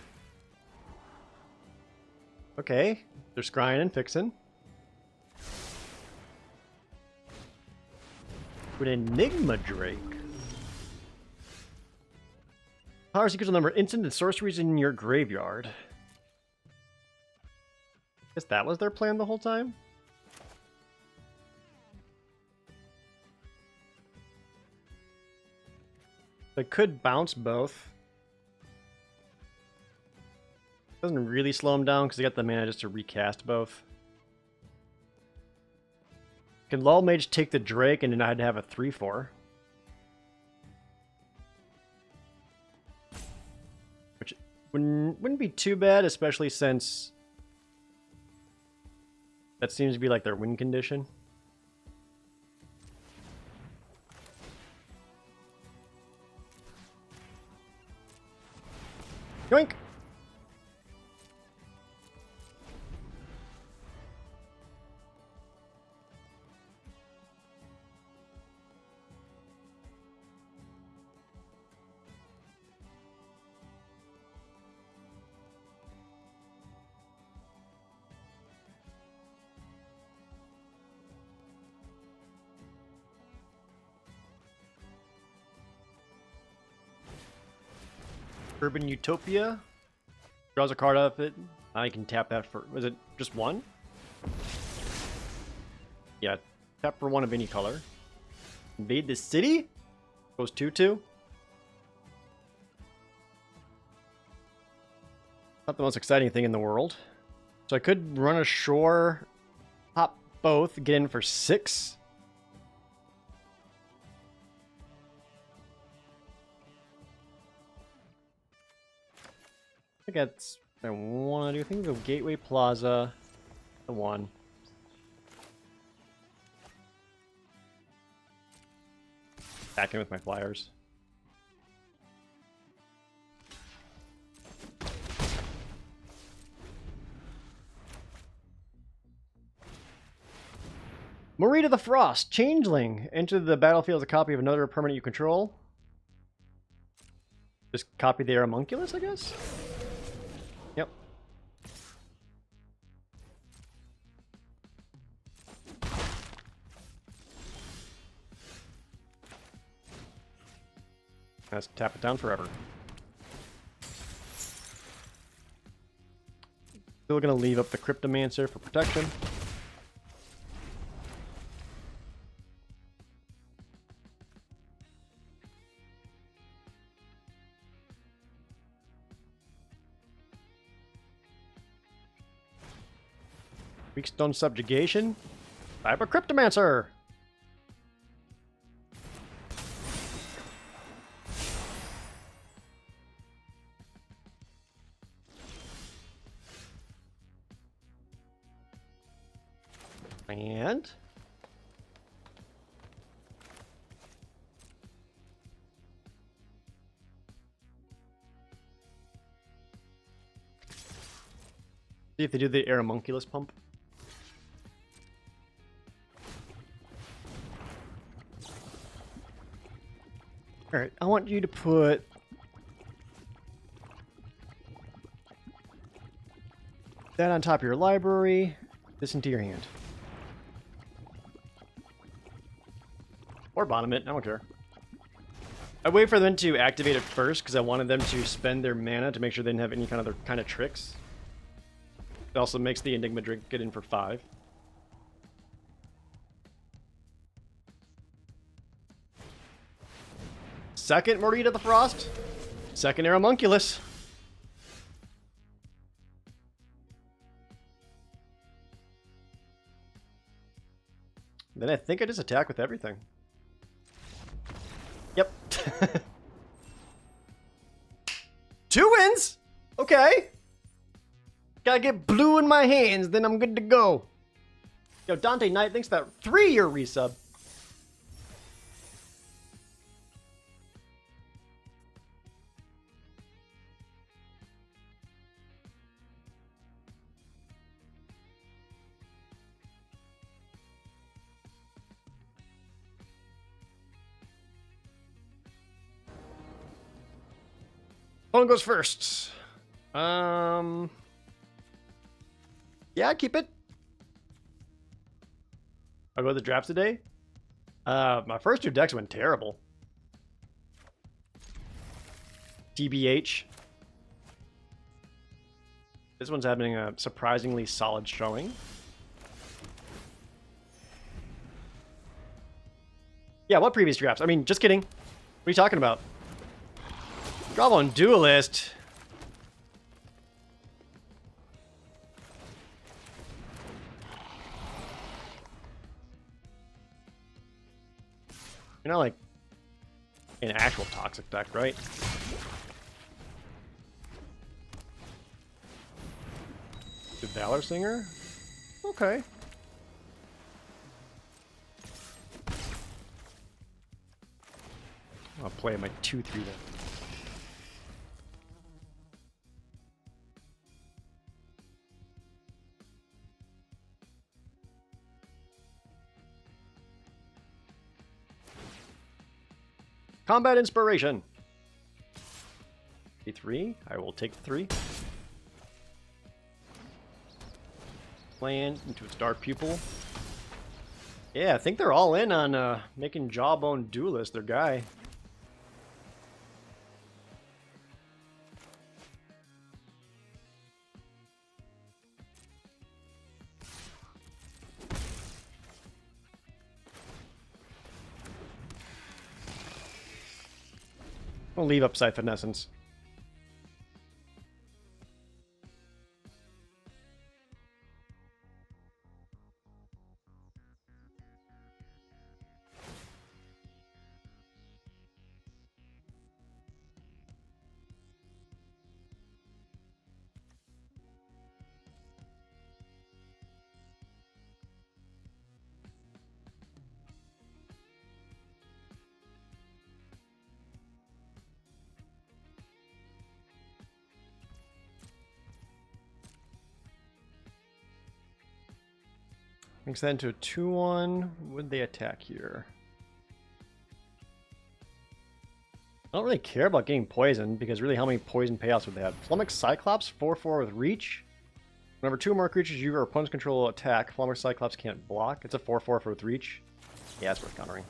Okay, they're scrying and fixing. With Enigma Drake. Power equals the number of instant and sorceries in your graveyard. Guess that was their plan the whole time? They could bounce both. Doesn't really slow them down because they got the mana just to recast both. Can Lull Mage take the Drake and then I'd have a 3/4? Which wouldn't be too bad, especially since that seems to be like their win condition. Yoink! Urban Utopia. Draws a card out of it. I can tap that for... Was it just one? Yeah. Tap for one of any color. Invade the city? Goes 2/2. Not the most exciting thing in the world. So I could run ashore, pop both, get in for 6. I think that's what I want to do. I think the Gateway Plaza, the one. Back in with my flyers. Marita the Frost, Changeling. Enter the battlefield as a copy of another permanent you control. Just copy the Homunculus, I guess? Yep. Let's tap it down forever. Still gonna leave up the Cryptomancer for protection. Weakstone Subjugation. I have a Cryptomancer! And... see if they do the Homunculus pump. Alright, I want you to put... that on top of your library, this into your hand. Or bottom it, I don't care. I wait for them to activate it first because I wanted them to spend their mana to make sure they didn't have any kind of tricks. It also makes the Enigma Drink get in for 5. Second Marita the Frost. Second Homunculus. Then I think I just attack with everything. Yep. 2 wins! Okay. Gotta get blue in my hands, then I'm good to go. Yo, Dante Knight, thanks for that 3-year resub. Phone goes first. Yeah, keep it. I'll go to the drafts today. My first two decks went terrible. TBH. This one's having a surprisingly solid showing. Yeah, what previous drafts? I mean, just kidding. What are you talking about? Draw on Duelist. You're not like an actual toxic deck, right? The Valor Singer? Okay. I'll play my 2-3 then. Combat Inspiration. A3. I will take the 3. Land into its Dark Pupil. Yeah, I think they're all in on making Jawbone Duelist their guy. We'll leave up Siphonessence. Makes that into a 2-1. Would they attack here? I don't really care about getting poisoned, because really how many poison payouts would they have? Flummox Cyclops, 4-4 with Reach. Whenever 2 or more creatures you or opponents control attack, Flummox Cyclops can't block. It's a 4-4 with Reach. Yeah, it's worth countering.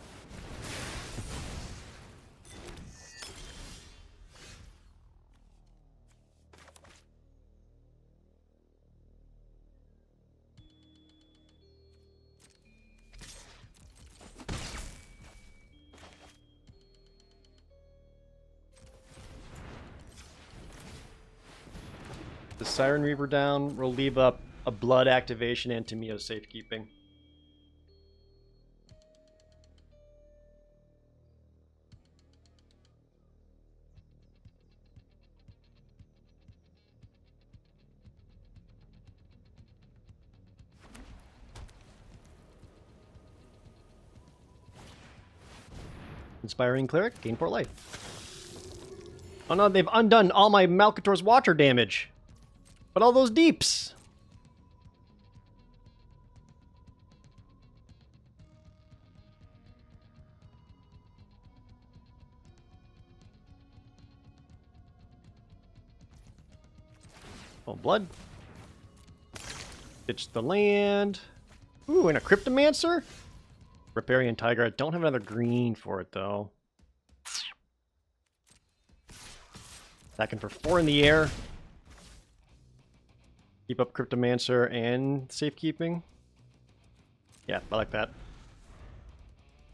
The Siren Reaver down, we'll leave up a Blood activation and Tamio safekeeping. Inspiring Cleric, gain 4 life. Oh no, they've undone all my Malcator's Watcher damage. But all those deeps! Oh, blood. Ditch the land. Ooh, and a Cryptomancer? Riparian Tiger. I don't have another green for it, though. Attacking for 4 in the air. Keep up Cryptomancer and safekeeping. Yeah, I like that.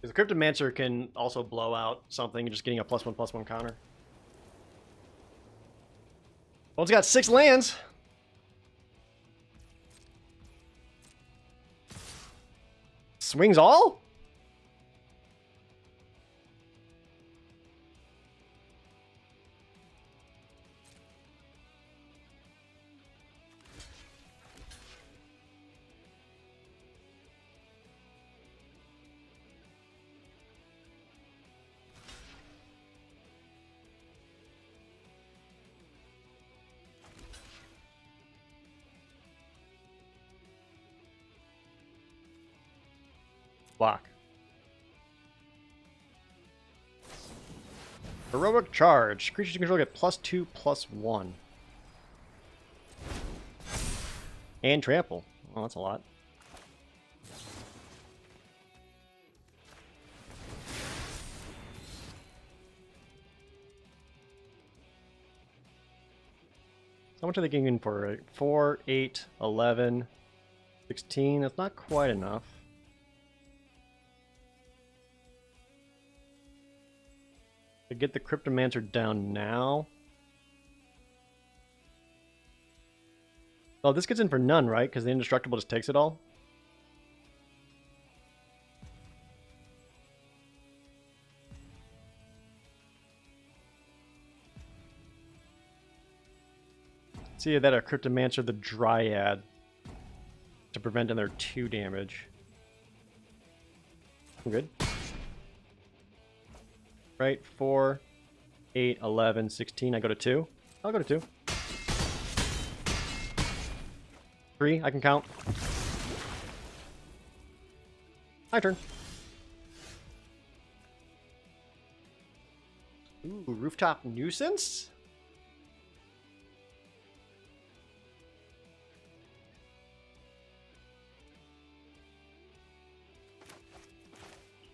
Because the Cryptomancer can also blow out something, just getting a +1/+1 counter. Well, it's got 6 lands. Swings all? Block. Heroic Charge. Creatures you control get +2/+1. And Trample. Oh, that's a lot. How much are they getting in for? 4, 8, 11, 16. That's not quite enough. To get the Cryptomancer down now. Oh, this gets in for none, right? Because the Indestructible just takes it all? See that a Cryptomancer the Dryad to prevent another 2 damage. I'm good. Right, 4, 8, 11, 16. I go to 2. I'll go to 2. 3, I can count. My turn. Ooh, Rooftop Nuisance?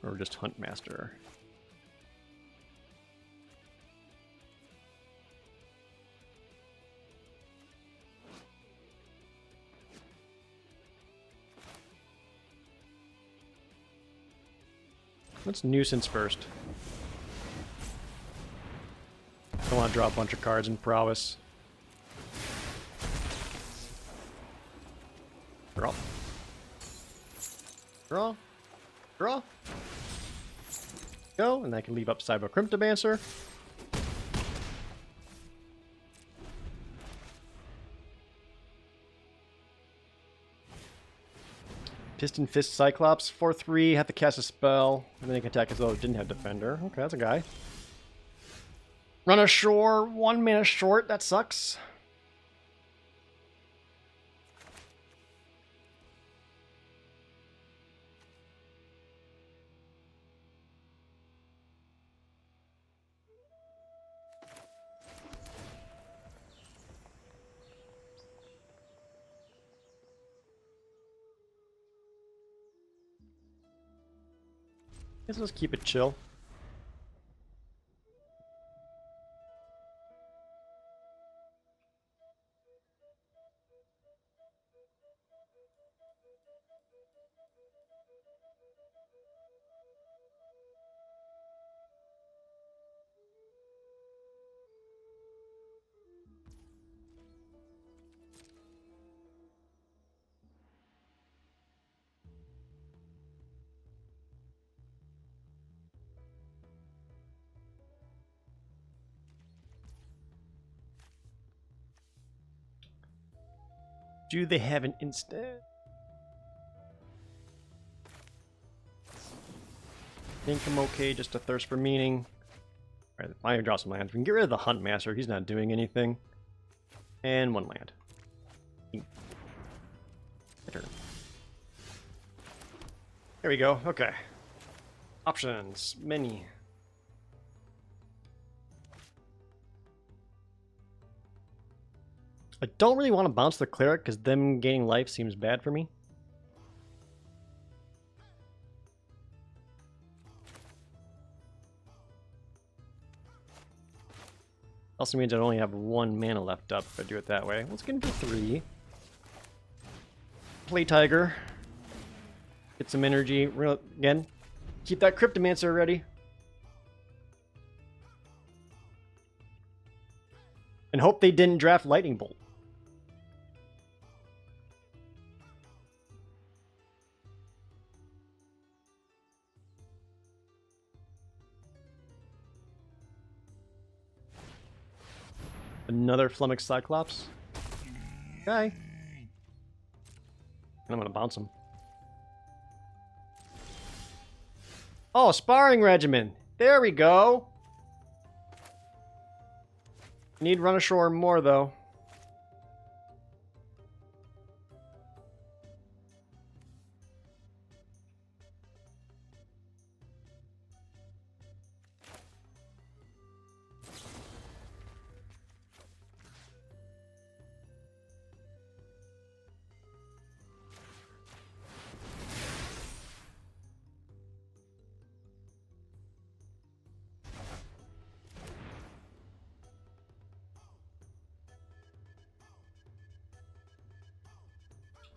Or just Huntmaster. Let's Nuisance first. I want to draw a bunch of cards in Prowess. Draw. Draw. Draw. Go, and I can leave up Cyber Cryptomancer. Piston Fist Cyclops, 4/3, have to cast a spell, and then they can attack as though it didn't have Defender. Okay, that's a guy. Run ashore, 1 mana short, that sucks. Let's just keep it chill. Do they have an instant? Think I'm okay, just a thirst for meaning. Alright, I can draw some lands. We can get rid of the Huntmaster, he's not doing anything. And 1 land. My turn. There we go, okay. Options, many. I don't really want to bounce the Cleric because them gaining life seems bad for me. Also means I only have 1 mana left up if I do it that way. Let's get into 3. Play Tiger. Get some energy. Again, keep that Cryptomancer ready. And hope they didn't draft Lightning Bolt. Another Flummox Cyclops. Okay. And I'm gonna bounce him. Oh, Sparring Regimen. There we go. Need Run Ashore more, though.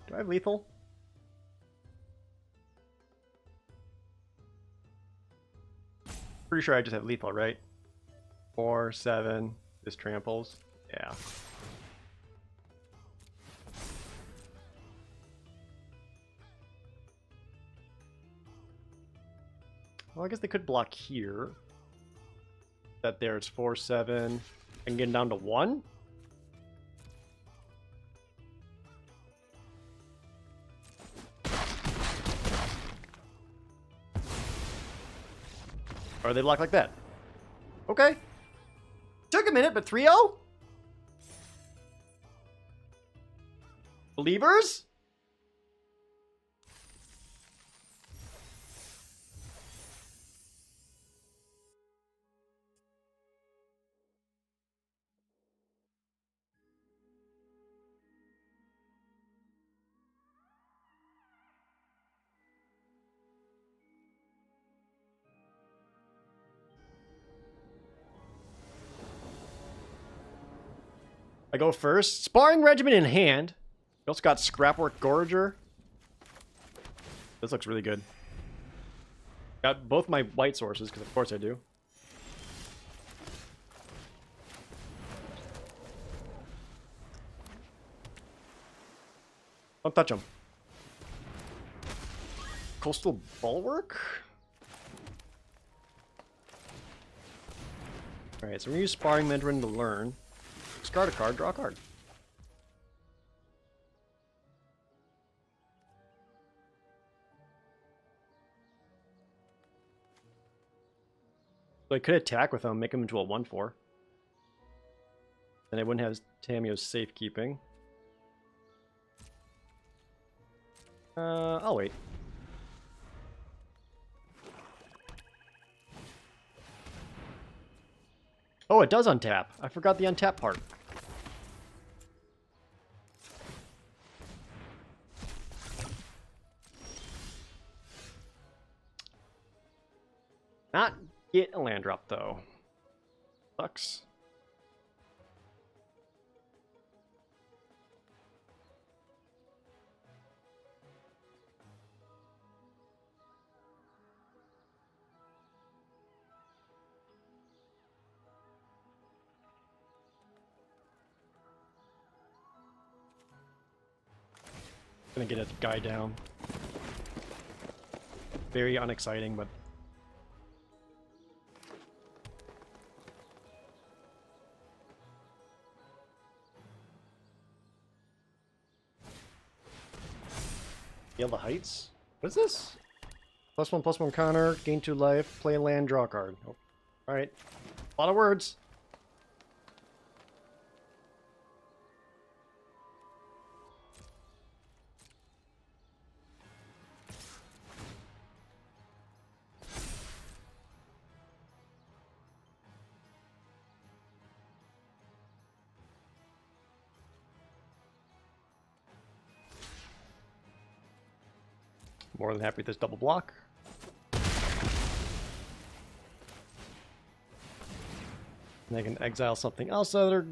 Do I have lethal? Pretty sure I just have lethal, right? 4, 7. This tramples. Yeah. Well, I guess they could block here. That there, it's 4, 7. And getting down to 1? Or they block like that. Okay. Took a minute, but 3-0? Believers? I go first. Sparring Regiment in hand. We also got Scrapwork Gorger. This looks really good. Got both my white sources, because of course I do. Don't touch them. Coastal Bulwark? Alright, so we're going to use Sparring Mandarin to learn. Discard a card, draw a card. So I could attack with him, make him into a 1/4. Then I wouldn't have Tamio's safekeeping. I'll wait. Oh, it does untap. I forgot the untap part. Not get a land drop, though. Sucks. Gonna get a guy down. Very unexciting, but Scale the Heights? What is this? +1/+1 counter, gain 2 life, play a land, draw a card. Oh. Alright. A lot of words. More than happy with this double block. And they can exile something else out of their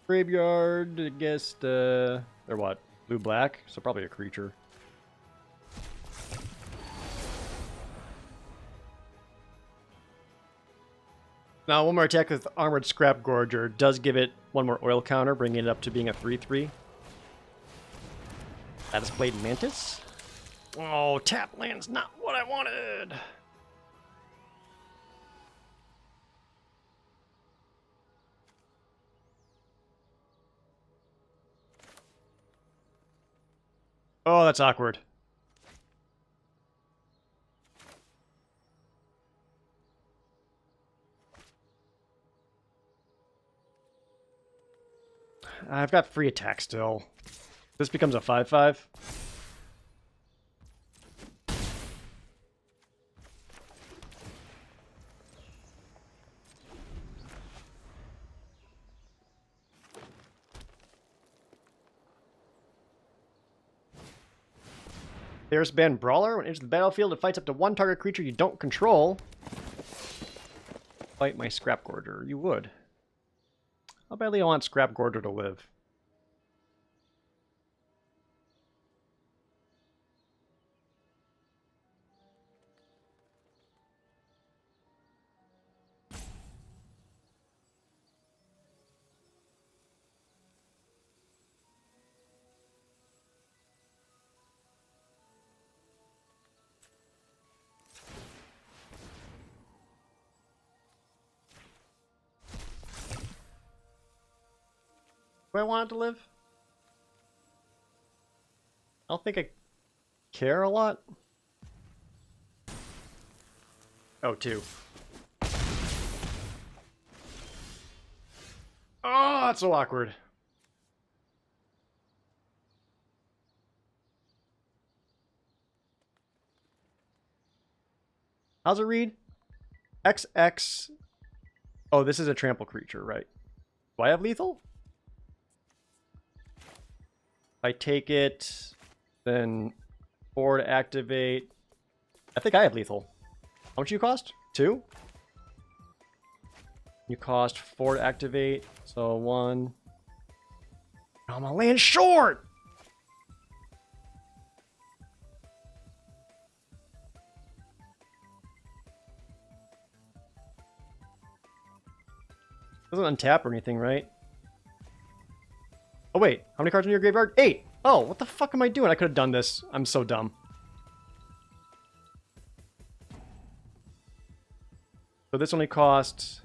graveyard against, they're what? Blue-black? So probably a creature. Now, one more attack with Armored Scrap Gorger does give it one more oil counter, bringing it up to being a 3/3. That is played Mantis. Oh, tap land's not what I wanted. Oh, that's awkward. I've got free attack still. This becomes a 5/5. There's Band Brawler. When it enters the battlefield, it fights up to one target creature you don't control. Fight my Scrap Gorger. You would. How badly I want Scrap Gorger to live. Do I want it to live? I don't think I care a lot. Oh, 2. Oh, that's so awkward. How's it read? XX. Oh, this is a trample creature, right? Do I have lethal? If I take it, then 4 to activate. I think I have lethal. How much you cost? 2? You cost 4 to activate, so 1. I'm gonna land short! Doesn't untap or anything, right? Oh wait, how many cards in your graveyard? 8! Oh, what the fuck am I doing? I could have done this. I'm so dumb. So this only costs...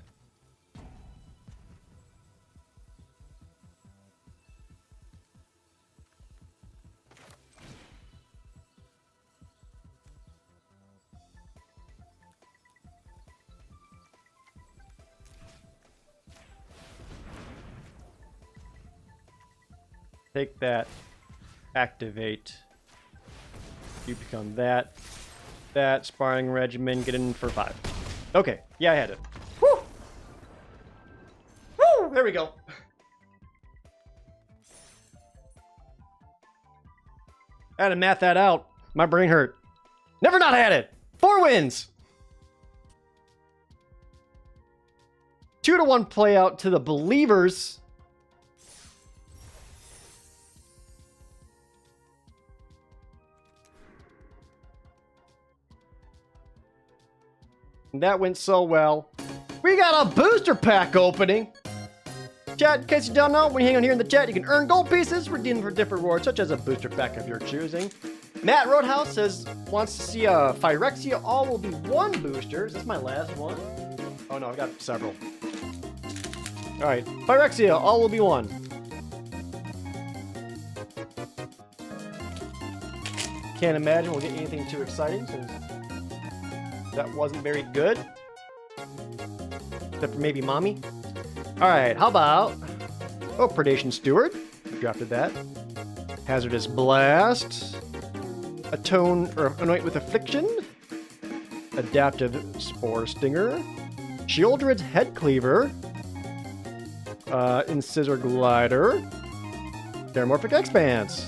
Take that, activate. You become that. That, sparring regimen, get in for 5. Okay, yeah, I had it. Woo! Woo! There we go. I had to math that out. My brain hurt. Never not had it. 4 wins. 2-1 play out to the believers. That went so well. We got a booster pack opening. Chat, in case you don't know, when you hang on here in the chat, you can earn gold pieces, redeem for different rewards, such as a booster pack of your choosing. Matt Roadhouse says, wants to see a Phyrexia all will be 1 booster. Is this my last one? Oh no, I've got several. Alright, Phyrexia, all will be 1. Can't imagine we'll get anything too exciting since that wasn't very good. Except for maybe Mommy. Alright, how about... Oh, Predation Steward. Drafted that. Hazardous Blast. Atone, or Anoint with Affliction. Adaptive Spore Stinger. Shieldred's Head Cleaver. Incisor Glider. Paramorphic Expanse.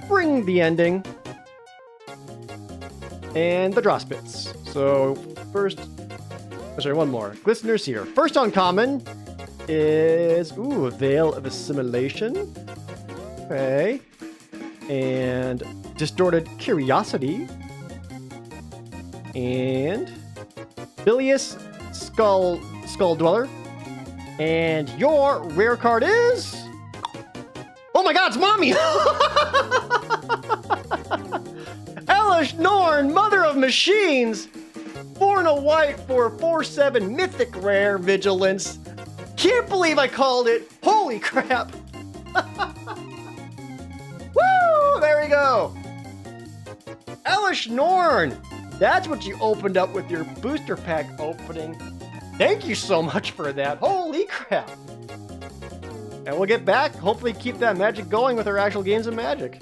Bring the Ending. And the draw spits. So first, sorry, one more. Glistener's here. First uncommon is Veil of Assimilation. Okay. And Distorted Curiosity. And Bilious Skull Dweller. And your rare card is... Oh my god, it's Mommy! Elish Norn, Mother of Machines! 4 and a white for 4/7 Mythic Rare Vigilance. Can't believe I called it! Holy crap! Woo! There we go! Elish Norn! That's what you opened up with your booster pack opening. Thank you so much for that. Holy crap! And we'll get back, hopefully keep that magic going with our actual games of Magic.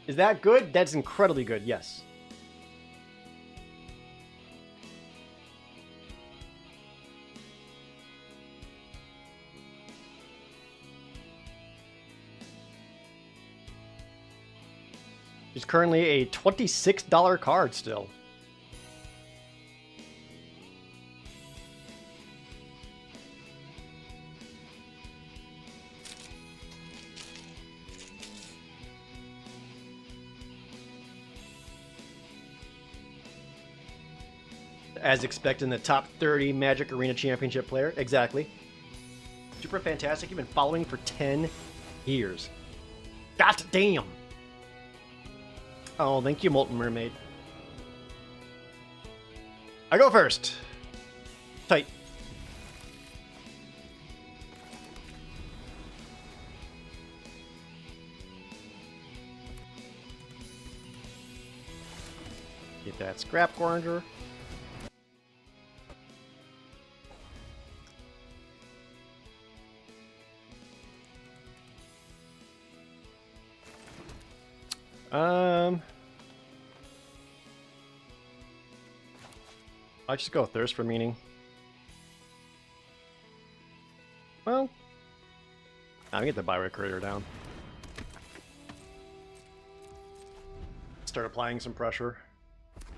Is that good? That's incredibly good, yes. It's currently a $26 card still. As expected in the top 30 Magic Arena Championship player. Exactly. Super fantastic. You've been following for 10 years. God damn. Oh, thank you, Molten Mermaid. I go first. Tight. That Scrap Gorger. I just go Thirst for Meaning. Well, I'll get the Byway Courier down. Start applying some pressure.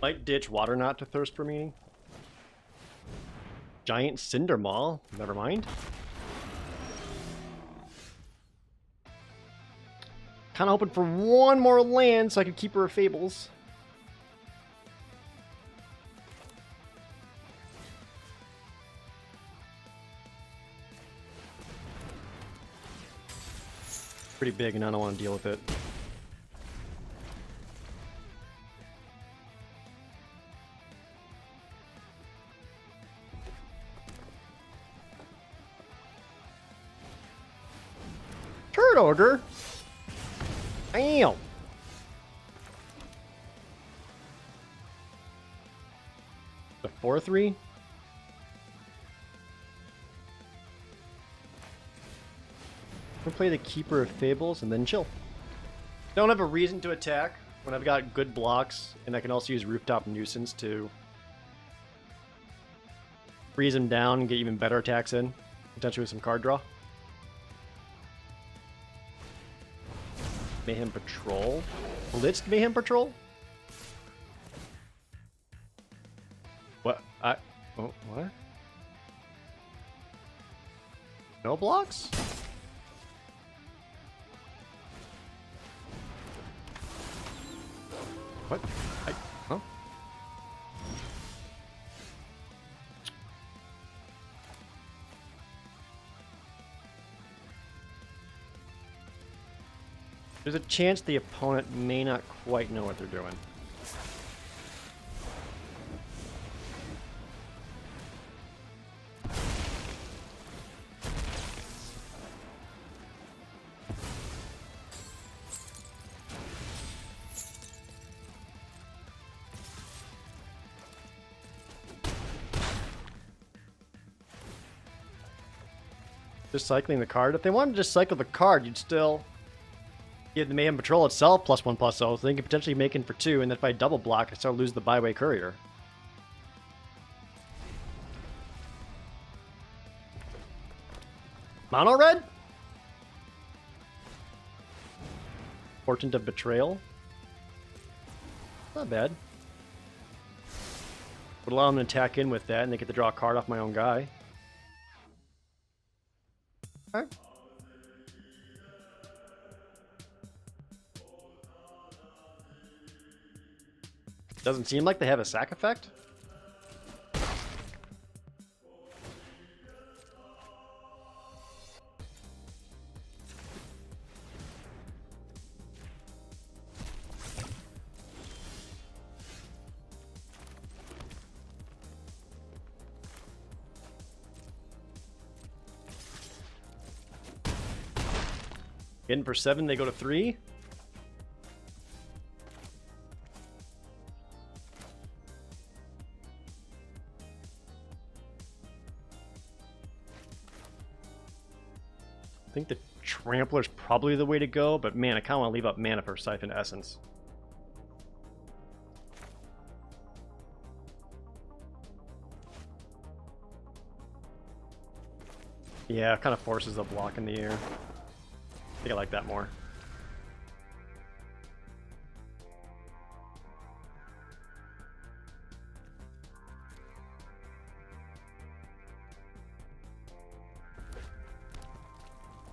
Might ditch Water Knot to Thirst for Meaning. Giant Cinder Maul, never mind. Kinda hoping for one more land so I can keep her Fables. Pretty big and I don't want to deal with it. Turd Ogre? Damn! The 4/3? We'll play the Keeper of Fables and then chill. Don't have a reason to attack when I've got good blocks, and I can also use Rooftop Nuisance to freeze him down and get even better attacks in, potentially with some card draw. Mayhem Patrol? Blitzed Mayhem Patrol? What? Oh, what? No blocks? What? Huh? There's a chance the opponent may not quite know what they're doing. Just cycling the card. If they wanted to just cycle the card, you'd still give the Mayhem Patrol itself +1/+0, so they can potentially make it for 2, and then if I double block, I start lose the Byway Courier. Mono red? Portent of Betrayal. Not bad. Would allow them to attack in with that, and they get to draw a card off my own guy. Alright. Doesn't seem like they have a sack effect. In for 7, they go to 3. I think the Trampler's probably the way to go, but man, I kind of want to leave up mana for Siphon Essence. Yeah, it kind of forces a block in the air. I think I like that more.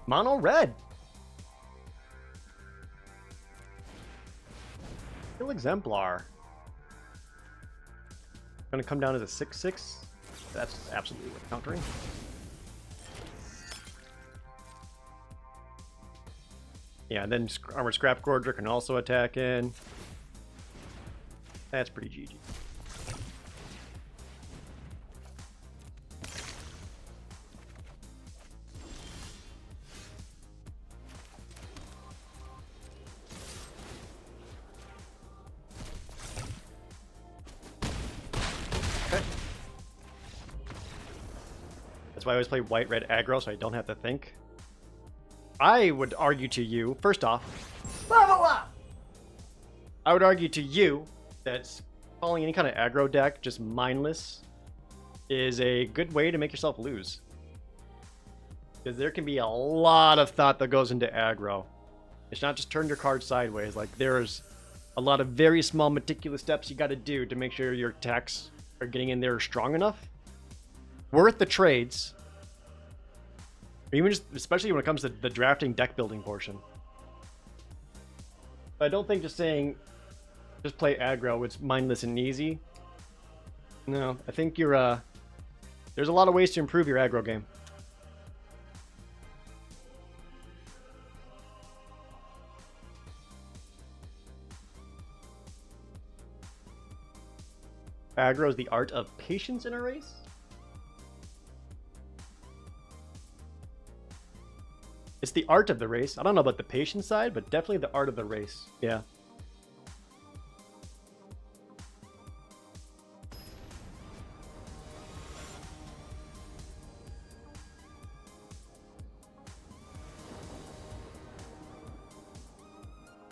Mono red. Kill Exemplar. Gonna come down as a 6/6. That's absolutely worth countering. Yeah, and then Armored Scrap Gorger can also attack in. That's pretty GG. why I always play white-red aggro, so I don't have to think. I would argue to you, first off, level up! I would argue to you that calling any kind of aggro deck just mindless is a good way to make yourself lose. Because there can be a lot of thought that goes into aggro. It's not just turn your card sideways. Like, there's a lot of very small, meticulous steps you got to do to make sure your attacks are getting in there strong enough. Worth the trades. Even just, especially when it comes to the drafting deck building portion. But I don't think just saying, just play aggro, it's mindless and easy. No, I think you're, there's a lot of ways to improve your aggro game. Aggro is the art of patience in a race? It's the art of the race. I don't know about the patience side, but definitely the art of the race. Yeah.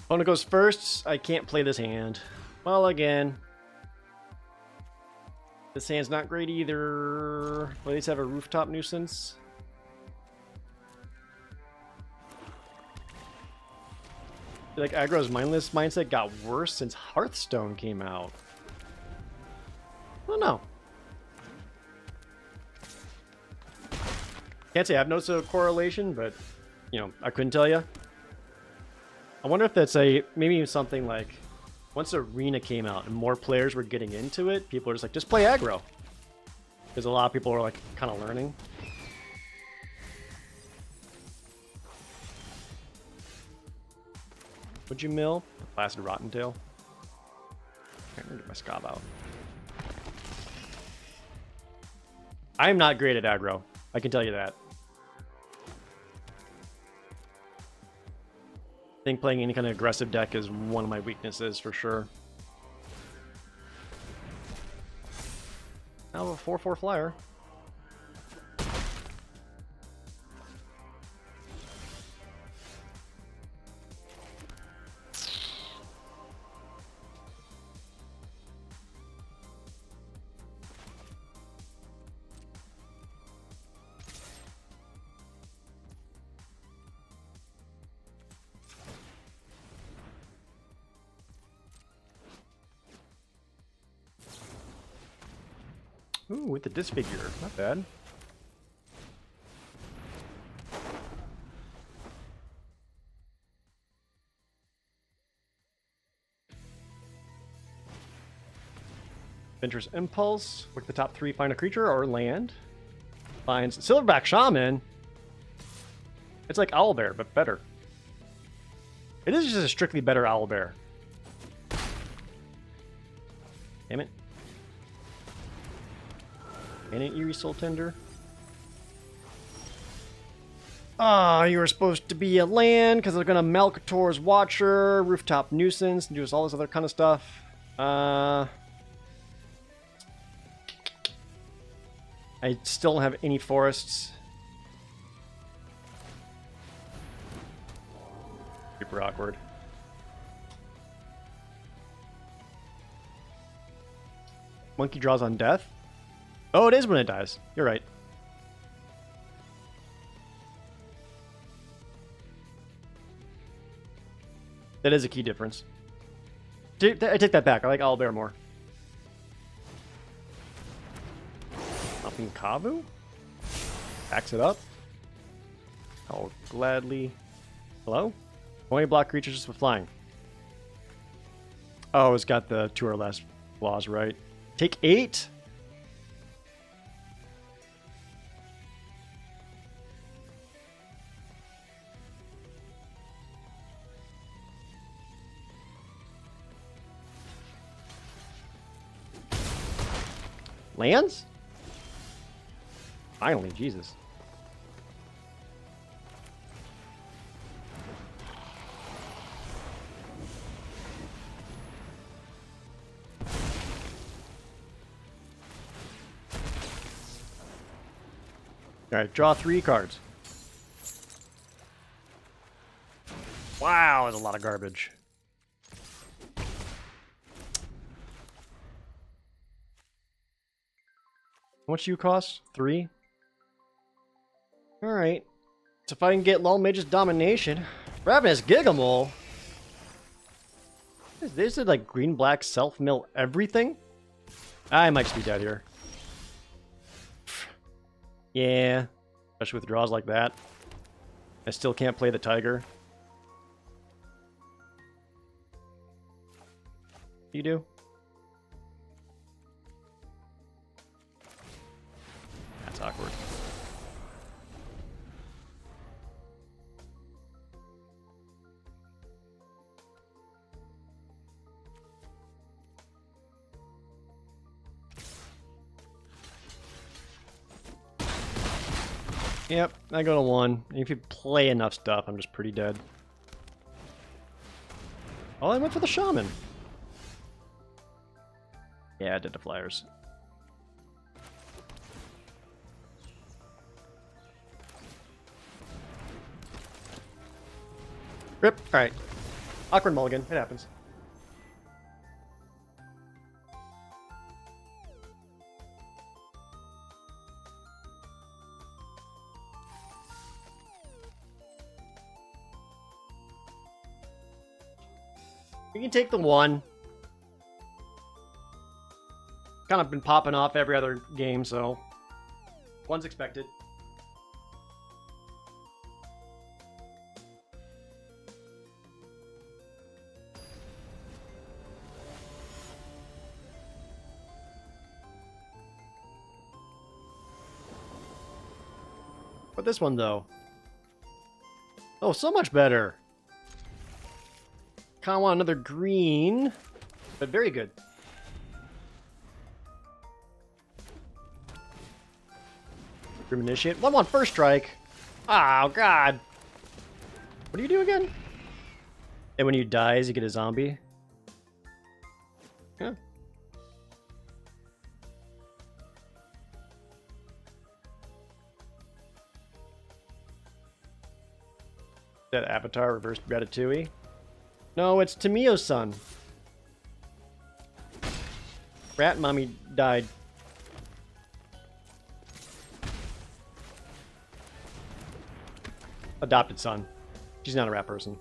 Opponent goes first. I can't play this hand. Well, again. This hand's not great either. Will these have a rooftop nuisance? I feel like aggro's mindless mindset got worse since Hearthstone came out. I don't know. Can't say I've noticed a correlation, but you know, I couldn't tell you. I wonder if that's maybe something like once Arena came out and more players were getting into it, people are just like, just play aggro. Because a lot of people are like kind of learning. Would you mill? Placid Rottentail. I'm gonna get my scob out. I'm not great at aggro. I can tell you that. I think playing any kind of aggressive deck is one of my weaknesses for sure. Now a 4/4 flyer. Ooh, with the disfigure. Not bad. Venturous Impulse. Look at the top 3, find a creature or land. Finds Silverback Shaman. It's like Owlbear, but better. It is just a strictly better Owlbear. Damn it. And an Eerie Soul Tender. Ah, you were supposed to be a land because they're gonna Malcator's Watcher, Rooftop Nuisance, and do all this other kind of stuff. I still don't have any forests. Super awkward. Monkey draws on death. Oh, it is when it dies. You're right. That is a key difference. I take that back. I like Owlbear more. Helping Kavu? Backs it up. I'll gladly... Hello? Only block creatures just with flying. Oh, it's got the 2 or less flaws, right? Take 8? Lands? Finally, Jesus. Alright, draw 3 cards. Wow, that's a lot of garbage. How much do you cost? 3? Alright. So if I can get Lull Mage's Domination. Ravenous Gigamole? Is it like green-black self-mill everything? I might just be dead here. Yeah. Especially with draws like that. I still can't play the Tiger. You do? That's awkward. Yep, I go to 1. If you play enough stuff, I'm just pretty dead. Oh, I went for the Shaman. Yeah, I did the Flyers. Rip. Alright. Awkward mulligan. It happens. You can take the 1. Kind of been popping off every other game, so 1's expected. But this one, though. Oh, so much better. Kind of want another green, but very good. Grim Initiate. 1/1 first strike. Oh, God. What do you do again? And when you dies, you get a zombie. Yeah. That Avatar reversed Ratatouille. No, it's Tamio's son. Rat Mommy died. Adopted son. She's not a rat person.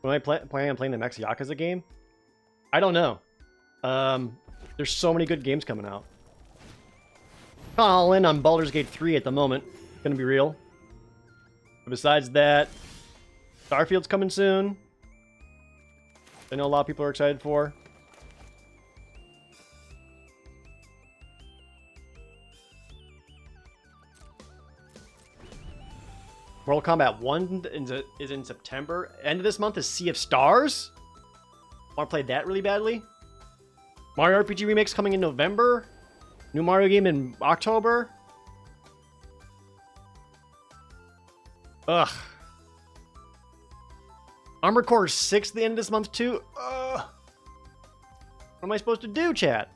Am I planning on playing the next Yakuza game? I don't know. There's so many good games coming out. Kind of all in on Baldur's Gate 3 at the moment. Gonna be real. But besides that, Starfield's coming soon. I know a lot of people are excited for. Mortal Kombat 1 is in September. End of this month is Sea of Stars. Want to play that really badly? Mario RPG Remix coming in November. New Mario game in October. Ugh. Armored Core 6 at the end of this month too. Ugh. What am I supposed to do, chat?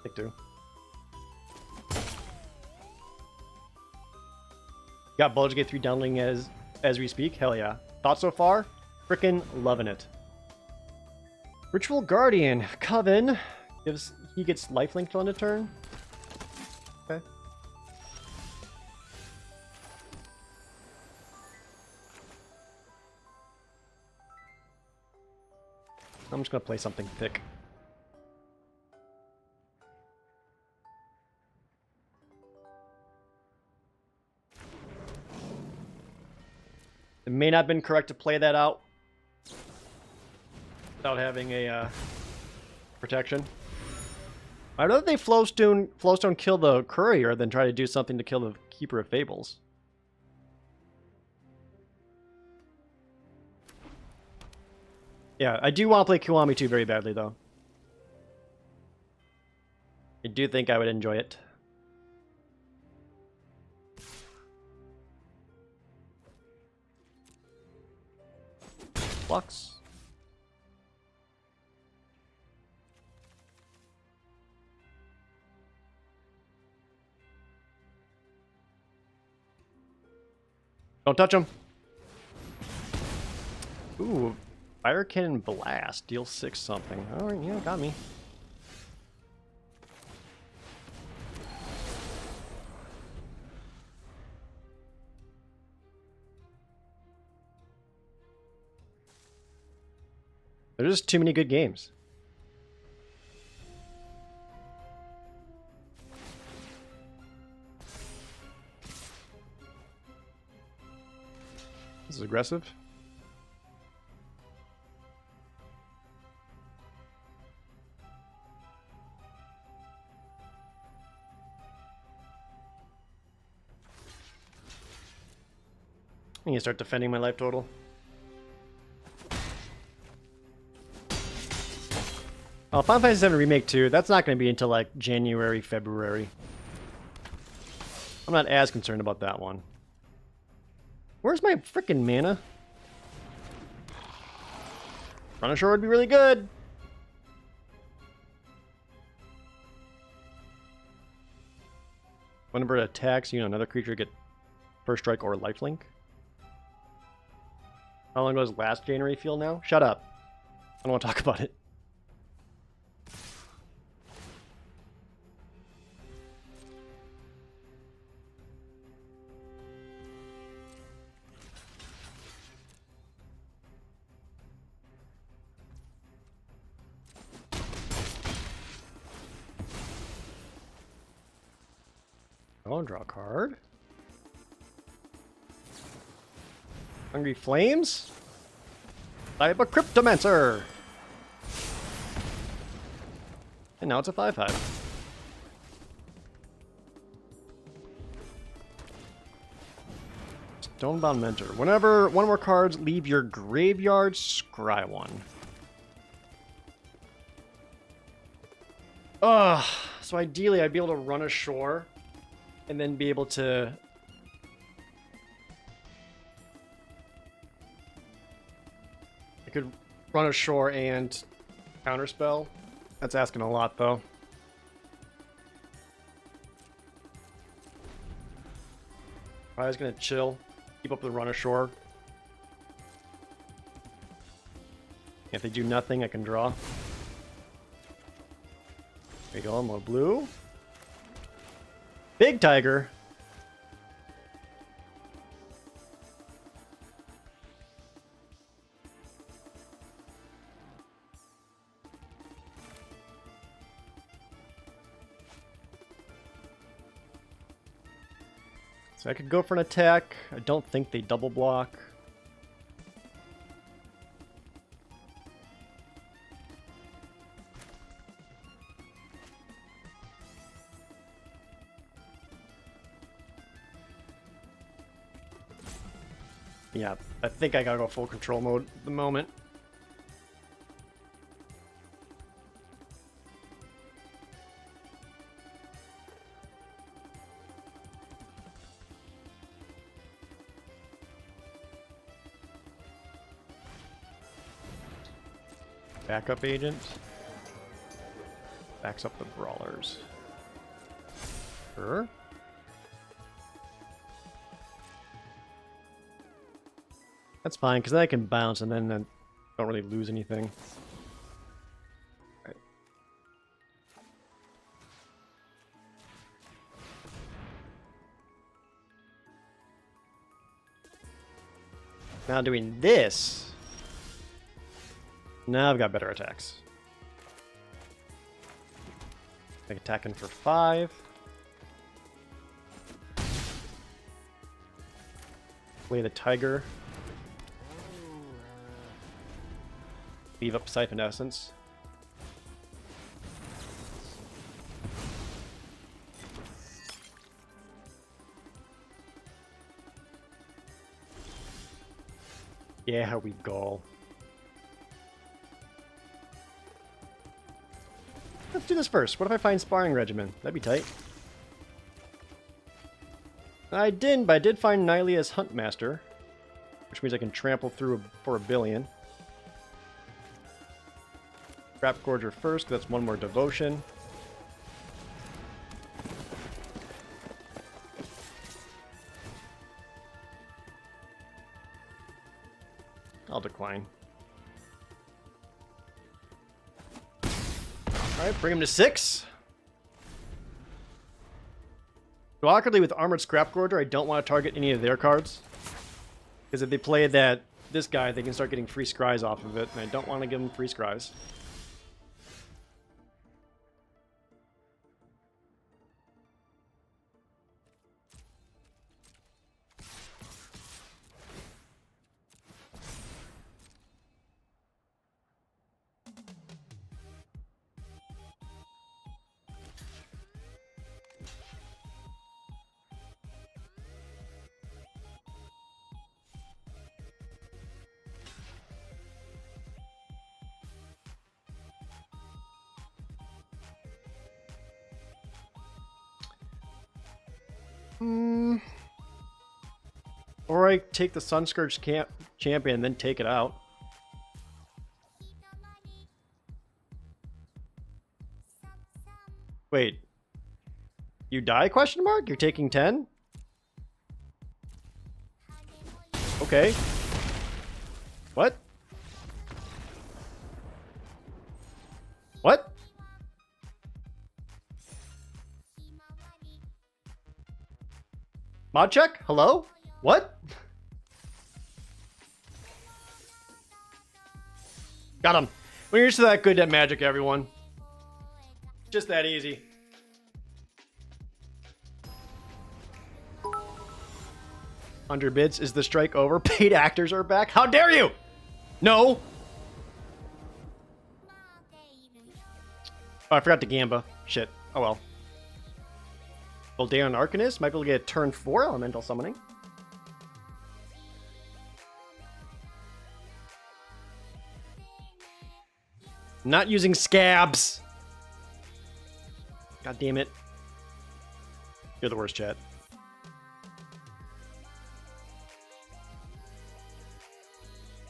Take 2. Got Baldur's Gate 3 downloading as we speak. Hell yeah. Thoughts so far? Frickin' loving it. Ritual Guardian. Coven. He gets lifelink on a turn. Okay. I'm just gonna play something thick. It may not have been correct to play that out without having a protection. I'd rather they Flowstone kill the courier than try to do something to kill the Keeper of Fables. Yeah, I do want to play Kiwami 2 very badly, though. I do think I would enjoy it. Flux. Don't touch him. Ooh, Fire Cannon Blast. Deal 6 something. Alright, yeah, got me. There's just too many good games. This is aggressive. I need to start defending my life total. Oh, Final Fantasy VII Remake 2, that's not going to be until like January, February. I'm not as concerned about that one. Where's my frickin' mana? Run ashore would be really good. Whenever it attacks, you know, another creature get first strike or lifelink. How long does last January feel now? Shut up. I don't want to talk about it. Oh, draw a card. Hungry Flames? Type a Cryptomancer! And now it's a 5/5. Stonebound Mentor. Whenever one more cards leave your graveyard, scry one. Ugh. So ideally I'd be able to run ashore and then be able to I could run ashore and counterspell. That's asking a lot though. I was gonna chill, keep up the run ashore. If they do nothing, I can draw. There you go, more blue. Big Tiger. So I could go for an attack. I don't think they double block. Yeah, I think I gotta go full control mode at the moment. Backup agent. Backs up the brawlers. Sure. That's fine, because then I can bounce and then I don't really lose anything. Right. Now doing this. Now I've got better attacks. Like attacking for 5. Play the Tiger. Leave up Siphon Essence. Yeah, how we go. Let's do this first. What if I find Sparring Regimen? That'd be tight. I didn't, but I did find Nylea as Huntmaster, which means I can trample through for a billion. Scrap Gorger first, 'cause that's one more devotion. I'll decline. Alright, bring him to 6. So awkwardly with Armored Scrap Gorger, I don't want to target any of their cards. Because if they play this guy, they can start getting free scries off of it, and I don't want to give them free scries. Or I take the Sunscourge champion and then take it out. Wait. You die, question mark? You're taking 10? Okay. What? What? Mod check? Hello? What? Got him. When you're just that good at Magic, everyone. Just that easy. Underbids, is the strike over? Paid actors are back? How dare you? No. Oh, I forgot to Gamba. Shit. Oh well. Voldaeon Arcanist might be able to get a turn 4 elemental summoning. Not using scabs. God damn it. You're the worst, chat.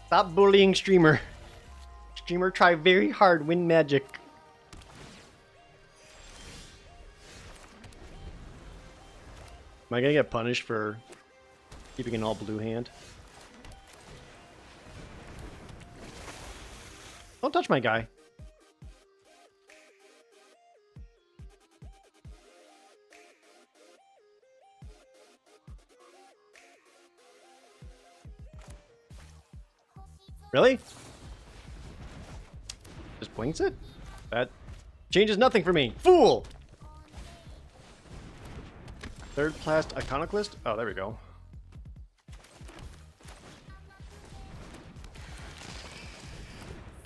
Stop bullying streamer. Streamer try very hard, win magic. Am I gonna get punished for keeping an all blue hand? Don't touch my guy. Really? Just blinks it? That changes nothing for me. Fool! Third Plast Iconoclast? Oh, there we go.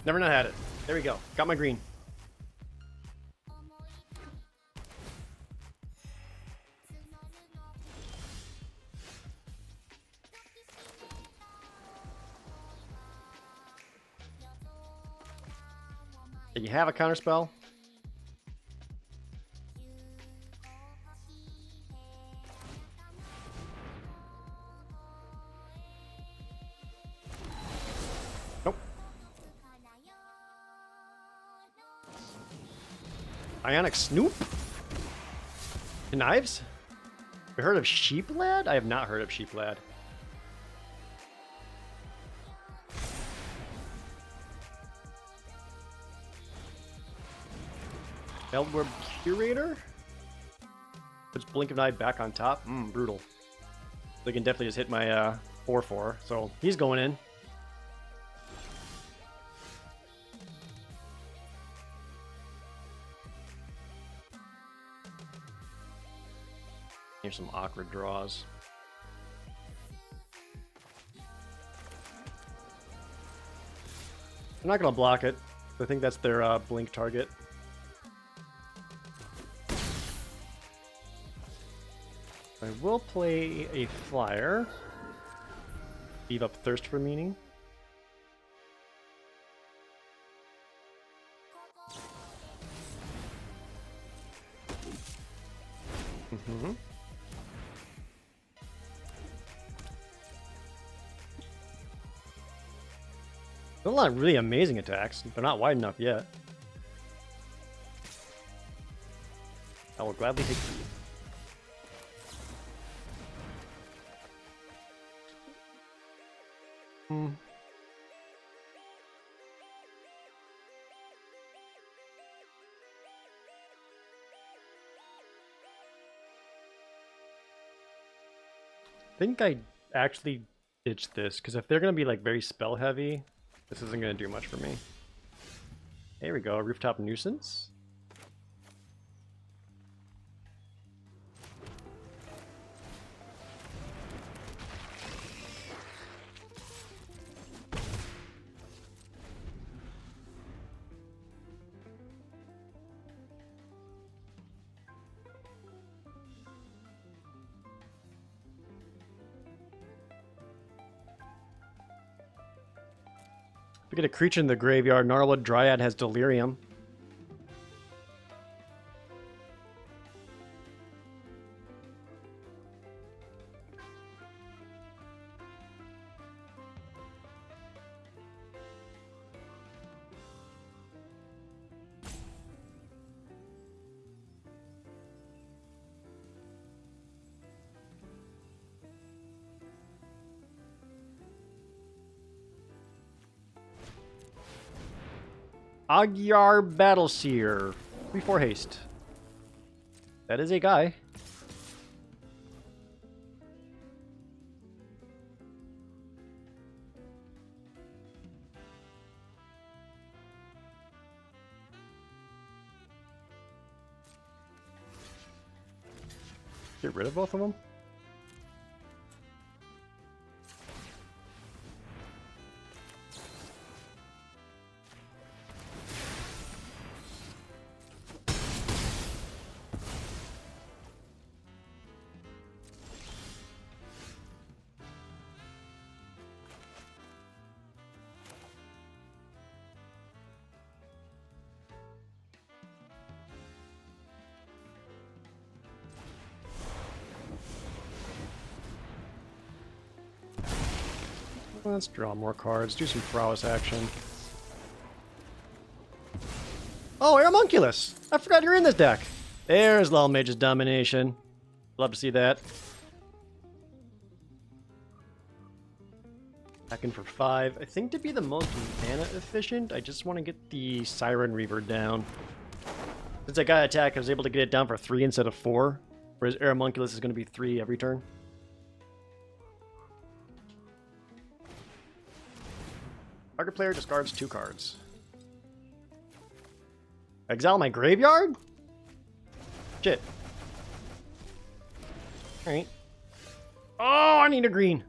Never not had it. There we go. Got my green. Do you have a counterspell? Nope. Ionic Snoop? Knives? Have you heard of Sheep Lad? I have not heard of Sheep Lad. Eldweb Curator? Puts Blink of an Eye back on top? Brutal. They can definitely just hit my 4/4, so he's going in. Here's some awkward draws. I'm not gonna block it. I think that's their blink target. I will play a flyer. Leave up Thirst for Meaning. A lot of really amazing attacks. They're not wide enough yet. I will gladly take you. I think I actually ditched this, because if they're going to be like very spell heavy, this isn't going to do much for me. There we go, Rooftop Nuisance. We get a creature in the graveyard. Gnarlwood Dryad has Delirium. Agyar Battleseer. 3/4 haste. That is a guy. Get rid of both of them? Let's draw more cards, do some prowess action. Oh, Aeromunculus! I forgot you're in this deck! There's Lull Mage's Domination. Love to see that. Back in for 5. I think to be the most mana efficient, I just want to get the Siren Reaver down. Since I got attack, I was able to get it down for 3 instead of 4. Whereas Aeromunculus is going to be 3 every turn. Target player discards 2 cards. Exile my graveyard? Shit. Alright. Oh, I need a green.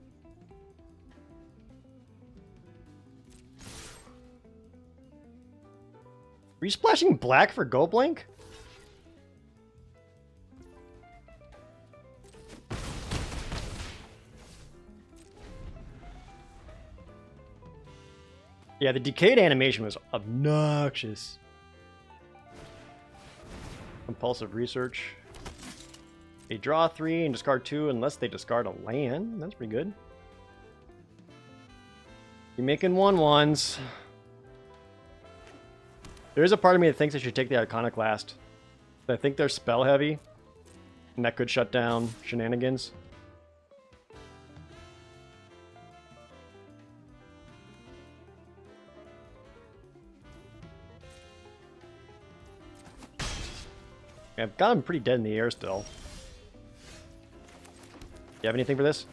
Are you splashing black for Go Blink? Yeah, the decayed animation was obnoxious. Compulsive Research. They draw 3 and discard 2 unless they discard a land. That's pretty good. You're making 1/1s. There is a part of me that thinks I should take the Iconoclast. I think they're spell heavy, and that could shut down shenanigans. I've got him pretty dead in the air still. You have anything for this?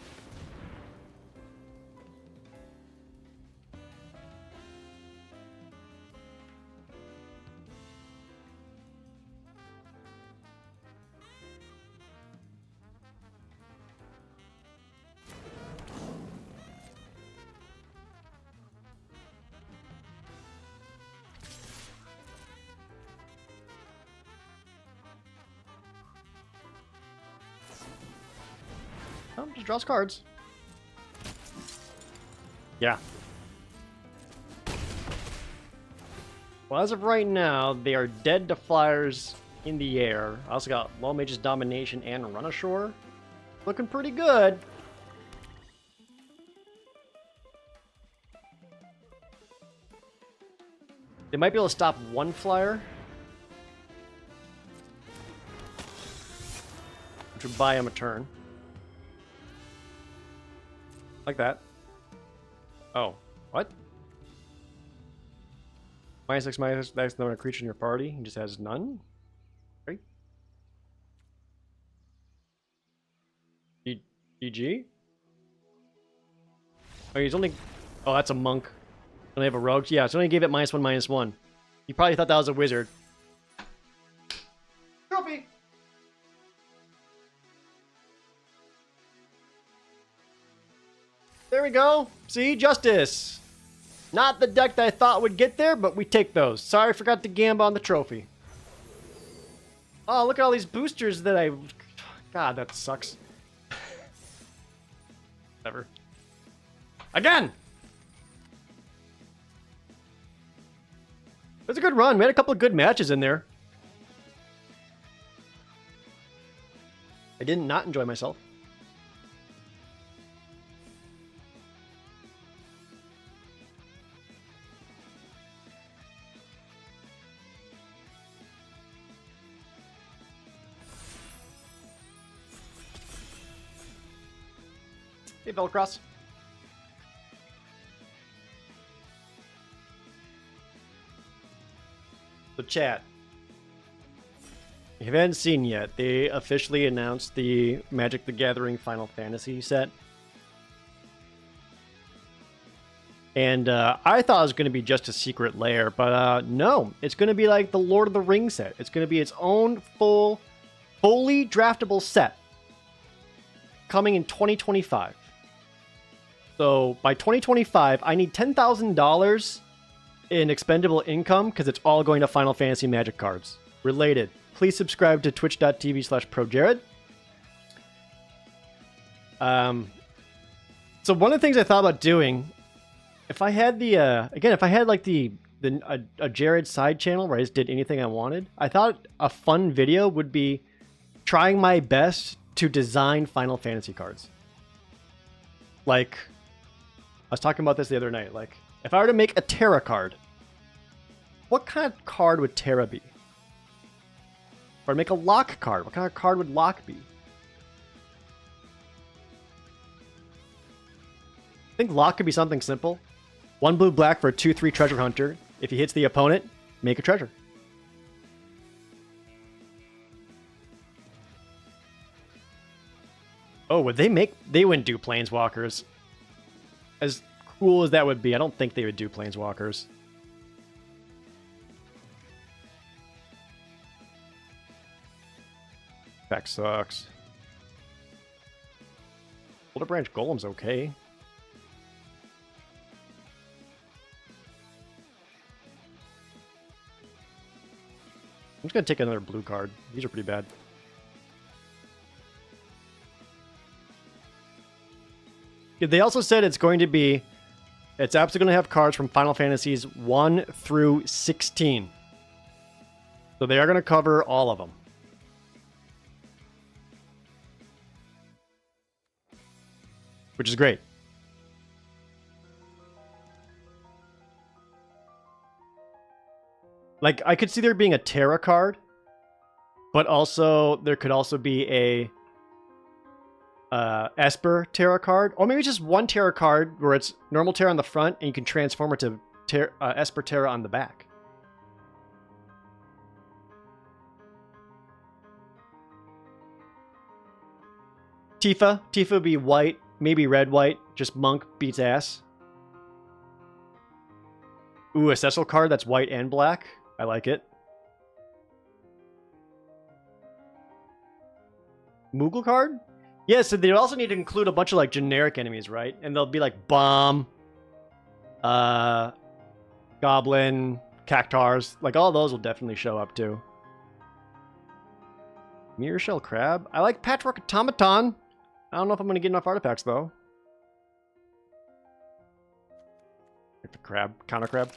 Oh, just draws cards. Yeah. Well, as of right now, they are dead to flyers in the air. I also got Lull Mage's Domination and Run Ashore. Looking pretty good. They might be able to stop one flyer. which would buy him a turn. Like that. Oh, what? -6/-, that's not a creature in your party. He just has none. Right? GG? Oh, he's only... Oh, that's a monk. Only have a rogue? Yeah, so only gave it -1/-1. You probably thought that was a wizard. Trophy! There we go. See? Justice. Not the deck that I thought would get there, but we take those. Sorry, I forgot to gamble on the trophy. Oh, look at all these boosters that I... God, that sucks. Whatever. Again! It was a good run. We had a couple of good matches in there. I did not enjoy myself. Hey, Velcross. So chat, if you haven't seen yet, they officially announced the Magic the Gathering Final Fantasy set. And I thought it was going to be just a secret lair, but no, it's going to be like the Lord of the Rings set. It's going to be its own fully draftable set coming in 2025. So by 2025, I need $10,000 in expendable income because it's all going to Final Fantasy Magic cards. Related, please subscribe to twitch.tv/ProJared. So one of the things I thought about doing, if I had the if I had like a Jared side channel where I just did anything I wanted, I thought a fun video would be trying my best to design Final Fantasy cards. Like, I was talking about this the other night. Like, if I were to make a Terra card, what kind of card would Terra be? Or make a Lock card, what kind of card would Lock be? I think Lock could be something simple. 1 blue black for a 2/3 treasure hunter. If he hits the opponent, make a treasure. Oh, would they make... They wouldn't do Planeswalkers. As cool as that would be, I don't think they would do Planeswalkers. That sucks. Boulder Branch Golem's okay. I'm just gonna take another blue card. These are pretty bad. They also said it's absolutely going to have cards from Final Fantasies 1 through 16. So they are going to cover all of them. Which is great. Like, I could see there being a Terra card, but also there could also be a Esper Terra card, or maybe just one Terra card where it's normal Terra on the front and you can transform it to Esper Terra on the back. Tifa would be white, maybe red-white, just monk beats ass. Ooh, a Cecil card that's white and black. I like it. Moogle card? Yeah, so they also need to include a bunch of like generic enemies, right? And they'll be like Bomb, Goblin, Cactars. Like all those will definitely show up too. Mirror Shell Crab. I like Patchwork Automaton. I don't know if I'm going to get enough artifacts though. Like the crab, counter crab.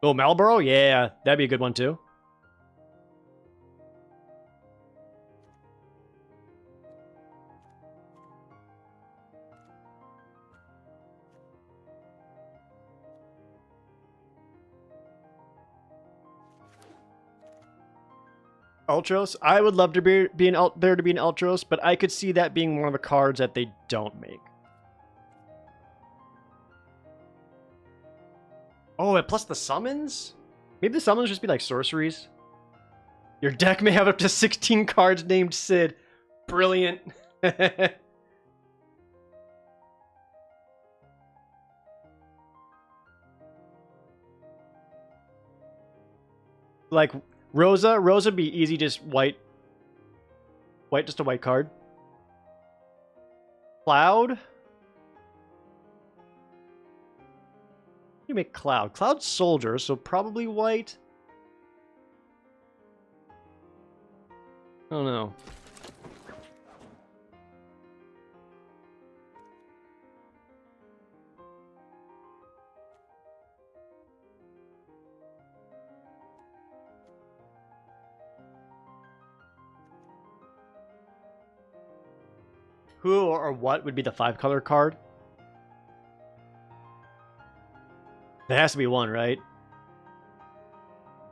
Oh, Malboro? Yeah, that'd be a good one too. Ultros. I would love to be an there to be an Ultros, but I could see that being one of the cards that they don't make. Oh, and plus the summons? Maybe the summons just be like sorceries. Your deck may have up to 16 cards named Sid. Brilliant. Like Rosa would be easy, just white. White, just a white card. Cloud. You make Cloud. Cloud Soldier, so probably white. Oh no. Who or what would be the 5-color card? There has to be one, right?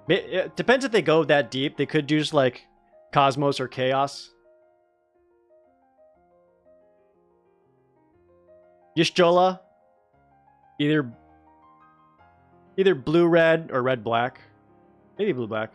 It depends if they go that deep. They could do just like Cosmos or Chaos. Yishjola. Either blue-red or red-black. Maybe blue-black.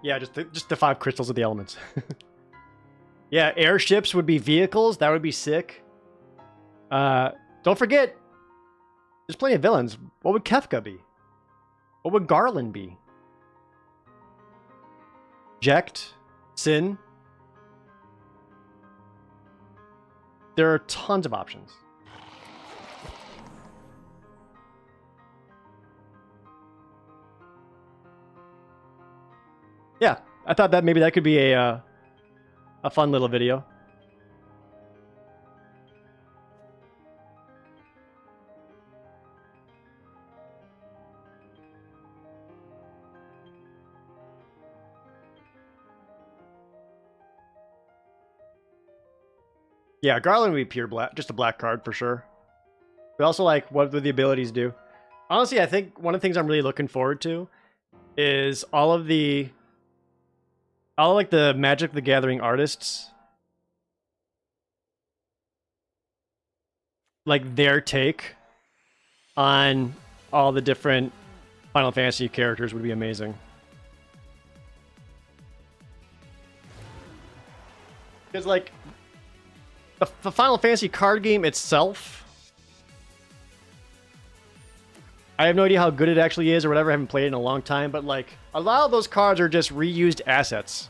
Yeah, just the 5 crystals of the elements. Yeah, airships would be vehicles. That would be sick. Don't forget, there's plenty of villains. What would Kefka be? What would Garland be? Jekt? Sin? There are tons of options. Yeah, I thought that maybe that could be a fun little video. Yeah, Garland would be pure black, just a black card for sure. But also, like, what would the abilities do? Honestly, I think one of the things I'm really looking forward to is all of the Magic the Gathering artists, like their take on all the different Final Fantasy characters would be amazing. Because like the Final Fantasy card game itself, I have no idea how good it actually is or whatever. I haven't played it in a long time, but like a lot of those cards are just reused assets.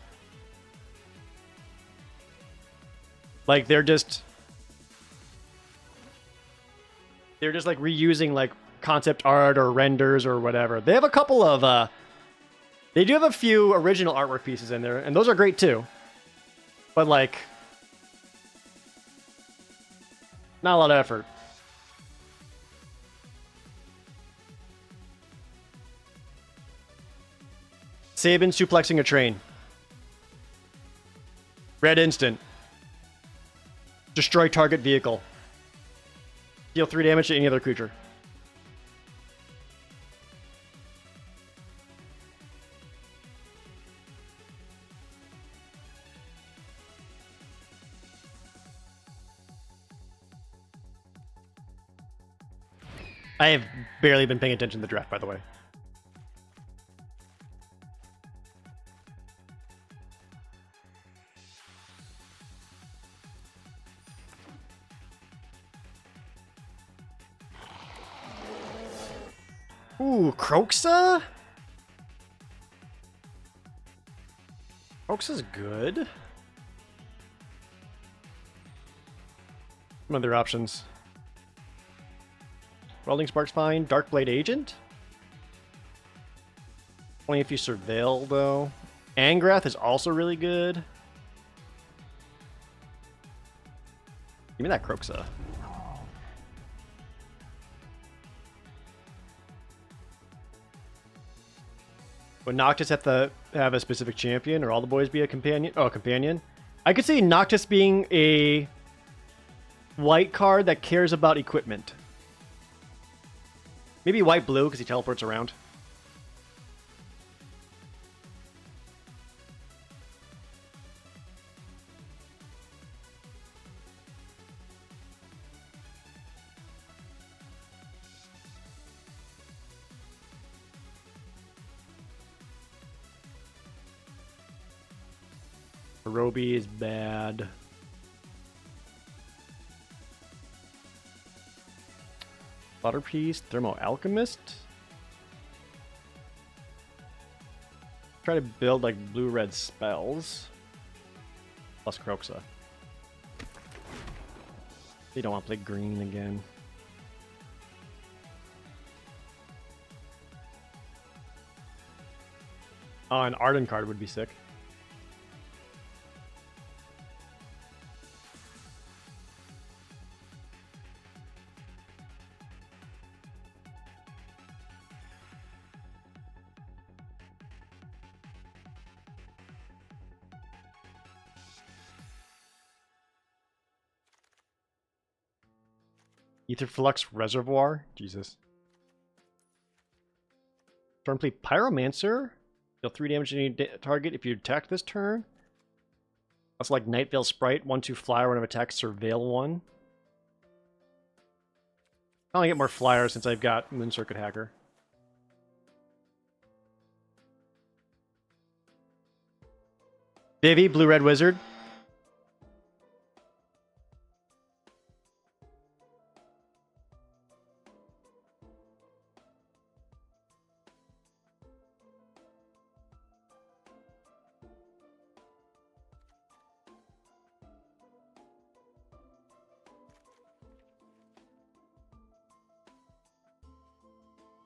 Like they're just like reusing like concept art or renders or whatever. They have a couple of they do have a few original artwork pieces in there, and those are great too. But like not a lot of effort. Sabin suplexing a train. Red instant. Destroy target vehicle. Deal 3 damage to any other creature. I have barely been paying attention to the draft, by the way. Ooh, Kroxa? Kroxa's good. Some other options. Welding Spark's fine. Darkblade Agent? Only if you surveil, though. Angrath is also really good. Give me that Kroxa. Would Noctis have to have a specific champion, or all the boys be a companion? Oh, a companion. I could see Noctis being a white card that cares about equipment. Maybe white-blue, because he teleports around. Roby is bad. Butterpiece, Thermo Alchemist. Try to build like blue-red spells. Plus Croxa. You don't want to play green again. Oh, an Arden card would be sick. Etherflux Reservoir? Jesus. Stormplate Pyromancer? Deal 3 damage to any target if you attack this turn. Also like Nightveil Sprite, 1/2 flyer when I've attacked Surveil 1. I only get more flyers since I've got Moon Circuit Hacker. Vivi, Blue-Red Wizard.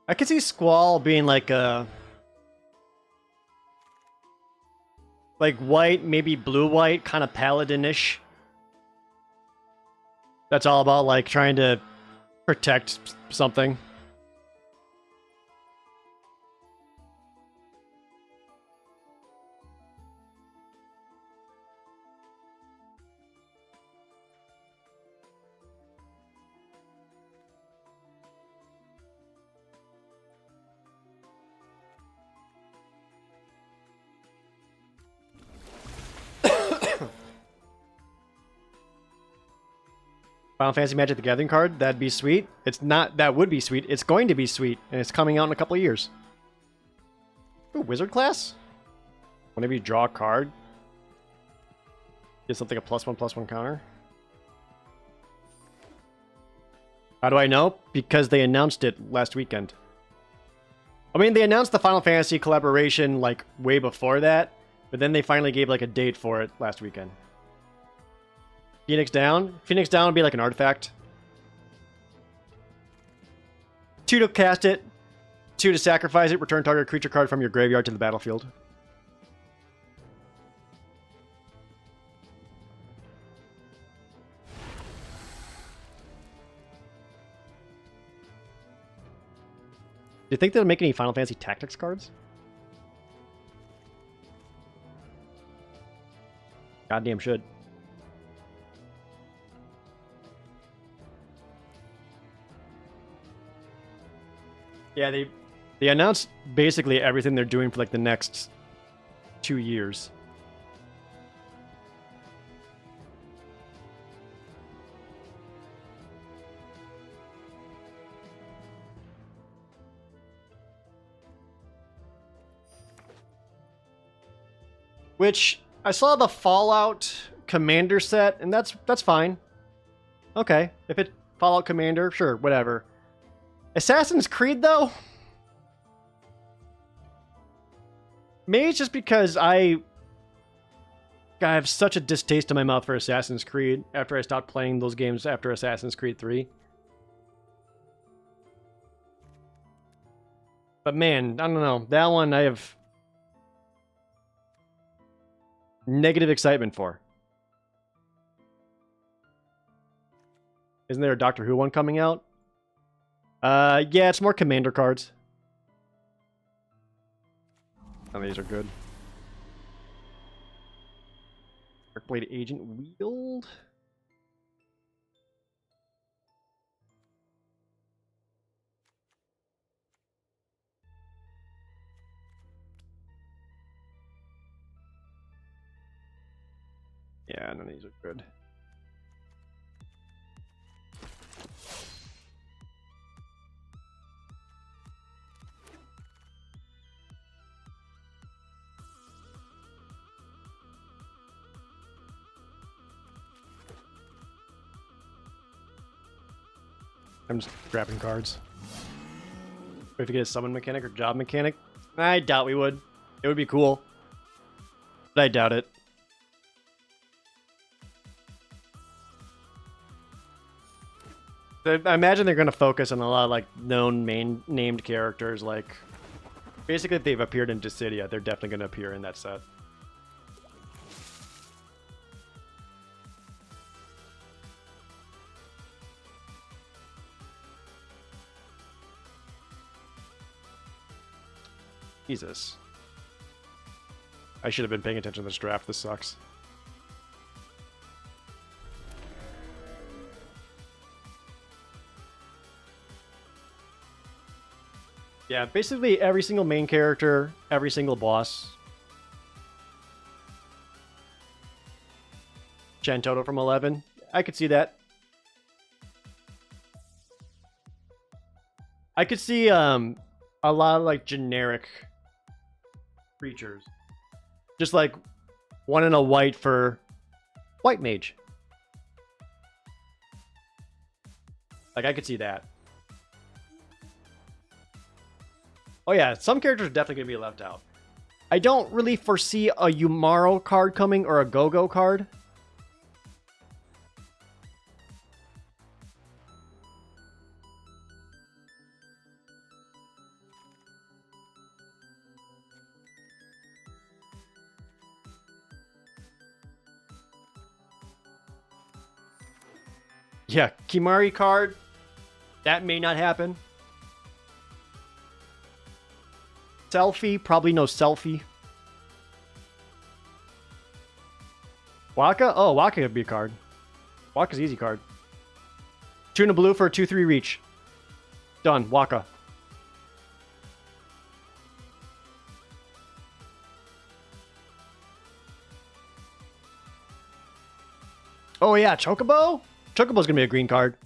I could see Squall being like a... like white, maybe blue-white, kind of paladin-ish. That's all about like trying to protect something. Final Fantasy Magic the Gathering card, that'd be sweet. It's not, that would be sweet. It's going to be sweet, and it's coming out in a couple of years. Ooh, Wizard class? Whenever you draw a card, get something a +1/+1 counter. How do I know? Because they announced it last weekend. I mean, they announced the Final Fantasy collaboration like way before that, but then they finally gave like a date for it last weekend. Phoenix down? Phoenix down would be like an artifact. 2 to cast it, 2 to sacrifice it, return target creature card from your graveyard to the battlefield. Do you think they'll make any Final Fantasy Tactics cards? Goddamn should. Yeah, they announced basically everything they're doing for like the next 2 years. Which I saw the Fallout Commander set, and that's fine. Okay, if it's Fallout Commander, sure, whatever. Assassin's Creed, though? Maybe it's just because I have such a distaste in my mouth for Assassin's Creed after I stopped playing those games after Assassin's Creed 3. But man, I don't know. That one I have negative excitement for. Isn't there a Doctor Who one coming out? Yeah, it's more Commander cards. None of these are good. Darkblade Agent Wield. Yeah, none of these are good. I'm just grabbing cards. If we get a summon mechanic or job mechanic, I doubt we would. It would be cool, but I doubt it. I imagine they're going to focus on a lot of like known named characters. Like, basically, if they've appeared in Dissidia, they're definitely going to appear in that set. Jesus. I should have been paying attention to this draft. This sucks. Yeah, basically every single main character, every single boss. Gen Toto from 11. I could see that. I could see a lot of like generic creatures. Just like one in a white for white mage. Like I could see that. Oh yeah, some characters are definitely going to be left out. I don't really foresee a Umaro card coming or a Go-Go card. Yeah, Kimari card. That may not happen. Selfie, probably no selfie. Waka? Oh, Waka could be a card. Waka's easy card. Tuna blue for a 2/3 reach. Done. Waka. Oh yeah, Chocobo? Chocobo's gonna be a green card.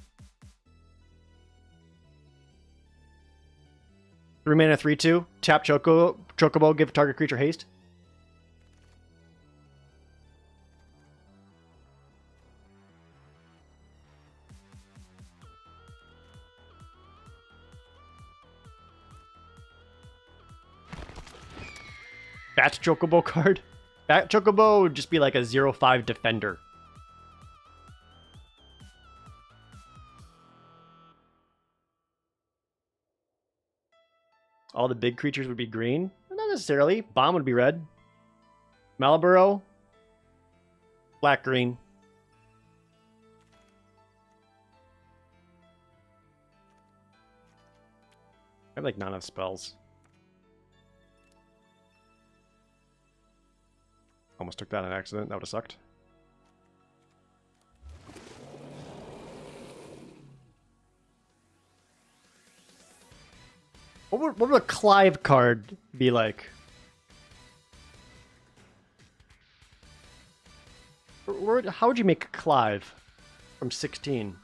3 mana 3/2. Tap Chocobo, give target creature haste. Bat Chocobo card. Bat Chocobo would just be like a 0/5 defender. All the big creatures would be green? Not necessarily. Bomb would be red. Maliboro, black-green. I have like not enough spells. Almost took that on accident. That would have sucked. What would a Clive card be like? How would you make a Clive from 16?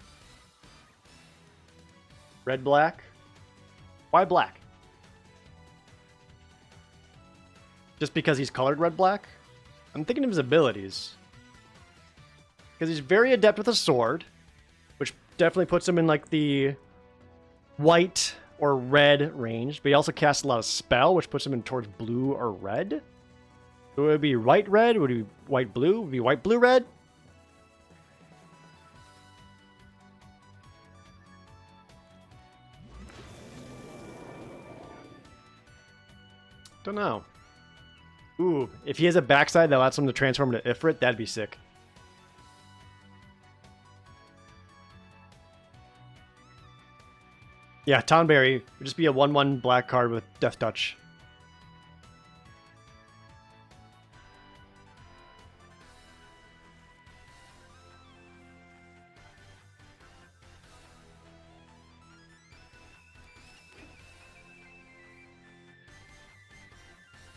Red, black? Why black? Just because he's colored red, black? I'm thinking of his abilities. Because he's very adept with a sword, which definitely puts him in like the white or red range, but he also casts a lot of spell, which puts him in towards blue or red. So would it be white red? Would it be white blue? Would it be white blue red? Don't know. Ooh, if he has a backside that allows him to transform into Ifrit, that'd be sick. Yeah, Tonberry would just be a 1/1 black card with Death Touch.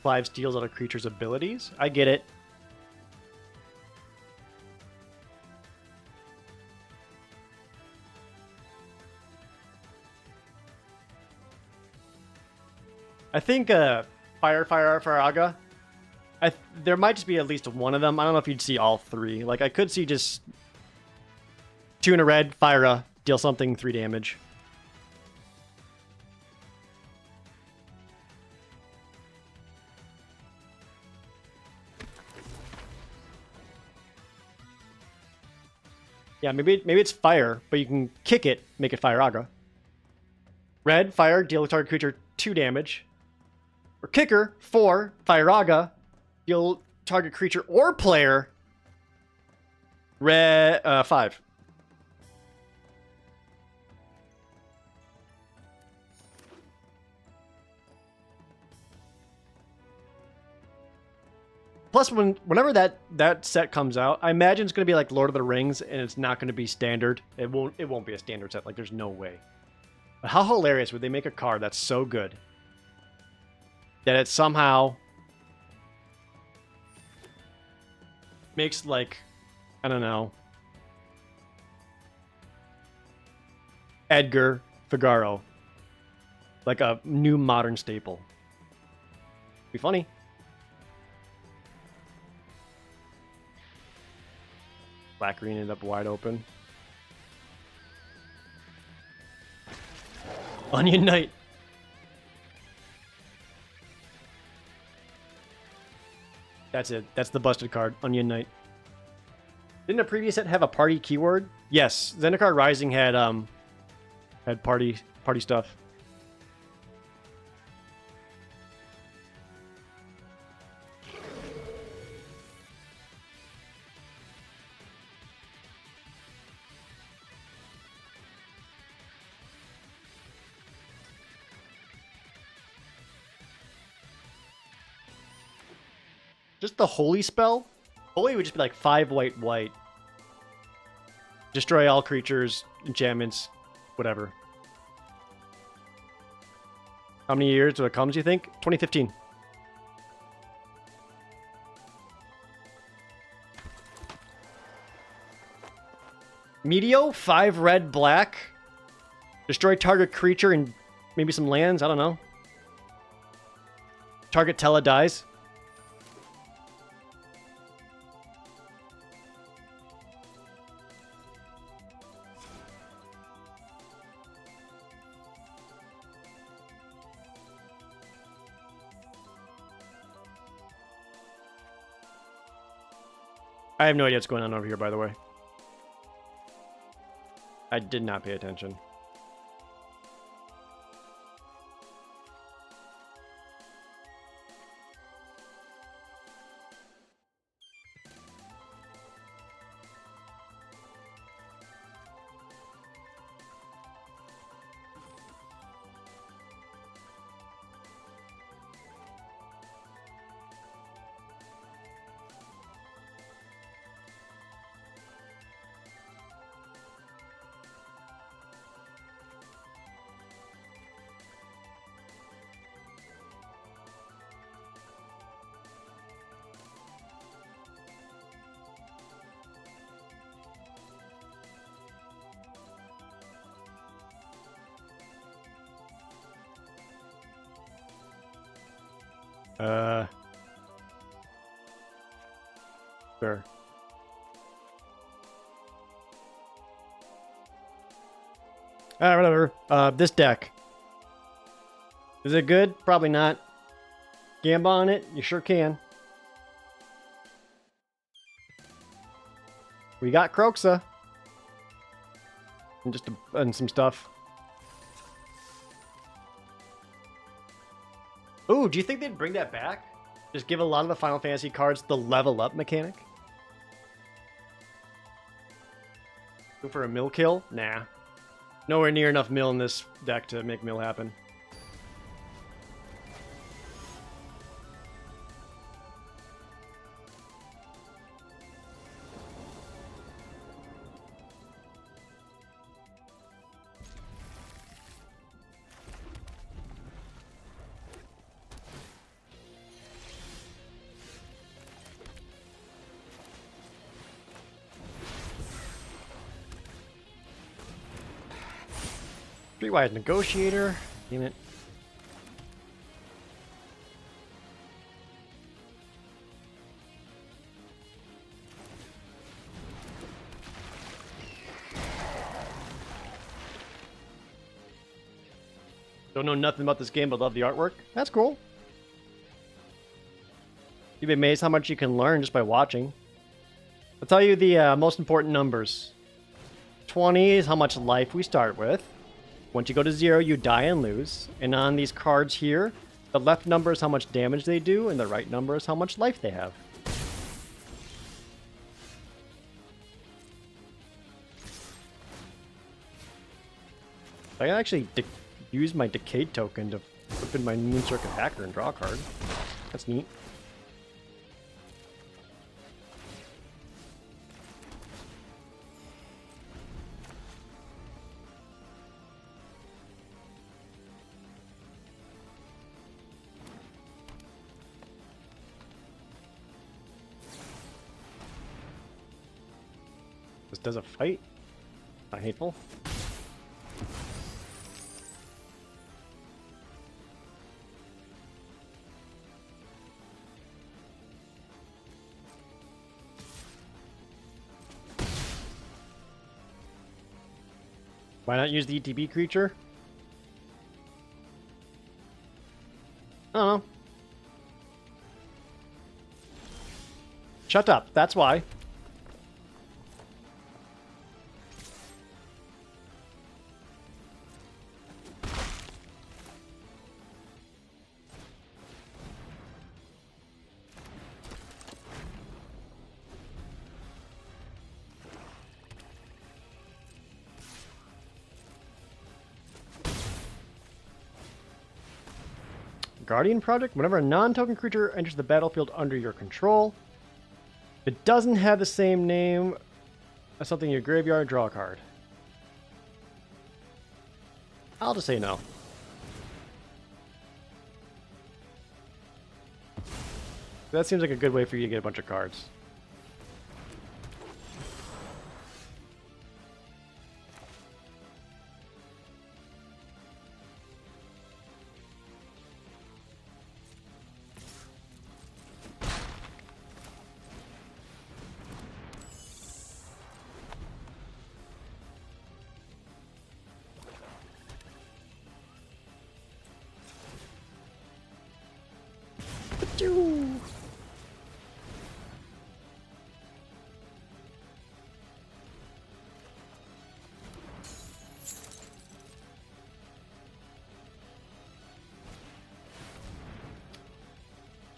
5 steals out of creatures' abilities. I get it. I think Fire there might just be at least one of them. I don't know if you'd see all 3. Like, I could see just 2 in a red, Fire, deal something, 3 damage. Yeah, maybe it's Fire, but you can kick it, make it Fire. Red, Fire, deal a target creature 2 damage. Or Kicker, 4, Fire, deal target creature or player red 5. Plus, whenever that set comes out, I imagine it's going to be like Lord of the Rings, and it's not going to be standard. It won't be a standard set. Like, there's no way. But how hilarious would they make a card that's so good that it somehow makes, like, I don't know, Edgar Figaro like a new modern staple. Be funny. Black green ended up wide open. Onion Knight. That's it. That's the busted card. Onion Knight. Didn't a previous set have a party keyword? Yes. Zendikar Rising had party stuff. Just the holy spell? Holy would just be like 5 white. Destroy all creatures, enchantments, whatever. How many years till it comes, you think? 2015. Meteo, 5 red, black. Destroy target creature and maybe some lands, I don't know. Target Tela dies. I have no idea what's going on over here, by the way. I did not pay attention. Sure. Whatever. This deck. Is it good? Probably not. Gamba on it? You sure can. We got Croxa. And some stuff. Ooh, do you think they'd bring that back? Just give a lot of the Final Fantasy cards the level up mechanic? Go for a mill kill? Nah. Nowhere near enough mill in this deck to make mill happen. Streetwise Negotiator. Damn it. Don't know nothing about this game, but love the artwork. That's cool. You'd be amazed how much you can learn just by watching. I'll tell you the most important numbers. 20 is how much life we start with. Once you go to 0, you die and lose. And on these cards here, the left number is how much damage they do, and the right number is how much life they have. I can actually use my Decayed token to open my Moon Circuit Hacker and draw a card. That's neat. This does a fight? Not hateful. Why not use the ETB creature? I don't know. Shut up, that's why. Guardian Project. Whenever a non-token creature enters the battlefield under your control, if it doesn't have the same name as something in your graveyard, draw a card. I'll just say no. That seems like a good way for you to get a bunch of cards.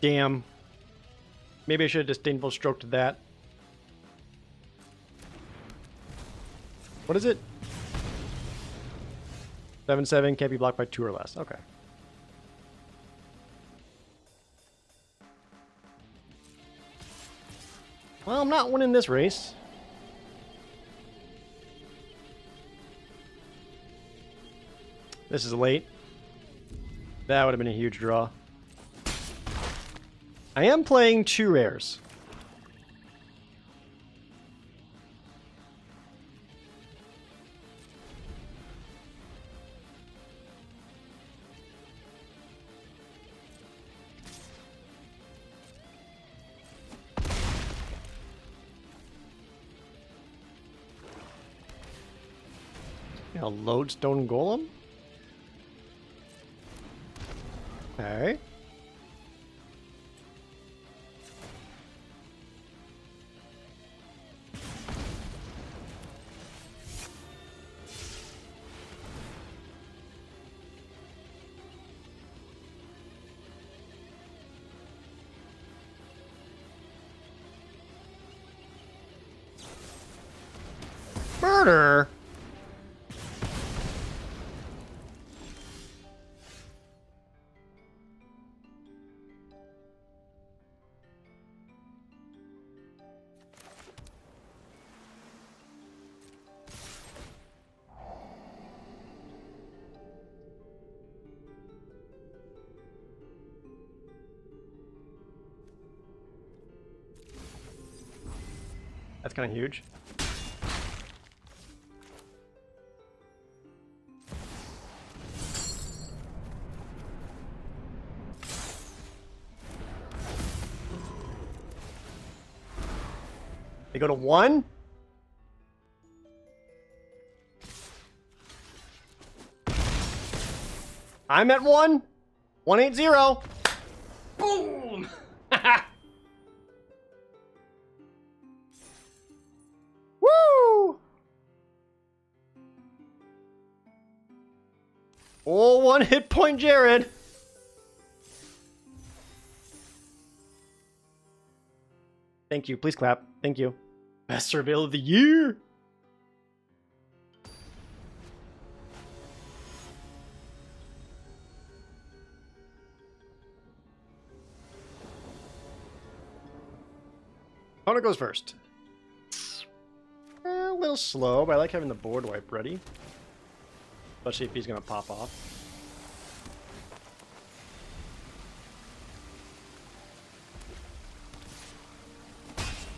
Damn. Maybe I should have disdainful stroked that. What is it? 7/7 can't be blocked by 2 or less. Okay. Well, I'm not winning this race. This is late. That would have been a huge draw. I am playing 2 rares. A Lodestone Golem? Okay. Murder? That's kind of huge. They go to 1. I'm at 1. 180. Boom! Woo! Oh, 1 hit point, Jared. Thank you. Please clap. Thank you. Best surveil of the year. Opponent goes first. A little slow, but I like having the board wipe ready. Especially if he's going to pop off.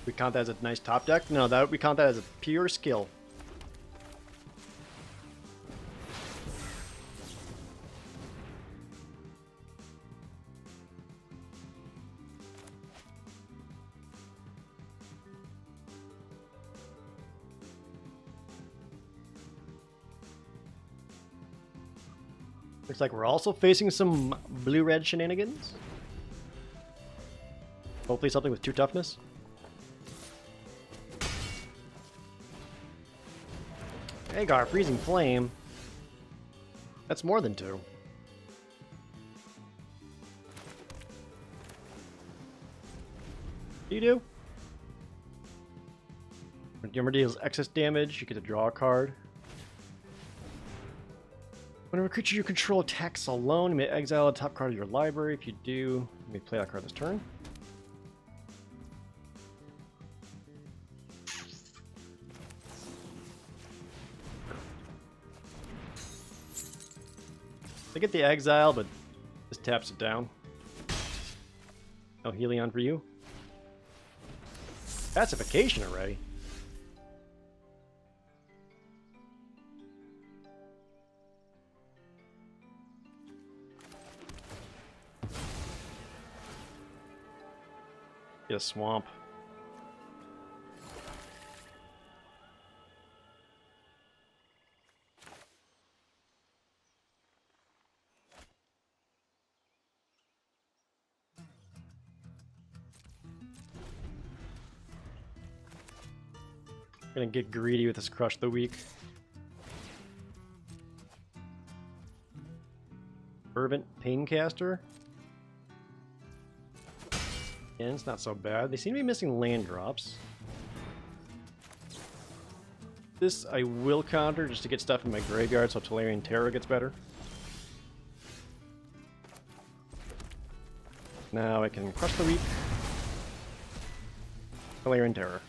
We count that as a nice top deck? No, we count that as a pure skill. Looks like we're also facing some blue-red shenanigans. Hopefully something with 2 toughness. Agar, Freezing Flame. That's more than 2. You do? When your armor deals excess damage, you get to draw a card. Whenever a creature you control attacks alone, you may exile a top card of your library. If you do, you may play that card this turn. They get the exile, but this taps it down. No Helion for you. Pacification Array. Get a swamp. Gonna get greedy with this Crush the Weak. Fervent Paincaster. Yeah, it's not so bad. They seem to be missing land drops. This I will counter just to get stuff in my graveyard so Tolarian Terror gets better. Now I can Crush the Weak. Tolarian Terror.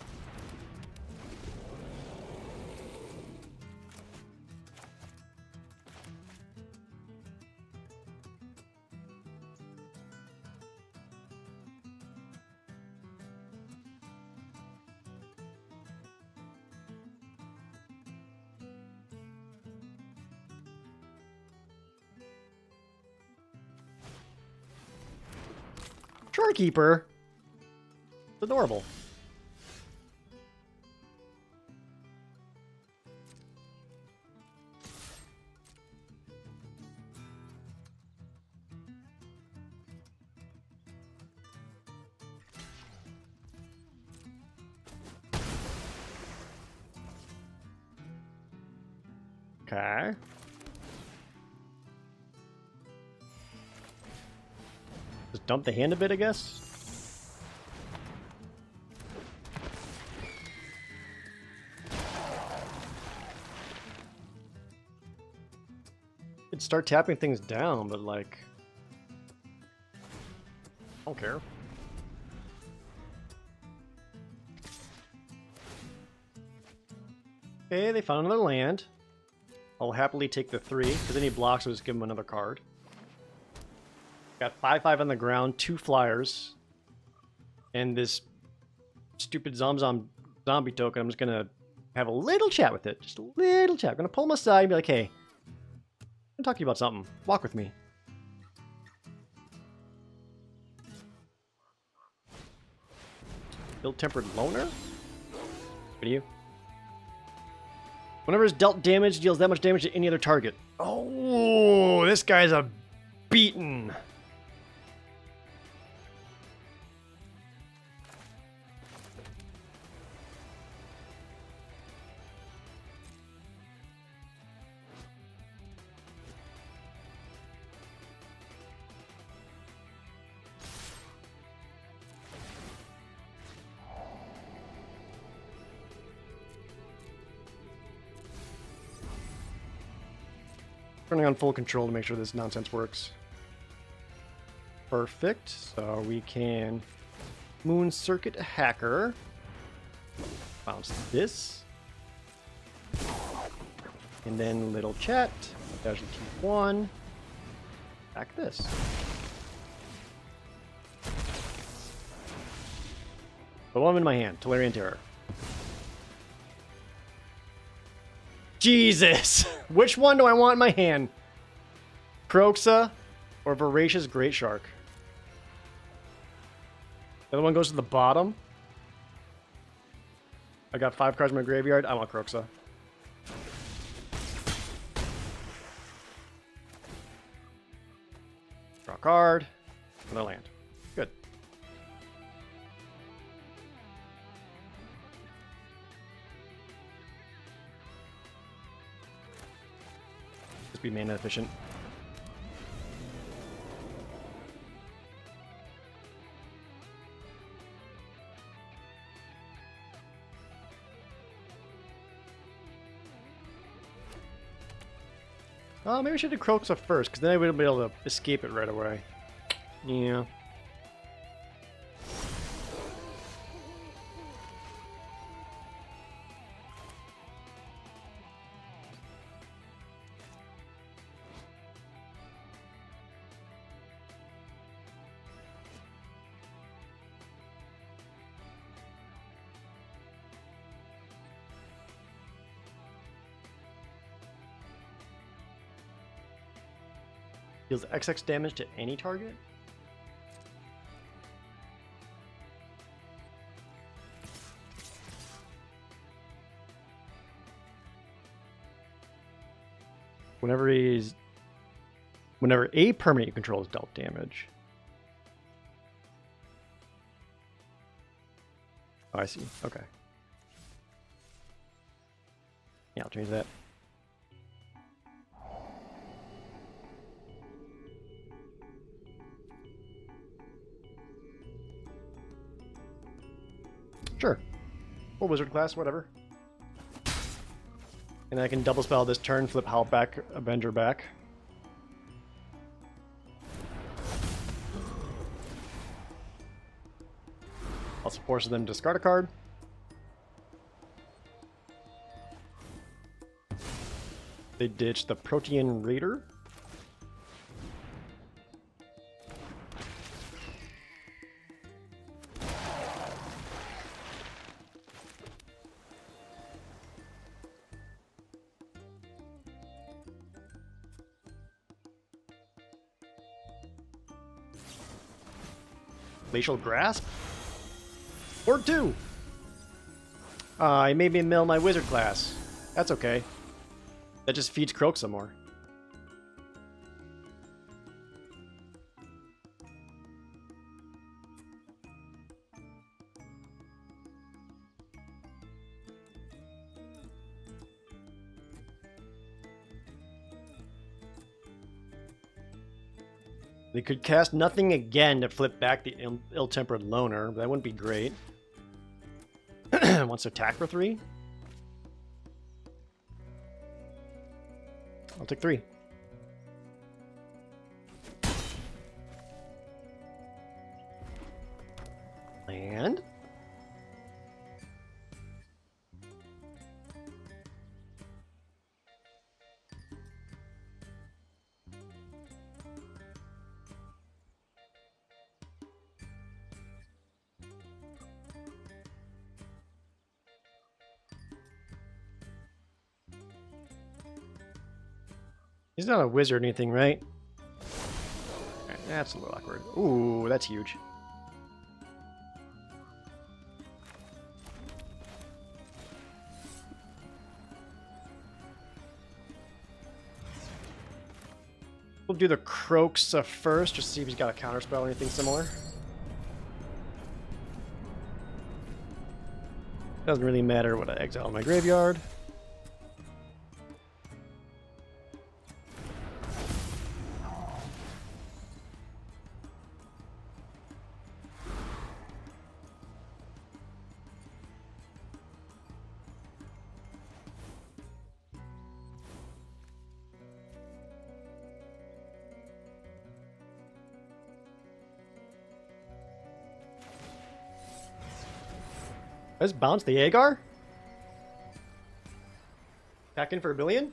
Shorekeeper? It's adorable. Okay. Just dump the hand a bit, I guess. Could start tapping things down, but like, I don't care. Okay, they found another land. I'll happily take the 3, because any blocks will just give him another card. Got 5/5 on the ground, 2 flyers, and this stupid zombie token. I'm just gonna have a little chat with it, just a little chat. I'm gonna pull him aside and be like, "Hey, I'm gonna talk to you about something. Walk with me." Ill-tempered loner. What are you? Whenever it's dealt damage, deals that much damage to any other target. Oh, this guy's a beaten. Turning on full control to make sure this nonsense works. Perfect. So we can Moon Circuit Hacker. Bounce this. And then little chat. Casualty 1. Back this. Put one in my hand. Tolarian Terror. Jesus! Which one do I want in my hand? Kroxa or Voracious Great Shark? The other one goes to the bottom. I got 5 cards in my graveyard. I want Kroxa. Draw a card. Another land. Good. Just be mana efficient. Oh, maybe I should do Kroxa first, because then I wouldn't be able to escape it right away. Yeah. Deals XX damage to any target? Whenever a permanent you control is dealt damage. Oh, I see. Okay. Yeah, I'll change that. Sure. Or wizard class, whatever. And I can double spell this turn, flip Howl back, Avenger back. Also forces them to discard a card. They ditch the Protean Raider. Glacial Grasp? Or 2! I made me mill my wizard class. That's okay. That just feeds Kroxa more. They could cast nothing again to flip back the ill-tempered loner, but that wouldn't be great. Wants to attack for 3? I'll take 3. Land. He's not a wizard or anything, right? That's a little awkward. Ooh, that's huge. We'll do the Croaks first, just to see if he's got a counterspell or anything similar. Doesn't really matter what I exile in my graveyard. Let's bounce the Agar. Back in for a billion.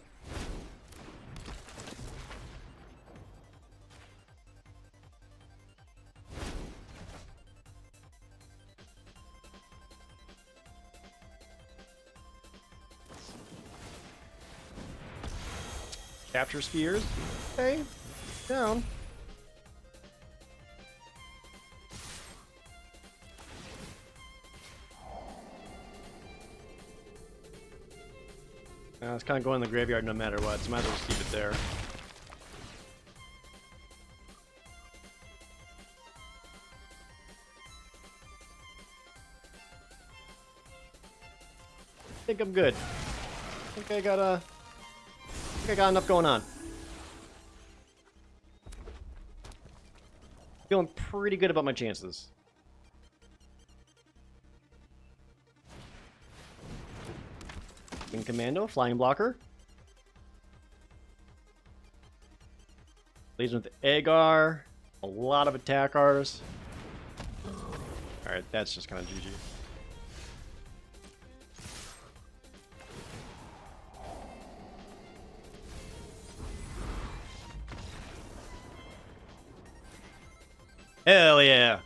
Capture spheres. Okay. Down. It's kind of going in the graveyard no matter what, so might as well just keep it there. I think I'm good. I think I got enough going on. Feeling pretty good about my chances. Wing Commando, Flying Blocker. Leads with Agar. A lot of attackers. Alright, that's just kind of GG. Hell yeah!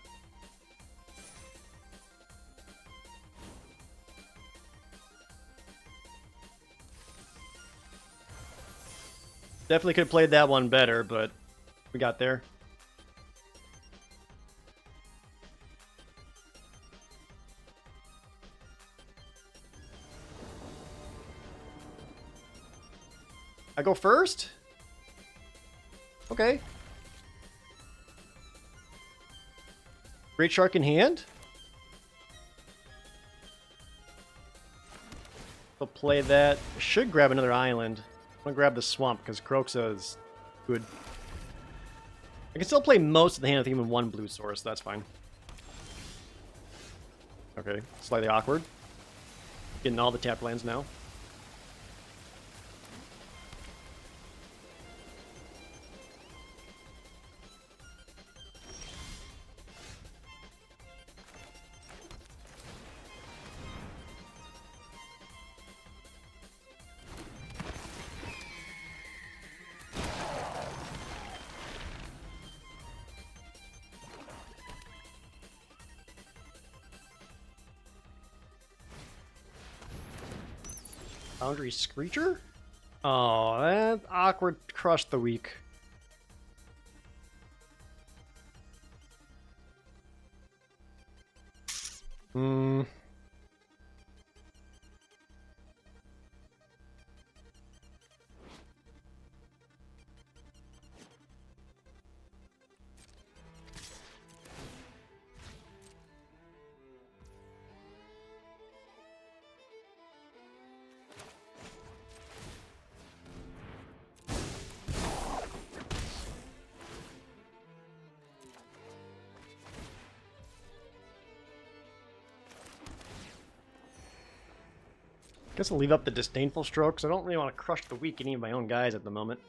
Definitely could have played that one better, but we got there. I go first? Okay. Great Shark in hand? I'll play that. Should grab another island. I'm gonna grab the swamp because Croxa is good. I can still play most of the hand with even one blue source, so that's fine. Okay, slightly awkward. Getting all the tapped lands now. Foundry Screecher? Oh, that awkward crushed the weak. Guess I'll leave up the Disdainful Strokes. I don't really want to crush the weak any of my own guys at the moment.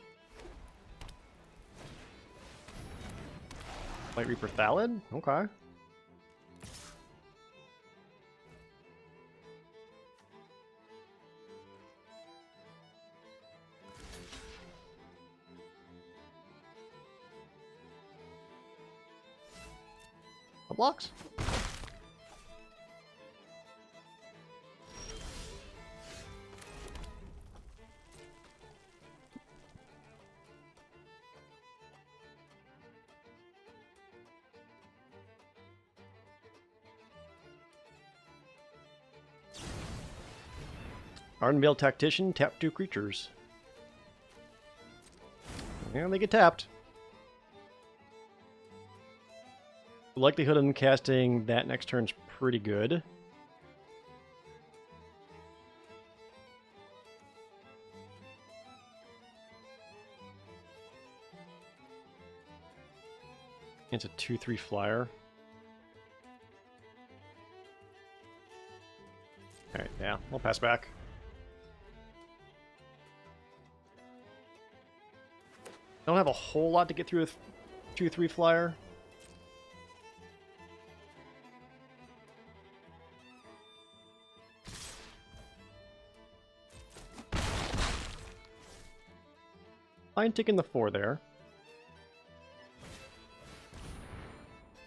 Light Reaper Thallid? Okay. Blocks? Ardenvale Tactician, tap 2 creatures. Yeah, they get tapped. The likelihood of them casting that next turn's pretty good. It's a 2/3 flyer. Alright, yeah, we'll pass back. Don't have a whole lot to get through with 2/3 flyer. Fine taking the 4 there.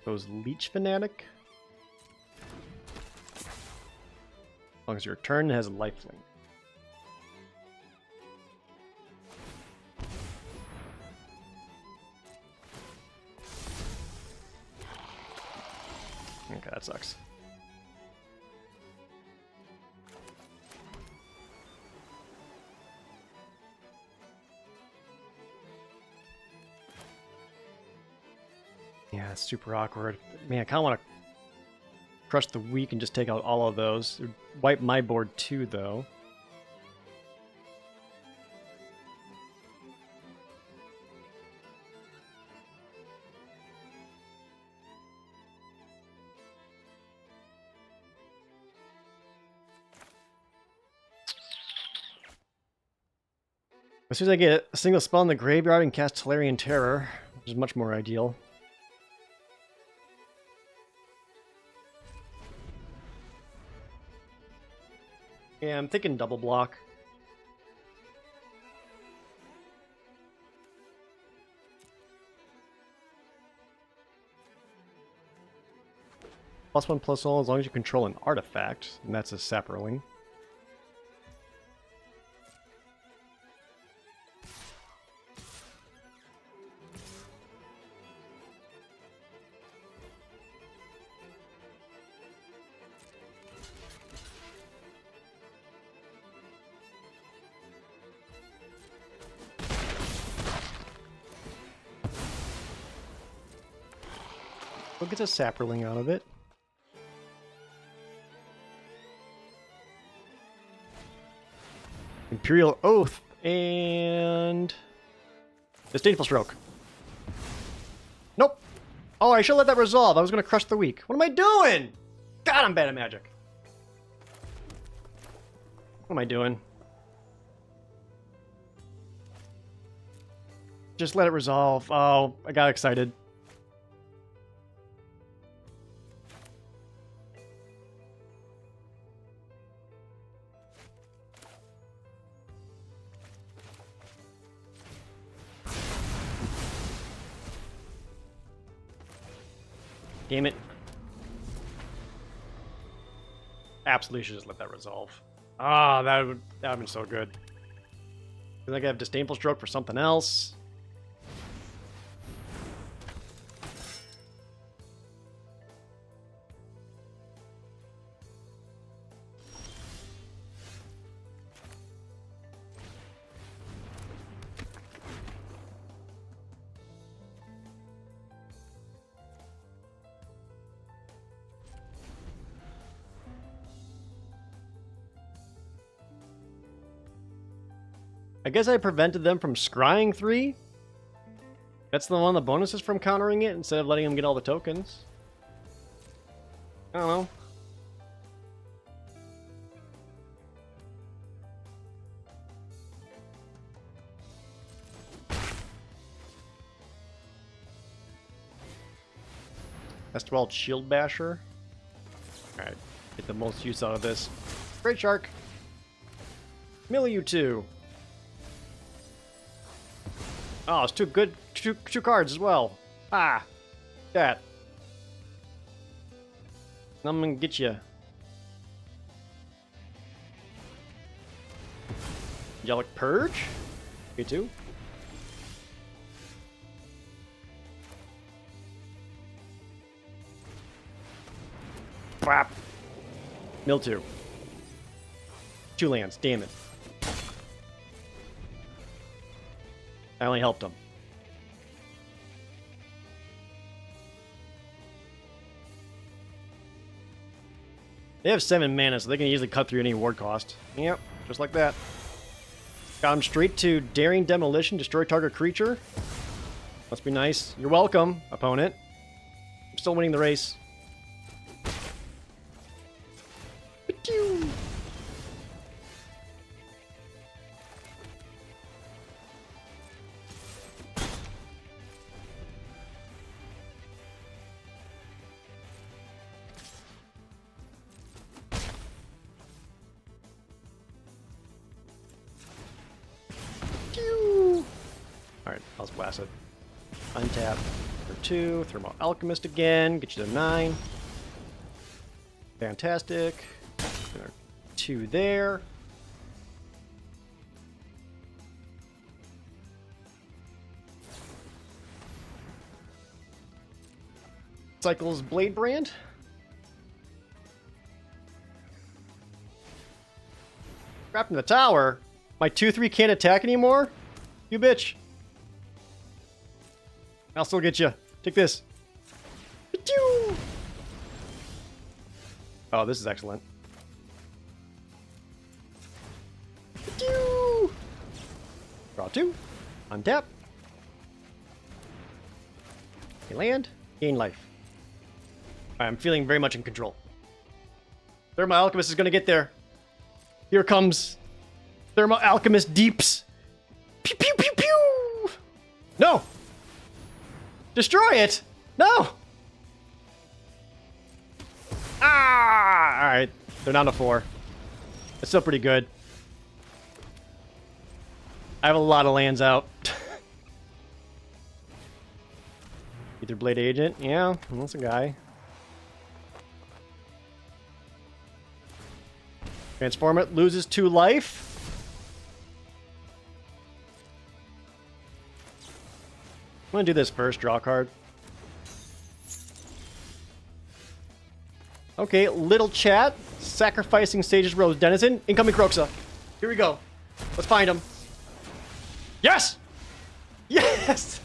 Goes Leech Fanatic. As long as your turn has lifelink. Okay, that sucks. Yeah, it's super awkward. Man, I kind of want to crush the weak and just take out all of those. It would wipe my board too, though. As soon as I get a single spell in the graveyard and cast Tolarian Terror, which is much more ideal. Yeah, I'm thinking double block. +1/+all as long as you control an artifact, and that's a Saproling. We'll get a Saproling out of it. Imperial Oath and Disdainful Stroke. Nope. Oh, I should let that resolve. I was going to crush the weak. What am I doing? God, I'm bad at Magic. What am I doing? Just let it resolve. Oh, I got excited. Damn it. Absolutely should just let that resolve. Ah, that would have been so good. I think I have Disdainful Stroke for something else. I guess I prevented them from scrying 3. That's the one the bonuses from countering it instead of letting them get all the tokens. I don't know. Estwald Shield Basher. Alright, get the most use out of this. Great Shark. Mill you 2. Oh, it's two good, two cards as well. Ah, that. I'm gonna get you. Angelic Purge. You too. Crap. Mill 2. 2 lands. Damn it. I only helped him. They have 7 mana, so they can easily cut through any ward cost. Yep, just like that. Got him straight to Daring Demolition, destroy target creature. Must be nice. You're welcome, opponent. I'm still winning the race. Alright, I was blasted. Untap for 2. Thermal Alchemist again. Get you to 9. Fantastic. There are 2 there. Cycles Blade Brand. Trapped in the tower. My 2/3 can't attack anymore? You bitch. I'll still get you. Take this. Oh, this is excellent. Draw 2. Untap. You land. Gain life. I'm feeling very much in control. Thermal Alchemist is going to get there. Here comes Thermal Alchemist Deeps. Pew pew pew pew. No. Destroy it. No. Ah. All right. They're down to 4. It's still pretty good. I have a lot of lands out. Ether Blade Agent. Yeah, that's a guy. Transform it. Loses 2 life. I'm gonna do this first. Draw a card. Okay, little chat. Sacrificing Sage's Rose Denizen. Incoming Kroxa. Here we go. Let's find him. Yes! Yes!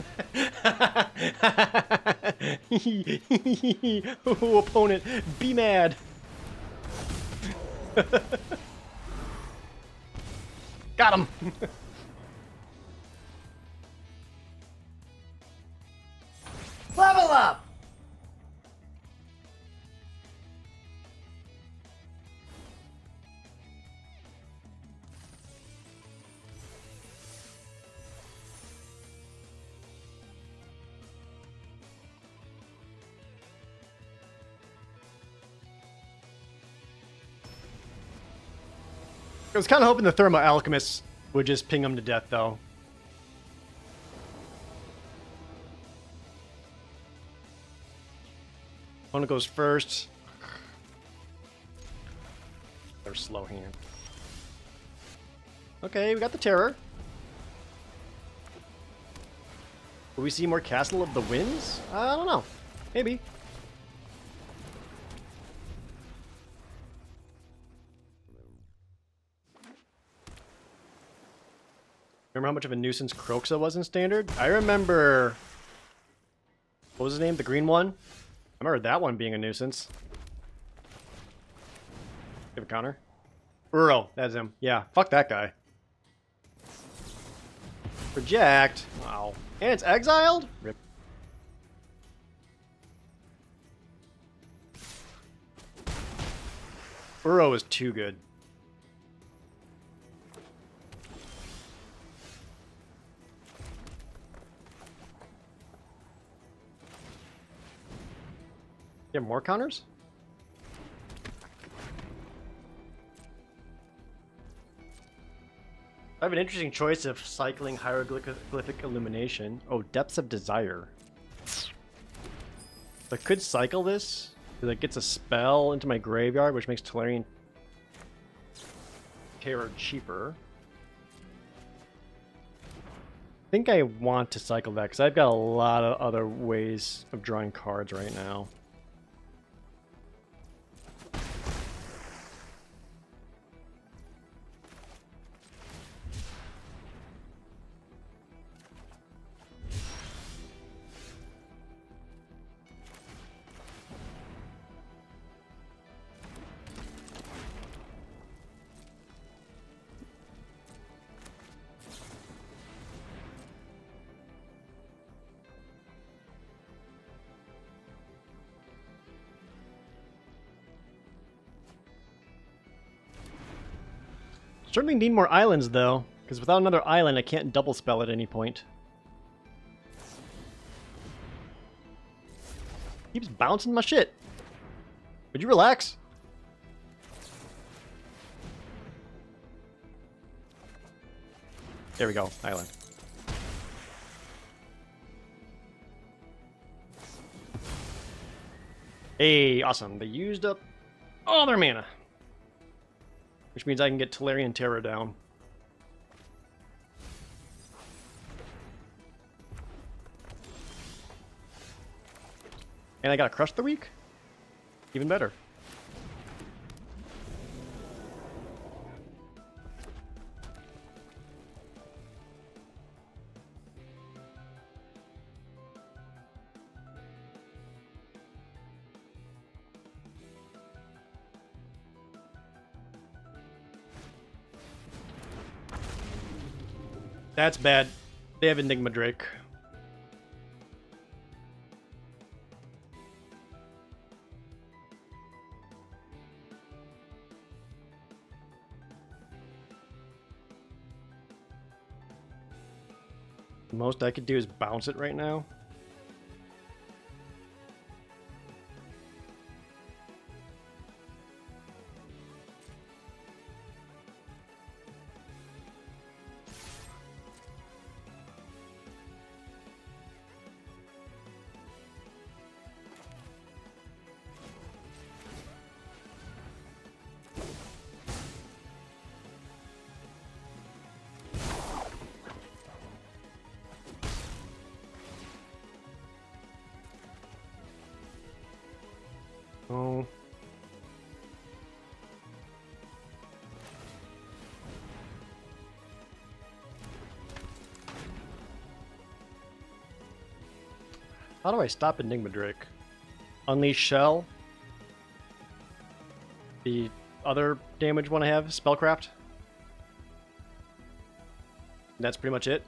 Oh, opponent, be mad. Got him. Level up. I was kind of hoping the Thermal Alchemist would just ping him to death, though. One goes first. They're slow hand. Okay, we got the Terror. Will we see more Castle of the Winds? I don't know. Maybe. Remember how much of a nuisance Kroxa was in Standard? I remember... What was his name? The green one? I remember that one being a nuisance. Give a counter. Uro, that's him. Yeah, fuck that guy. Project. Wow. And it's exiled? Rip. Uro is too good. You have more counters? I have an interesting choice of cycling Hieroglyphic Illumination. Oh, Depths of Desire. I could cycle this, because it gets a spell into my graveyard, which makes Tolarian Terror cheaper. I think I want to cycle that, because I've got a lot of other ways of drawing cards right now. Certainly need more islands, though, because without another island, I can't double spell at any point. Keeps bouncing my shit. Would you relax? There we go, island. Hey, awesome. They used up all their mana. Which means I can get Tolarian Terror down. And I got to Crush the Weak? Even better. That's bad. They have Enigma Drake. The most I could do is bounce it right now. Oh. How do I stop Enigma Drake? Unleash Shell? The other damage one I have, Spellcraft? That's pretty much it.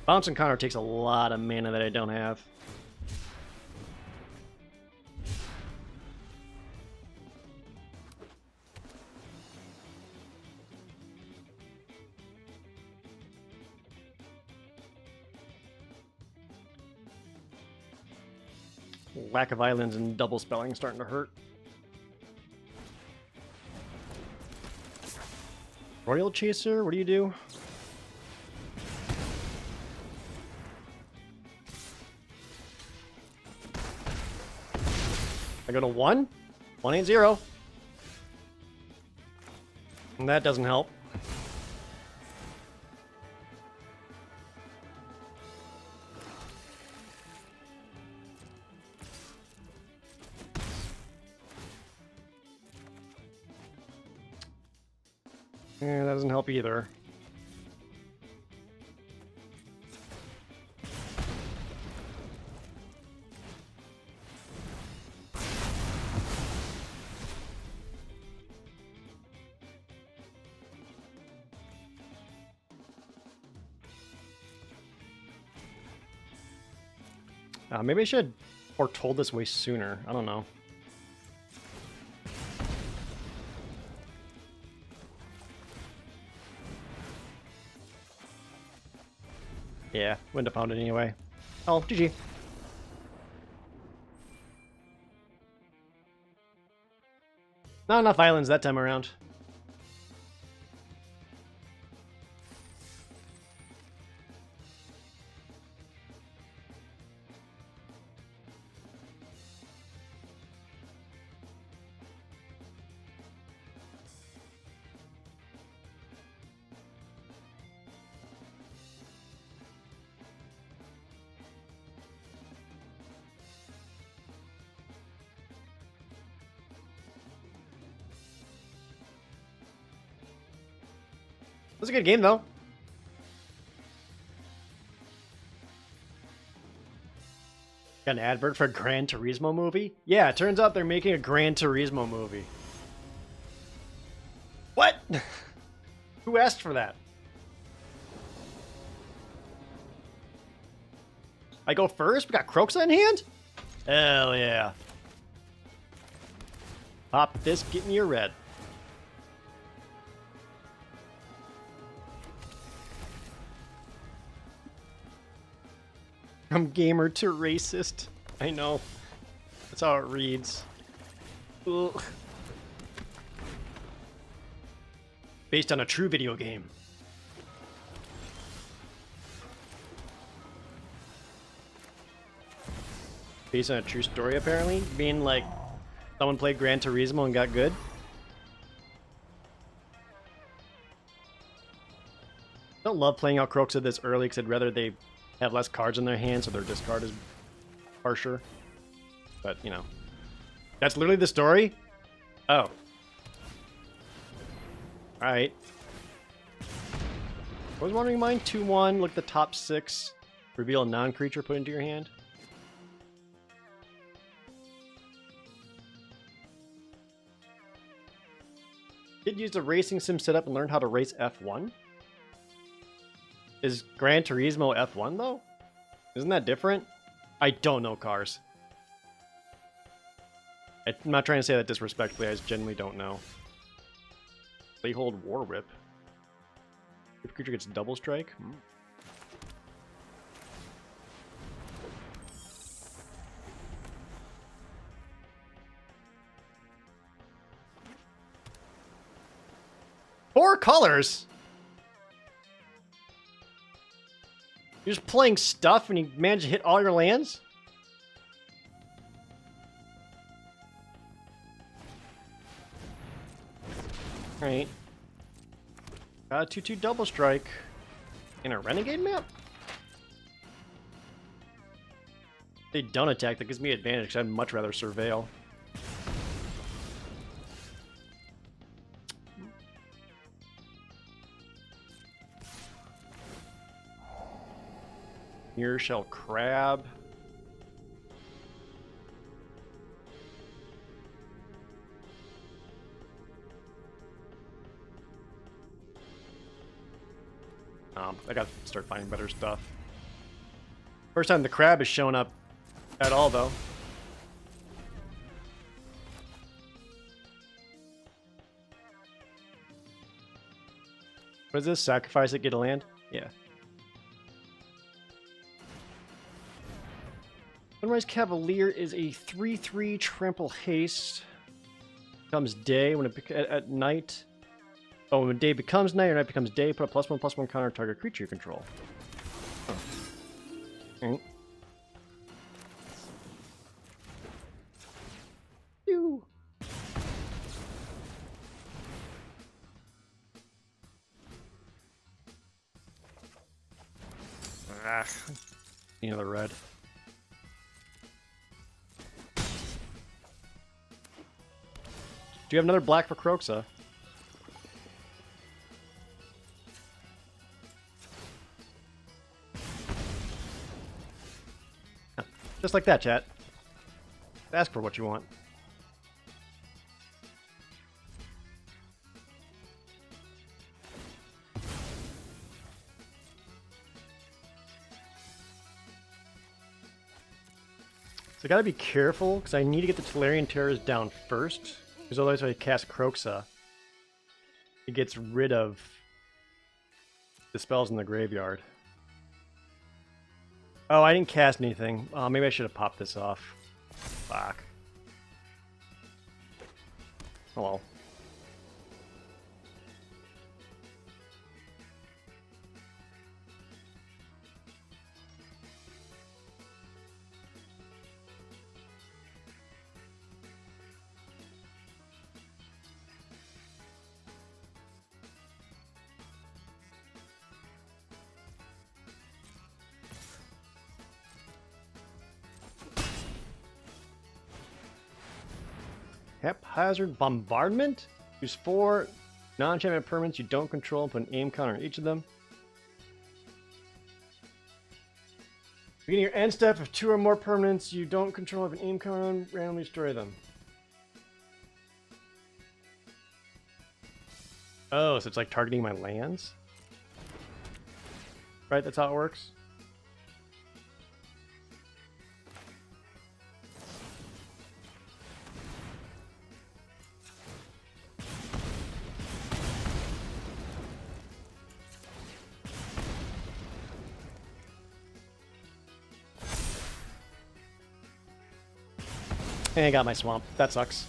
Bounce Encounter takes a lot of mana that I don't have. Lack of islands and double spelling starting to hurt. Royal Chaser, what do you do? I go to 1? 1 ain't 0. And that doesn't help. Yeah, that doesn't help either. Maybe I should have foretold this way sooner. I don't know. Yeah, wouldn't have found it anyway. Oh, GG. Not enough islands that time around. It was a good game, though. Got an advert for a Gran Turismo movie? Yeah, it turns out they're making a Gran Turismo movie. What? Who asked for that? I go first? We got Croxa in hand? Hell yeah. Pop this, get me your red. From gamer to racist. I know. That's how it reads. Ugh. Based on a true video game. Based on a true story, apparently. Being like, someone played Gran Turismo and got good. I don't love playing out Croxa this early because I'd rather they have less cards in their hands so their discard is harsher. But, you know. That's literally the story? Oh. Alright. I was wondering mine 2-1, look at the top 6. Reveal a non-creature put into your hand. Did use the racing sim setup and learn how to race F1? Is Gran Turismo F1 though? Isn't that different? I don't know cars. I'm not trying to say that disrespectfully, I just genuinely don't know. They hold War Whip. If creature gets double strike? Hmm. 4 colors? You're just playing stuff and you manage to hit all your lands? Alright. Got a 2/2 double strike. In a renegade map? They don't attack, that gives me advantage because I'd much rather surveil. Mirror Shell Crab. I gotta start finding better stuff. First time the crab is showing up at all, though. What is this? Sacrifice it, get a land? Yeah. Sunrise Cavalier is a 3/3 trample haste. Becomes day when it at night. Oh, when day becomes night or night becomes day, put a +1/+1 counter target creature you control. Oh. Alright. Ew. Ah. Another red. Do you have another black for Croxa? Just like that, chat. Ask for what you want. So I gotta be careful, because I need to get the Tolarian Terrors down first. Because otherwise if I cast Croxa, it gets rid of the spells in the graveyard. Oh, I didn't cast anything. Oh, maybe I should have popped this off. Fuck. Oh well. Haphazard Bombardment? Use 4 non-enchantment permanents you don't control and put an aim counter on each of them. Beginning your end step, if 2 or more permanents you don't control have an aim counter on, randomly destroy them. Oh, so it's like targeting my lands? Right, that's how it works? And I got my swamp. That sucks.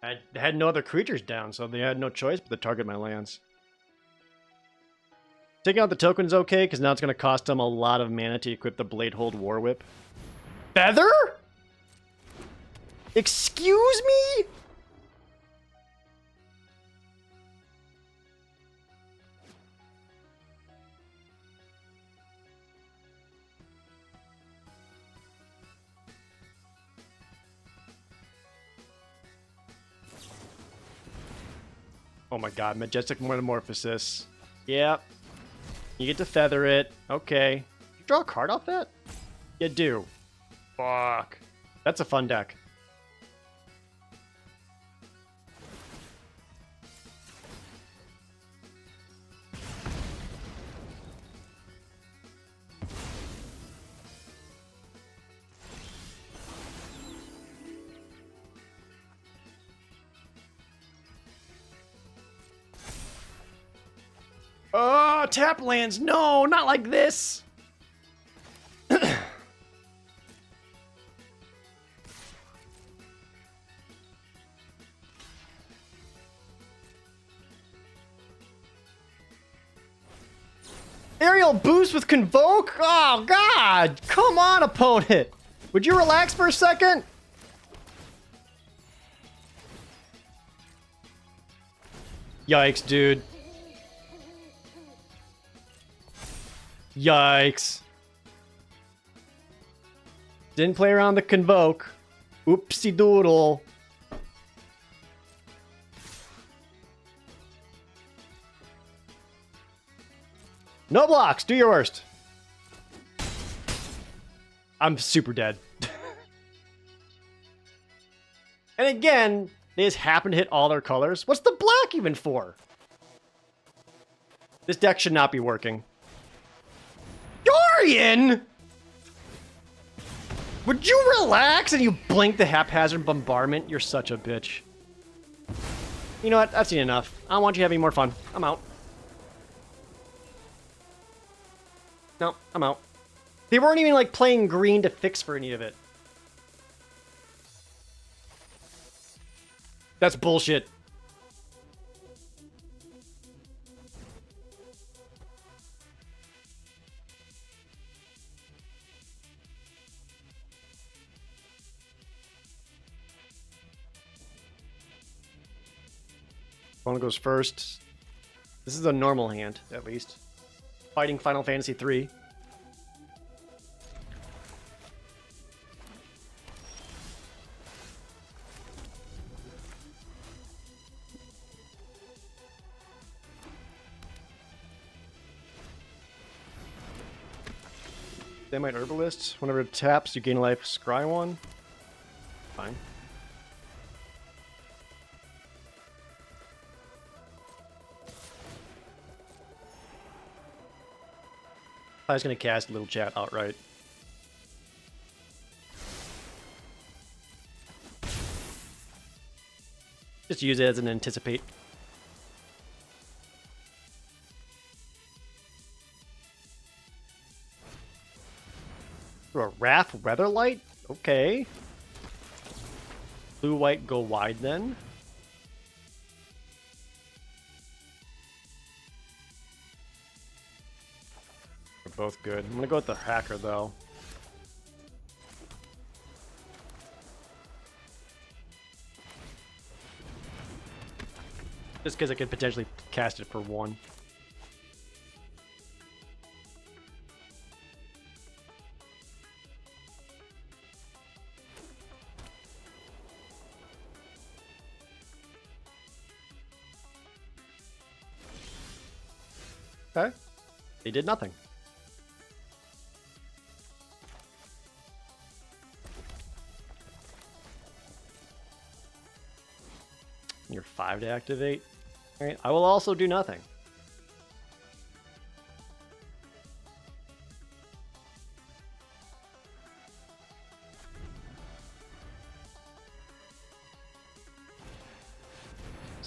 I had no other creatures down, so they had no choice but to target my lands. Taking out the token's okay, because now it's going to cost them a lot of mana to equip the Bladehold War Whip. Feather? Excuse me? Oh my god, Majestic Metamorphosis. Yep. You get to feather it. Okay. You draw a card off that? You do. Fuck. That's a fun deck. Oh, tap lands. No, not like this. Aerial boost with Convoke? Oh, God. Come on, opponent. Would you relax for a second? Yikes, dude. Yikes. Didn't play around the Convoke. Oopsie doodle. No blocks. Do your worst. I'm super dead. And again, they just happen to hit all their colors. What's the black even for? This deck should not be working. Dorian! Would you relax and you blink the haphazard bombardment? You're such a bitch. You know what? I've seen enough. I don't want you having more fun. I'm out. No, I'm out. They weren't even like playing green to fix for any of it. That's bullshit. One goes first. This is a normal hand, at least. Fighting Final Fantasy 3. They might Herbalist. Whenever it taps, you gain life. Scry one. Fine. I was going to cast Little Chat outright. Just use it as an anticipate. A Wrath Weatherlight? Okay. Blue-white go wide then. They're both good. I'm gonna go with the Hacker though. Just because I could potentially cast it for one. Okay. They did nothing. You're 5 to activate. Alright, I will also do nothing.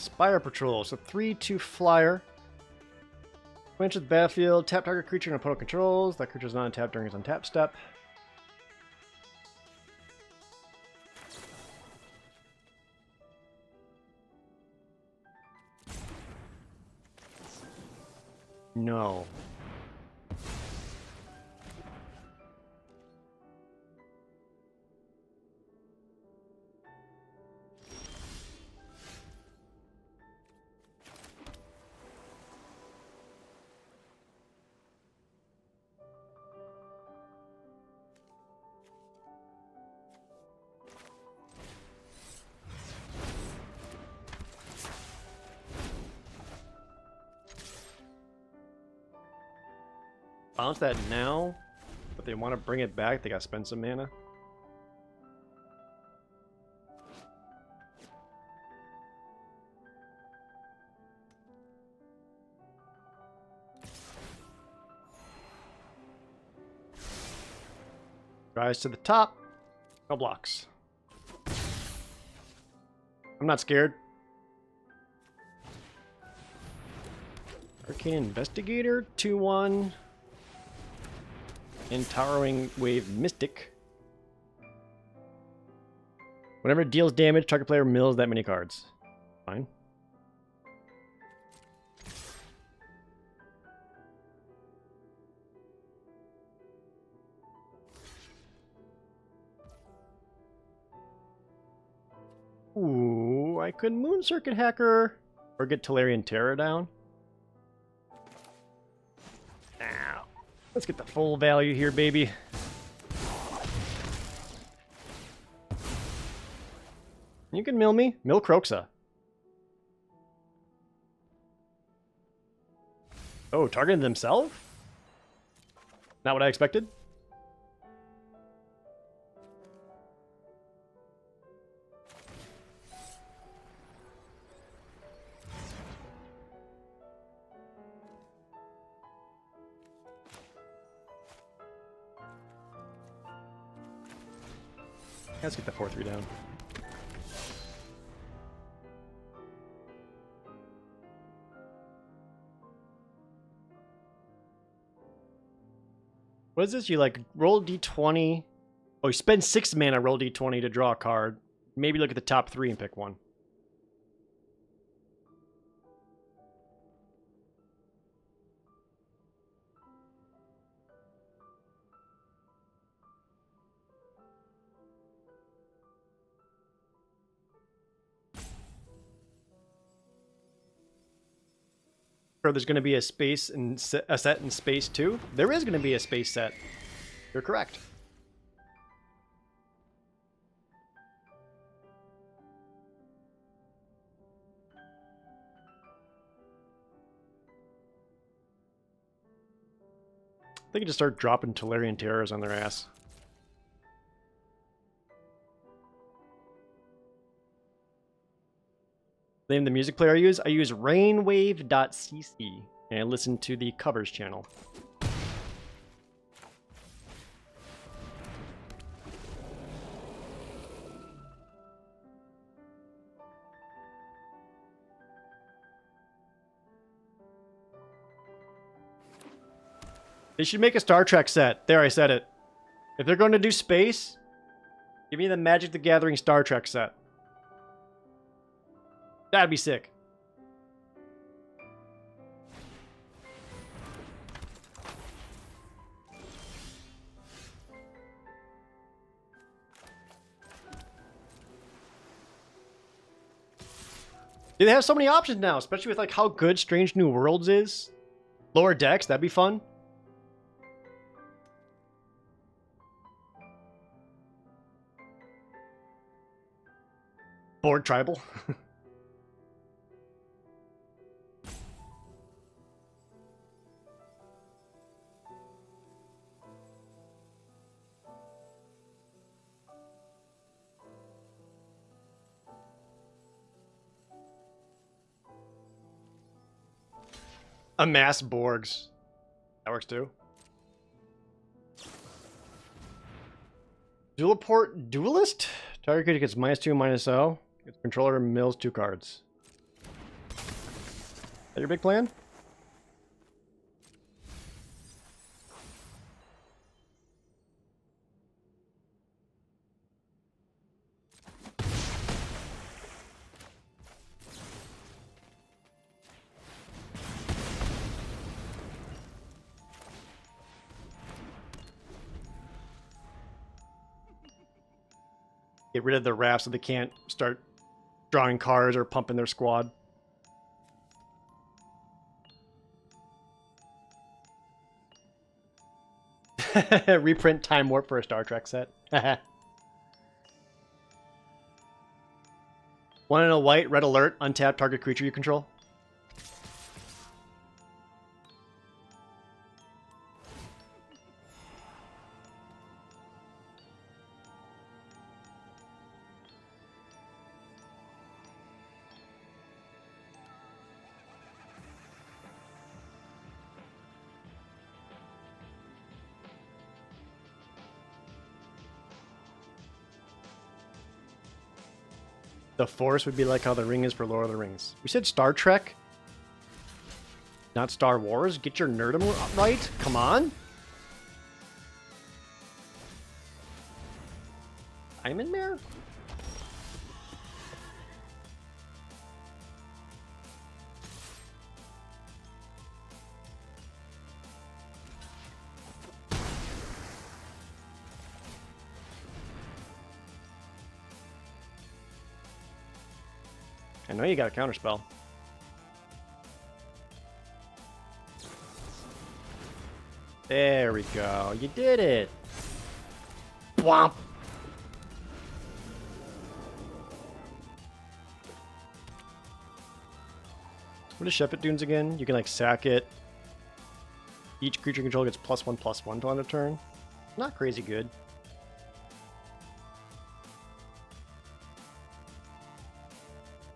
Spire Patrol. So 3/2 flyer. When enters the battlefield, tap target creature and opponent controls. That creature is not untapped during its untap step. No. Bounce that now, but they want to bring it back. They got to spend some mana. Rise to the top. No blocks. I'm not scared. Arcane Investigator, 2/1. And Towering Wave Mystic. Whenever it deals damage, target player mills that many cards. Fine. Ooh, I could Moon Circuit Hacker or get Tolarian Terror down. Ow. Let's get the full value here, baby. You can mill me. Mill Croxa. Oh, targeting themselves? Not what I expected. Let's get the 4/3 down. What is this? You like roll d20. Oh, you spend 6 mana, roll d20 to draw a card. Maybe look at the top 3 and pick one. Or there's going to be a space and a set in space too. There is going to be a space set. You're correct. They can just start dropping Tolarian Terrors on their ass. Name the music player I use? I use rainwave.cc and I listen to the covers channel. They should make a Star Trek set. There, I said it. If they're going to do space, give me the Magic the Gathering Star Trek set. That'd be sick. They have so many options now, especially with like how good Strange New Worlds is. Lower decks, that'd be fun. Board Tribal. Amass Borgs. That works too. Dualist? Target creature gets -2, -0. Its controller mills 2 cards. That your big plan? Get rid of the rafts so they can't start drawing cards or pumping their squad. Reprint Time Warp for a Star Trek set. One in a white, red alert, untap target creature you control. The Force would be like how the Ring is for Lord of the Rings. We said Star Trek, not Star Wars. Get your nerdum right. Come on. I'm in there. I know you got a counterspell. There we go. You did it. Womp. What is Shepherd Dunes again? You can like sack it. Each creature control gets +1/+1 on a turn. Not crazy good.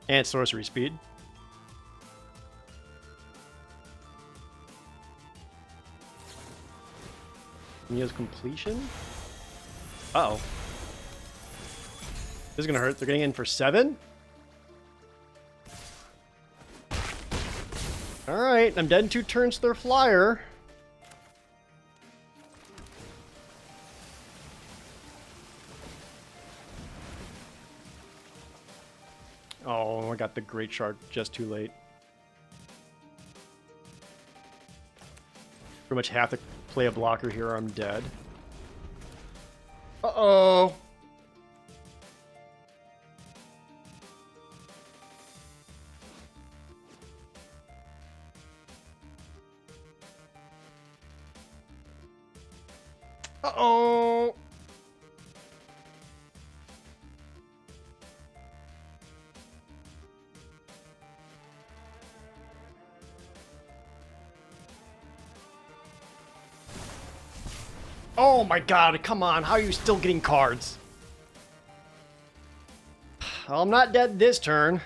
And sorcery speed. Neo's completion? Uh-oh. This is gonna hurt. They're getting in for 7? Alright, I'm dead in 2 turns to their flyer. Oh, I got the Great Shard just too late. Pretty much have to play a blocker here or I'm dead. Uh-oh. Uh-oh. Oh my god, come on, how are you still getting cards? Well, I'm not dead this turn.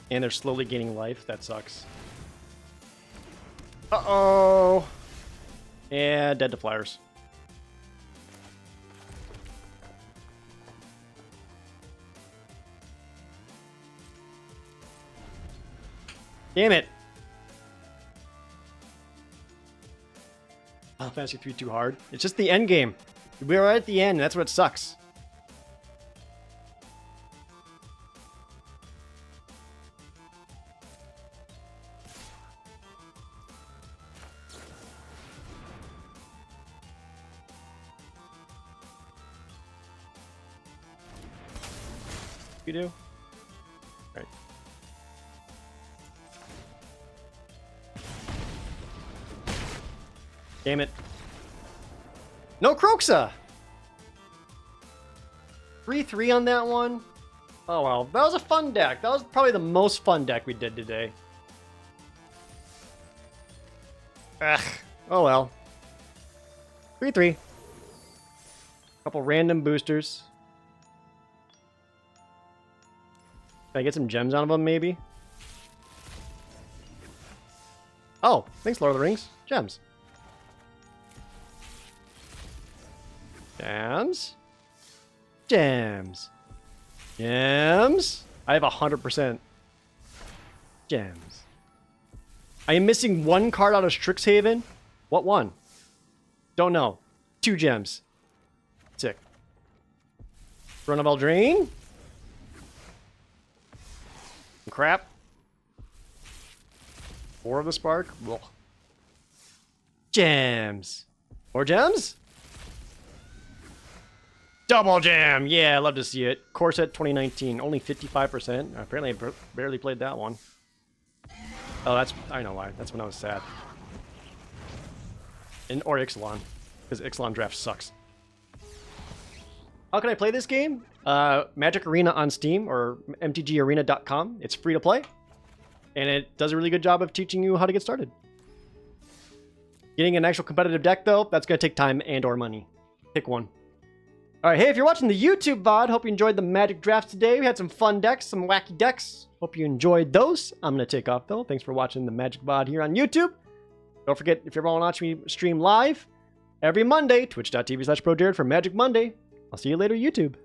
And they're slowly gaining life, that sucks. Uh-oh. And dead to flyers. Damn it! Oh, Fantasy 3 too hard. It's just the end game. We're right at the end, and that's what sucks. You do? Right. Damn it. No Croxa! 3-3 on that one? Oh well, that was a fun deck. That was probably the most fun deck we did today. Ugh. Oh well. 3-3. Couple random boosters. Can I get some gems out of them, maybe? Oh, thanks, Lord of the Rings. Gems. Gems. Gems. Gems. I have 100% gems. I am missing one card out of Strixhaven. What one? Don't know. 2 gems. Sick. Run of Eldraine. Crap. 4 of the Spark. Ugh. Gems. More gems? Double gem! Yeah, I love to see it. Corset 2019, only 55%. Apparently I barely played that one. Oh, that's... I know why. That's when I was sad. Or Ixalan. Because Ixalan draft sucks. How can I play this game? Magic Arena on Steam or mtgarena.com. It's free to play. And it does a really good job of teaching you how to get started. Getting an actual competitive deck, though, that's going to take time and or money. Pick one. Alright, hey, if you're watching the YouTube VOD, hope you enjoyed the Magic drafts today. We had some fun decks, some wacky decks. Hope you enjoyed those. I'm going to take off, though. Thanks for watching the Magic VOD here on YouTube. Don't forget, if you ever want to watch me stream live, every Monday, twitch.tv/ProJared for Magic Monday. I'll see you later, YouTube.